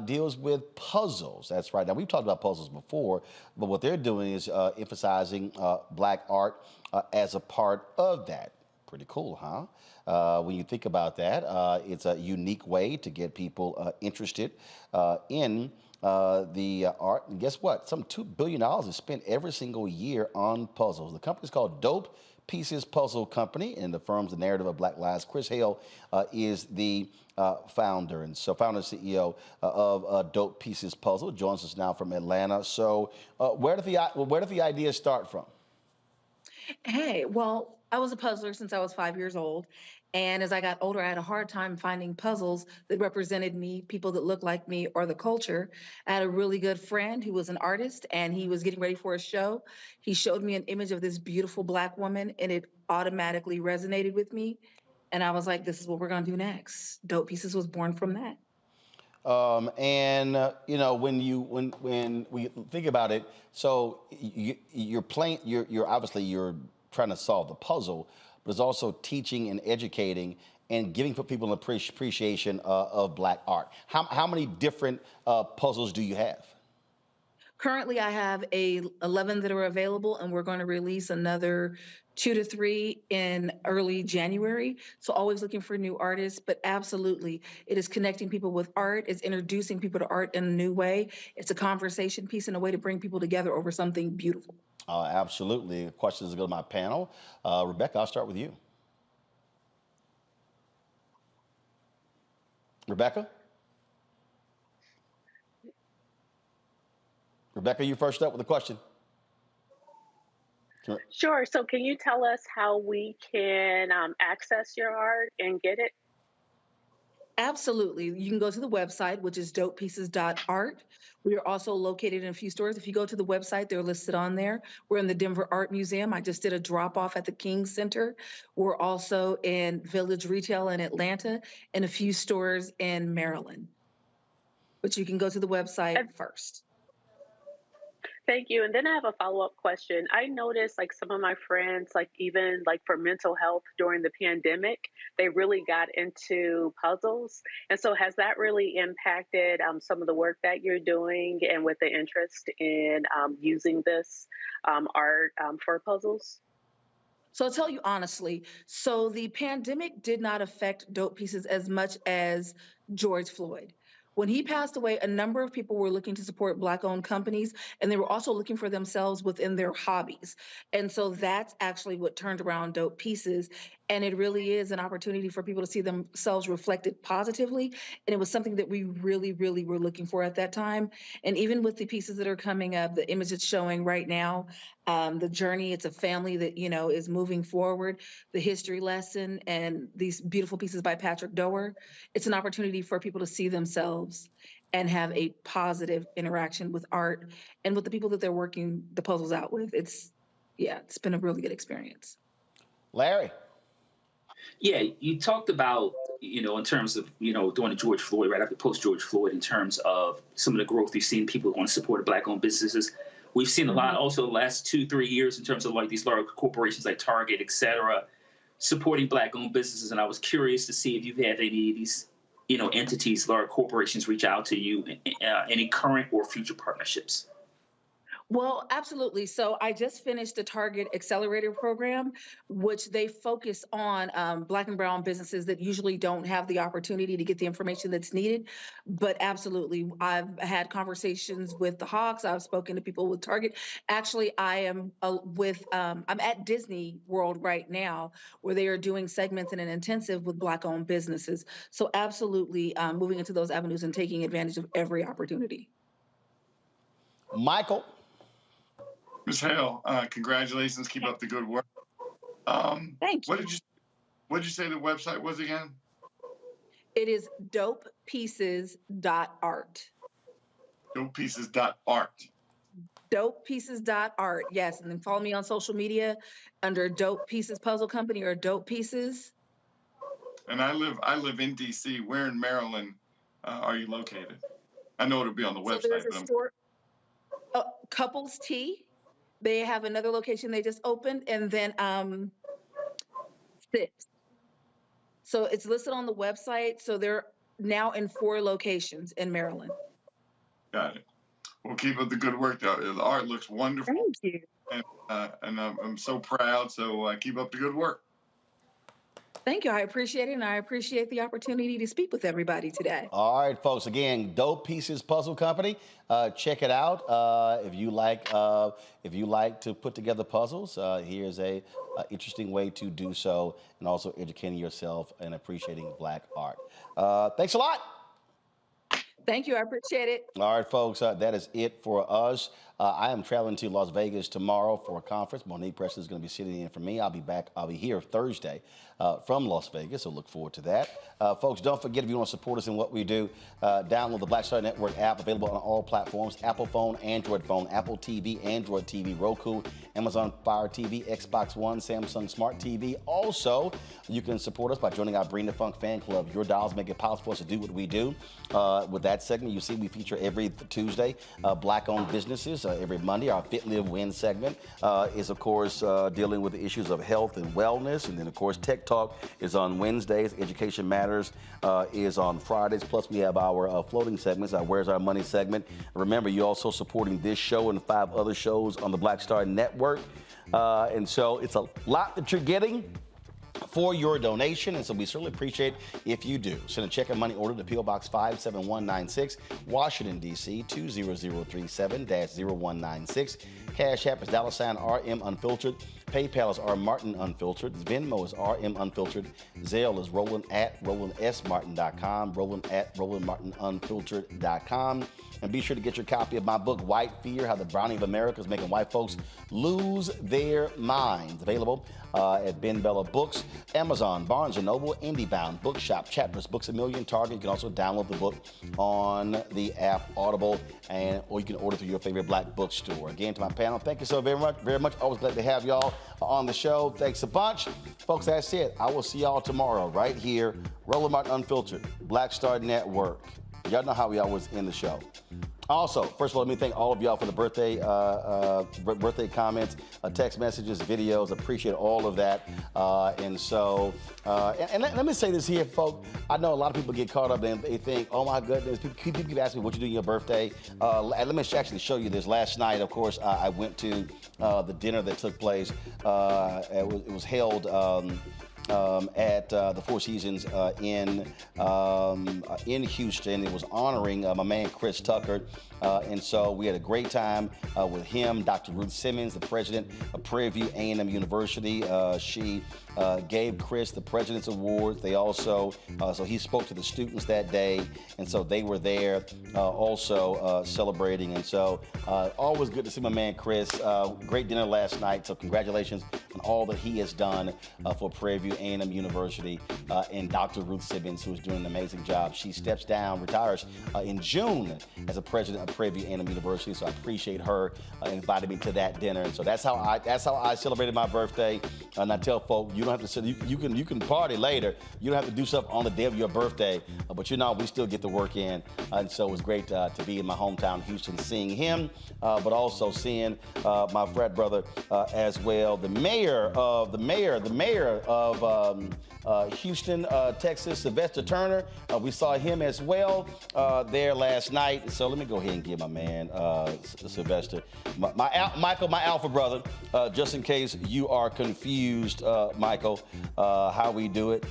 [SPEAKER 8] deals with puzzles. That's right. Now, we've talked about puzzles before, but what they're doing is emphasizing Black art as a part of that. Pretty cool, huh? When you think about that, it's a unique way to get people interested in the art. And guess what? Some $2 billion is spent every single year on puzzles. The company's called Dope Pieces Puzzle Company, and the firm's The Narrative of Black Lives. Chris Hale is the founder and CEO of Dope Pieces Puzzle. Joins us now from Atlanta. So where did the idea start from?
[SPEAKER 17] Hey, well, I was a puzzler since I was 5 years old. And as I got older, I had a hard time finding puzzles that represented me, people that looked like me, or the culture. I had a really good friend who was an artist, and he was getting ready for a show. He showed me an image of this beautiful Black woman, and it automatically resonated with me. And I was like, this is what we're going to do next. Dope Pieces was born from that.
[SPEAKER 8] You know, when we think about it, so you're obviously you're trying to solve the puzzle, but it's also teaching and educating and giving people an appreciation of Black art. How many different puzzles do you have?
[SPEAKER 17] Currently, I have 11 that are available, and we're going to release another 2 to 3 in early January. So always looking for new artists, but absolutely, it is connecting people with art. It's introducing people to art in a new way. It's a conversation piece and a way to bring people together over something beautiful.
[SPEAKER 8] Absolutely. Questions go to my panel. Rebecca, I'll start with you. Rebecca? Rebecca, you first up with a question.
[SPEAKER 4] Sure. So can you tell us how we can access your art and get it?
[SPEAKER 17] Absolutely. You can go to the website, which is dopepieces.art. We are also located in a few stores. If you go to the website, they're listed on there. We're in the Denver Art Museum. I just did a drop-off at the King Center. We're also in Village Retail in Atlanta and a few stores in Maryland. But you can go to the website first.
[SPEAKER 4] Thank you. And then I have a follow-up question. I noticed like some of my friends, like even like for mental health during the pandemic, they really got into puzzles. And so has that really impacted some of the work that you're doing and with the interest in using this art for puzzles?
[SPEAKER 17] So I'll tell you honestly, so the pandemic did not affect Dope Pieces as much as George Floyd. When he passed away, a number of people were looking to support Black-owned companies, and they were also looking for themselves within their hobbies. And so that's actually what turned around Dope Pieces. And it really is an opportunity for people to see themselves reflected positively. And it was something that we really, really were looking for at that time. And even with the pieces that are coming up, the image it's showing right now, the journey, it's a family that, is moving forward, the history lesson, and these beautiful pieces by Patrick Doerr, it's an opportunity for people to see themselves and have a positive interaction with art and with the people that they're working the puzzles out with. It's been a really good experience.
[SPEAKER 8] Larry.
[SPEAKER 11] Yeah, you talked about, in terms of, during the George Floyd, right after post-George Floyd, in terms of some of the growth we've seen, people want to support Black-owned businesses. We've seen a lot also the last 2-3 years in terms of like these large corporations like Target, et cetera, supporting Black-owned businesses. And I was curious to see if you've had any of these, entities, large corporations reach out to you, any current or future partnerships.
[SPEAKER 17] Well, absolutely. So I just finished the Target Accelerator program, which they focus on Black and brown businesses that usually don't have the opportunity to get the information that's needed. But absolutely, I've had conversations with the Hawks. I've spoken to people with Target. Actually, I am I'm at Disney World right now, where they are doing segments in an intensive with Black-owned businesses. So absolutely, moving into those avenues and taking advantage of every opportunity.
[SPEAKER 8] Michael.
[SPEAKER 6] Ms. Hale, congratulations. Keep up the good work.
[SPEAKER 17] Thank you.
[SPEAKER 6] What did you say the website was again?
[SPEAKER 17] It is dopepieces.art.
[SPEAKER 6] Dopepieces.art.
[SPEAKER 17] Dopepieces.art, yes. And then follow me on social media under Dope Pieces Puzzle Company or Dope Pieces.
[SPEAKER 6] And I live in D.C. Where in Maryland are you located? I know it'll be on the website.
[SPEAKER 17] So there's a store, Couples Tea. They have another location they just opened, and then Sips. So it's listed on the website. So they're now in 4 locations in Maryland.
[SPEAKER 6] Got it. Well, keep up the good work, though. The art looks wonderful.
[SPEAKER 17] Thank you.
[SPEAKER 6] And I'm so proud. So keep up the good work.
[SPEAKER 17] Thank you. I appreciate it, and I appreciate the opportunity to speak with everybody today.
[SPEAKER 8] All right, folks. Again, Dope Pieces Puzzle Company. Check it out. If you like to put together puzzles, here's a interesting way to do so, and also educating yourself and appreciating Black art. Thanks a lot.
[SPEAKER 17] Thank you. I appreciate it.
[SPEAKER 8] All right, folks. That is it for us. I am traveling to Las Vegas tomorrow for a conference. Monique Preston is going to be sitting in for me. I'll be here Thursday from Las Vegas, so look forward to that. Folks, don't forget, if you want to support us in what we do, download the Black Star Network app, available on all platforms: Apple phone, Android phone, Apple TV, Android TV, Roku, Amazon Fire TV, Xbox One, Samsung Smart TV. Also, you can support us by joining our Bring the Funk fan club. Your dollars make it possible for us to do what we do. With that segment, you see we feature every Tuesday Black-owned businesses. Every Monday, our Fit, Live, Win segment is, of course, dealing with the issues of health and wellness. And then, of course, Tech Talk is on Wednesdays. Education Matters is on Fridays. Plus, we have our floating segments, our Where's Our Money segment. Remember, you're also supporting this show and 5 other shows on the Black Star Network. And so it's a lot that you're getting for your donation, and so we certainly appreciate if you do. Send a check and money order to P.O. Box 57196, Washington, D.C. 20037-0196. Cash App is $RM Unfiltered. PayPal is R Martin Unfiltered. Venmo is RM Unfiltered. Zelle is Roland@RolandSMartin.com. Roland@RolandMartinUnfiltered.com. And be sure to get your copy of my book, White Fear: How the Browning of America is Making White Folks Lose Their Minds. Available at Ben Bella Books, Amazon, Barnes & Noble, IndieBound, Bookshop, Chapters, Books A Million, Target. You can also download the book on the app Audible, or you can order through your favorite Black bookstore. Again, to my panel, thank you so very much. Always glad to have y'all on the show. Thanks a bunch. Folks, that's it. I will see y'all tomorrow right here, Roland Martin Unfiltered, Black Star Network. Y'all know how we always end the show. Also, first of all, let me thank all of y'all for the birthday comments, text messages, videos. Appreciate all of that. And let me say this here, folks. I know a lot of people get caught up and they think, oh my goodness, people keep asking me what you do on your birthday. Let me actually show you this. Last night, of course, I went to the dinner that took place. It was held at the Four Seasons in Houston. It was honoring my man Chris Tucker, And so we had a great time with him. Dr. Ruth Simmons, the president of Prairie View A&M University. She gave Chris the President's Awards. They also, so he spoke to the students that day, and so they were there also celebrating. And so always good to see my man Chris. Great dinner last night, so congratulations on all that he has done for Prairie View A&M University, and Dr. Ruth Simmons, who is doing an amazing job. She steps down, retires in June as a president of Prairie View A&M University, so I appreciate her inviting me to that dinner. And so that's how I celebrated my birthday. And I tell folk, you don't have to, you can party later. You don't have to do stuff on the day of your birthday, but you know, we still get the work in. And so it was great to be in my hometown, Houston, seeing him, but also seeing my frat brother as well, the mayor of Houston, Texas, Sylvester Turner. We saw him as well there last night. So let me go ahead and give my man Sylvester, Michael, my alpha brother, just in case you are confused, Michael, how we do it.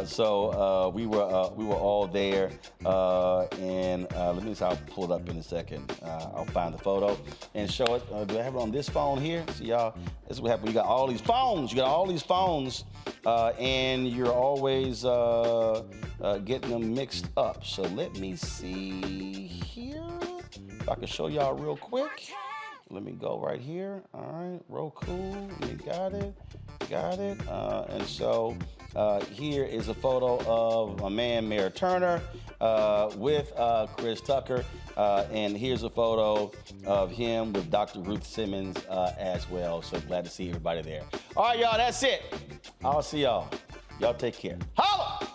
[SPEAKER 8] So we were all there, and let me see. I'll pull it up in a second. I'll find the photo and show it. Do I have it on this phone here? See, y'all, this is what happened. You got all these phones. And you're always getting them mixed up. So let me see here. If I can show y'all real quick. Let me go right here. All right, Roku. We got it. And so here is a photo of my man, Mayor Turner, with Chris Tucker. And here's a photo of him with Dr. Ruth Simmons as well. So glad to see everybody there. All right, y'all, that's it. I'll see y'all. Y'all take care. Holla!